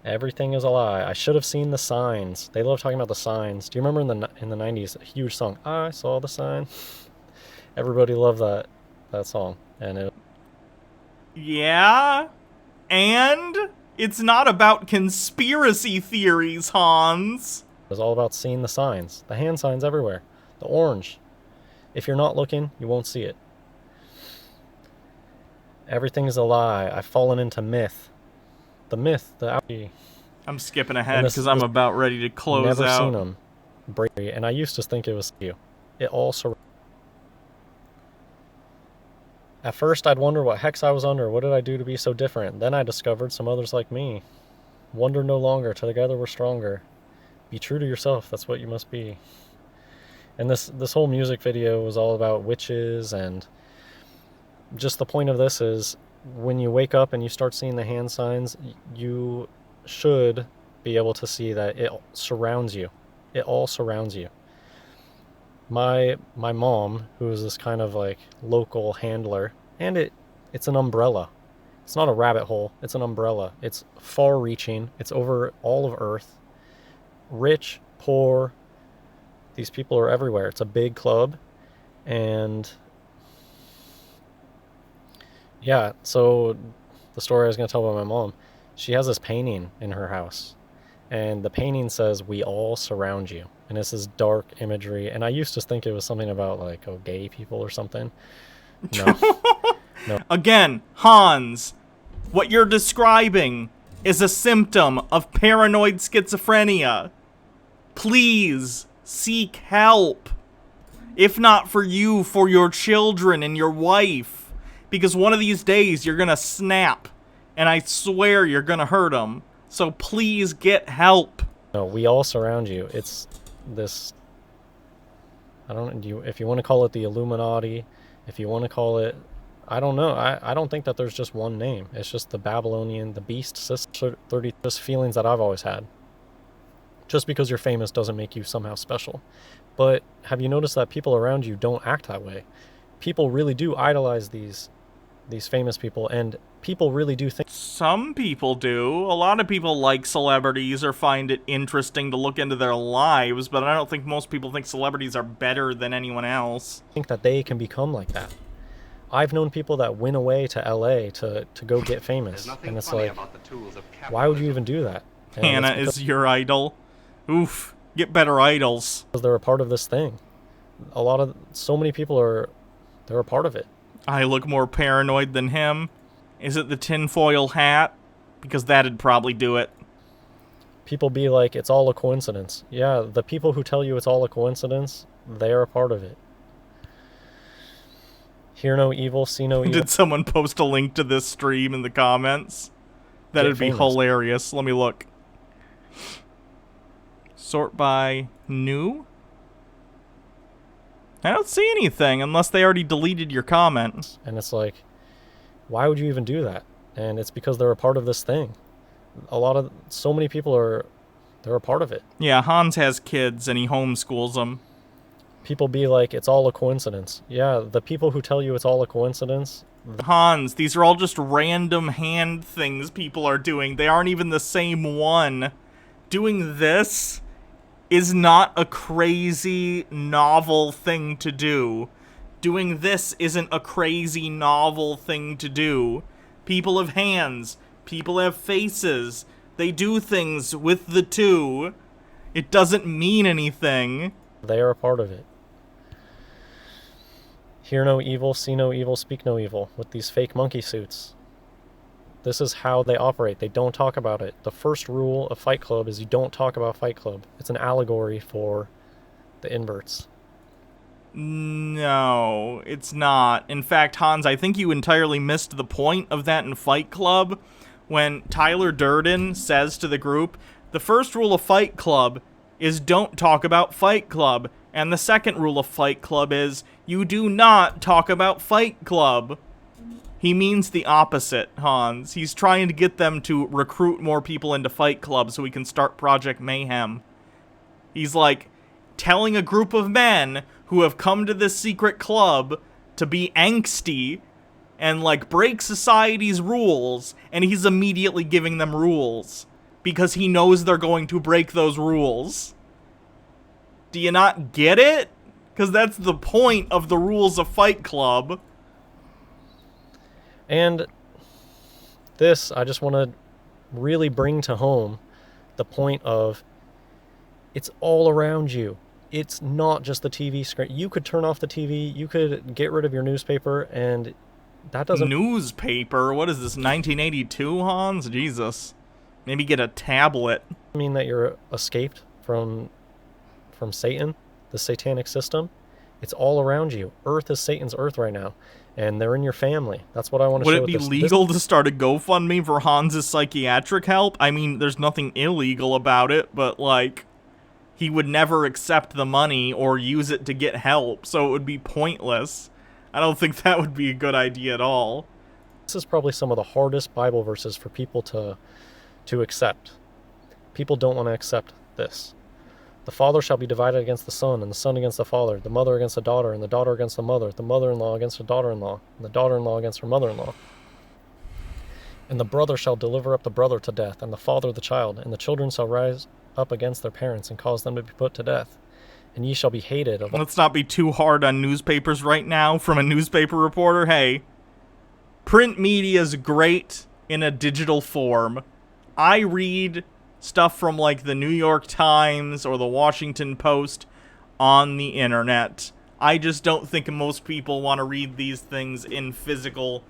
Everything is a lie. I should have seen the signs. They love talking about the signs. Do you remember in the 90s, a huge song, I Saw the Sign? Everybody loved that song. And it... Yeah? And it's not about conspiracy theories, Hans. It was all about seeing the signs. The hand signs everywhere. The orange. If you're not looking, you won't see it. Everything is a lie. I've fallen into myth. The myth, I'm skipping ahead because I'm about ready to close never out. Seen them. Brady, and I used to think it was you. It all At first, I'd wonder what hex I was under. What did I do to be so different? Then I discovered some others like me. Wonder no longer. Together we're stronger. Be true to yourself. That's what you must be. And this whole music video was all about witches, and just the point of this is when you wake up and you start seeing the hand signs, you should be able to see that it surrounds you. It all surrounds you. My mom, who is this kind of like local handler, and it's an umbrella. It's not a rabbit hole, it's an umbrella. It's far-reaching. It's over all of Earth. Rich, poor, these people are everywhere. It's a big club, and yeah, so the story I was going to tell about my mom, she has this painting in her house, and the painting says, "We all surround you." And it's this dark imagery, and I used to think it was something about, like, gay people or something. No. No. Again, Hans, what you're describing is a symptom of paranoid schizophrenia. Please seek help. If not for you, for your children and your wife. Because one of these days you're gonna snap, and I swear you're gonna hurt them. So please get help. No, we all surround you. It's this, I don't know, if you want to call it the Illuminati, if you want to call it, I don't know. I don't think that there's just one name. It's just the Babylonian, the beast system, 30 just feelings that I've always had. Just because you're famous doesn't make you somehow special. But have you noticed that people around you don't act that way? People really do idolize these famous people, and people really do think... Some people do. A lot of people like celebrities or find it interesting to look into their lives, but I don't think most people think celebrities are better than anyone else. Think that they can become like that. I've known people that went away to LA to go get famous, and it's like, why would you even do that? And Hannah is your idol. Oof, get better idols. Because they're a part of this thing. So many people they're a part of it. I look more paranoid than him. Is it the tinfoil hat? Because that'd probably do it. People be like, it's all a coincidence. Yeah, the people who tell you it's all a coincidence, they're a part of it. Hear no evil, see no evil. Did someone post a link to this stream in the comments? That'd be hilarious. Let me look. Sort by new? I don't see anything unless they already deleted your comment. And it's like, why would you even do that? And it's because they're a part of this thing. So many people they're a part of it. Yeah, Hans has kids and he homeschools them. People be like, it's all a coincidence. Yeah, the people who tell you it's all a coincidence. Hans, these are all just random hand things people are doing. They aren't even the same one. Doing this is not a crazy, novel thing to do. Doing this isn't a crazy, novel thing to do. People have hands. People have faces. They do things with the two. It doesn't mean anything. They are a part of it. Hear no evil, see no evil, speak no evil, with these fake monkey suits. This is how they operate. They don't talk about it. The first rule of Fight Club is you don't talk about Fight Club. It's an allegory for the inverts. No, it's not. In fact, Hans, I think you entirely missed the point of that in Fight Club. When Tyler Durden says to the group, the first rule of Fight Club is don't talk about Fight Club. And the second rule of Fight Club is you do not talk about Fight Club. He means the opposite, Hans. He's trying to get them to recruit more people into Fight Club so we can start Project Mayhem. He's like telling a group of men who have come to this secret club to be angsty and like break society's rules, and he's immediately giving them rules. because he knows they're going to break those rules. Do you not get it? Because that's the point of the rules of Fight Club. And this, I just want to really bring to home the point of it's all around you. It's not just the TV screen. You could turn off the TV, you could get rid of your newspaper, and that doesn't... Newspaper? What is this, 1982, Hans? Jesus. Maybe get a tablet. I mean that you're escaped from Satan, the satanic system. It's all around you. Earth is Satan's earth right now, and they're in your family. That's what I want to show. Would it be legal to start a GoFundMe for Hans's psychiatric help? I mean, there's nothing illegal about it, but, like, he would never accept the money or use it to get help, so it would be pointless. I don't think that would be a good idea at all. This is probably some of the hardest Bible verses for people to accept. People don't want to accept this. The father shall be divided against the son, and the son against the father, the mother against the daughter, and the daughter against the mother-in-law against her daughter-in-law, and the daughter-in-law against her mother-in-law. And the brother shall deliver up the brother to death, and the father the child, and the children shall rise up against their parents, and cause them to be put to death. And ye shall be hated of all. Let's not be too hard on newspapers right now from a newspaper reporter. Hey, print media's great in a digital form. I read stuff from, like, the New York Times or the Washington Post on the internet. I just don't think most people want to read these things in physical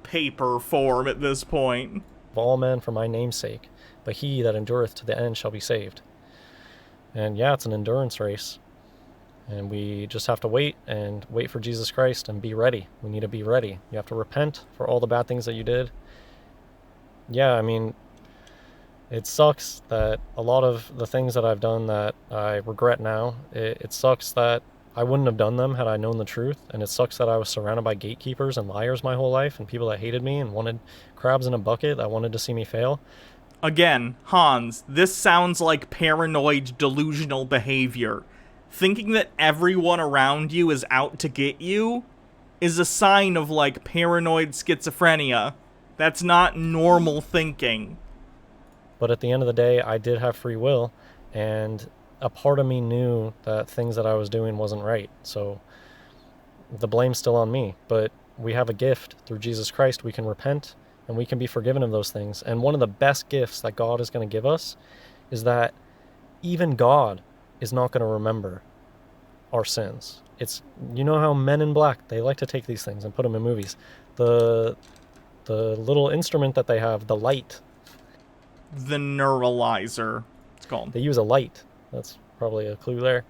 paper form at this point. Of all men for my name's sake, but he that endureth to the end shall be saved. And yeah, it's an endurance race. And we just have to wait for Jesus Christ and be ready. We need to be ready. You have to repent for all the bad things that you did. Yeah, I mean, it sucks that a lot of the things that I've done that I regret now, it sucks that I wouldn't have done them had I known the truth, and it sucks that I was surrounded by gatekeepers and liars my whole life, and people that hated me and wanted crabs in a bucket that wanted to see me fail. Again, Hans, this sounds like paranoid, delusional behavior. Thinking that everyone around you is out to get you is a sign of, like, paranoid schizophrenia. That's not normal thinking. But at the end of the day, I did have free will, and a part of me knew that things that I was doing wasn't right. So the blame's still on me. But we have a gift through Jesus Christ. We can repent, and we can be forgiven of those things. And one of the best gifts that God is going to give us is that even God is not going to remember our sins. It's, you know how Men in Black, they like to take these things and put them in movies. The little instrument that they have, the light. The neuralizer, it's called. They use a light. That's probably a clue there.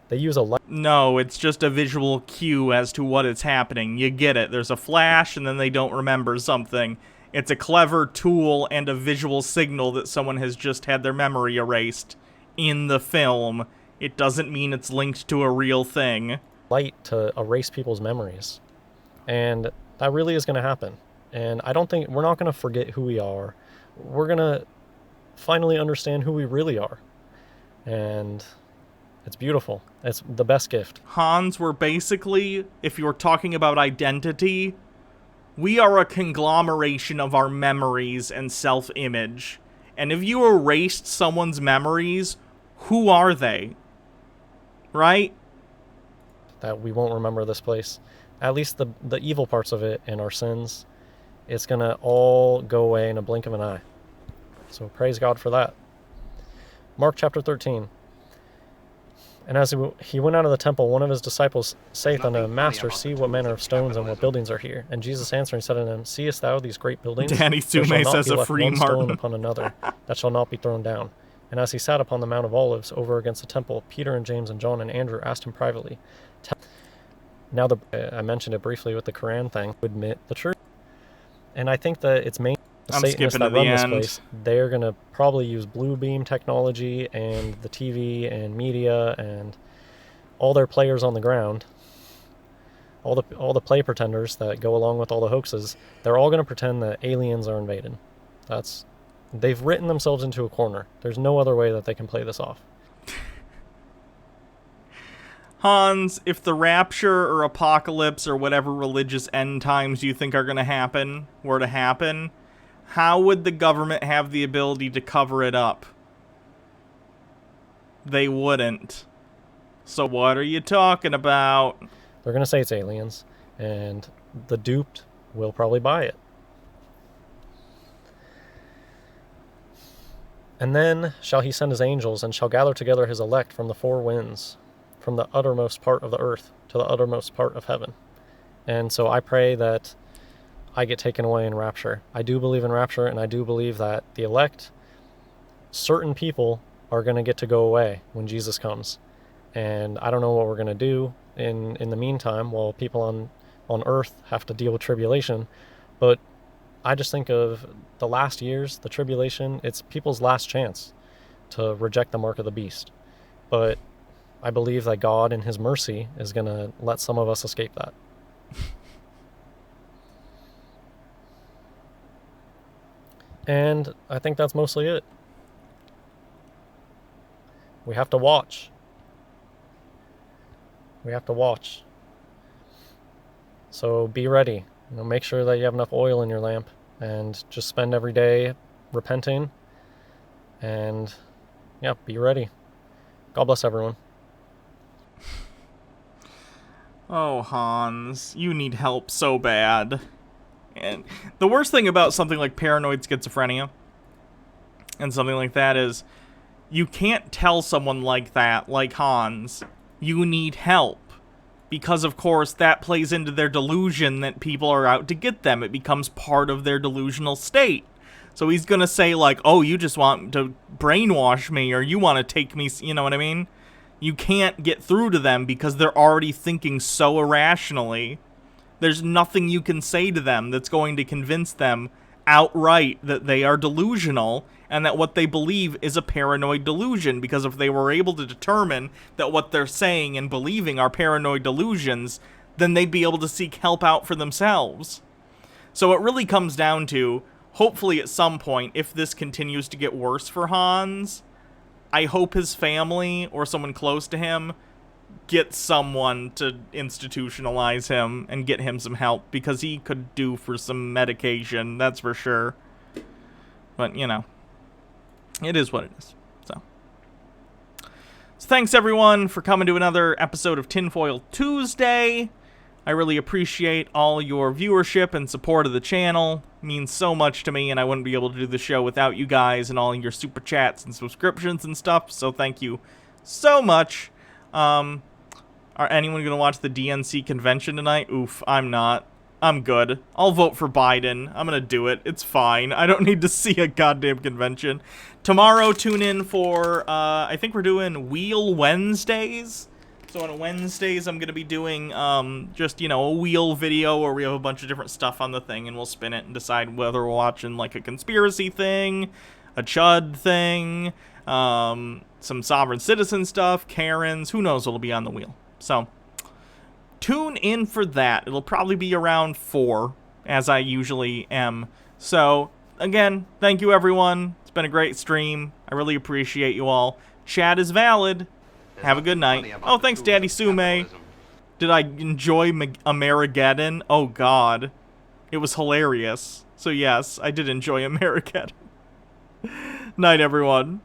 They use a light. No, it's just a visual cue as to what is happening. You get it. There's a flash, and then they don't remember something. It's a clever tool and a visual signal that someone has just had their memory erased in the film. It doesn't mean it's linked to a real thing. Light to erase people's memories. And that really is going to happen. And I don't think, we're not going to forget who we are. We're going to finally understand who we really are. And it's beautiful. It's the best gift. Hans, we're basically, if you're talking about identity, we are a conglomeration of our memories and self-image. And if you erased someone's memories, who are they? Right? That we won't remember this place. At least the evil parts of it and our sins, it's going to all go away in a blink of an eye. So praise God for that. Mark chapter 13. And as he went out of the temple, one of his disciples saith unto him, Master, see what manner of stones and what buildings are here. And Jesus answering said unto him, Seest thou these great buildings? Danny Sume says a free one Martin. stone upon another that shall not be thrown down. And as he sat upon the Mount of Olives over against the temple, Peter and James and John and Andrew asked him privately. Now I mentioned it briefly with the Quran thing. Admit the truth. And I think that it's mainly the Satanists that run this place. They're going to probably use blue beam technology and the TV and media and all their players on the ground. All the play pretenders that go along with all the hoaxes. They're all going to pretend that aliens are invaded. They've written themselves into a corner. There's no other way that they can play this off. Hans, if the rapture or apocalypse or whatever religious end times you think are going to happen were to happen, How would the government have the ability to cover it up? They wouldn't. So what are you talking about? They're going to say it's aliens, and the duped will probably buy it. And then shall he send his angels, and shall gather together his elect from the four winds, from the uttermost part of the earth to the uttermost part of heaven. And so I pray that I get taken away in rapture. I do believe in rapture, and I do believe that the elect, certain people, are going to get to go away when Jesus comes. And I don't know what we're going to do in the meantime while people on earth have to deal with tribulation. But I just think of the last years, the tribulation, it's people's last chance to reject the mark of the beast. But I believe that God in his mercy is going to let some of us escape that. And I think that's mostly it. We have to watch. We have to watch. So be ready. Make sure that you have enough oil in your lamp, and just spend every day repenting. And yeah, be ready. God bless everyone. Oh, Hans, you need help so bad. And the worst thing about something like paranoid schizophrenia and something like that is you can't tell someone like that, like Hans, you need help. Because, of course, that plays into their delusion that people are out to get them. It becomes part of their delusional state. So he's going to say, like, oh, you just want to brainwash me, or you want to take me, you know what I mean? You can't get through to them because they're already thinking so irrationally. There's nothing you can say to them that's going to convince them outright that they are delusional and that what they believe is a paranoid delusion, because if they were able to determine that what they're saying and believing are paranoid delusions, then they'd be able to seek help out for themselves. So it really comes down to, hopefully at some point, if this continues to get worse for Hans, I hope his family or someone close to him get someone to institutionalize him and get him some help, because he could do for some medication, that's for sure. But, you know, it is what it is. So thanks everyone for coming to another episode of Tinfoil Tuesday. I really appreciate all your viewership and support of the channel. It means so much to me, and I wouldn't be able to do the show without you guys and all your super chats and subscriptions and stuff, so thank you so much. Are anyone going to watch the DNC convention tonight? Oof, I'm not. I'm good. I'll vote for Biden. I'm going to do it. It's fine. I don't need to see a goddamn convention. Tomorrow, tune in for, I think we're doing Wheel Wednesdays. So on Wednesdays, I'm going to be doing just, you know, a wheel video where we have a bunch of different stuff on the thing, and we'll spin it and decide whether we're watching, like, a conspiracy thing, a chud thing, some sovereign citizen stuff, Karens, who knows what'll be on the wheel. So, tune in for that. It'll probably be around 4, as I usually am. So, again, thank you everyone. It's been a great stream. I really appreciate you all. Chat is valid. Have a good night. Oh, thanks, Daddy Sume. Did I enjoy Amerigeddon? Oh, God. It was hilarious. So, yes, I did enjoy Amerigeddon. Night, everyone.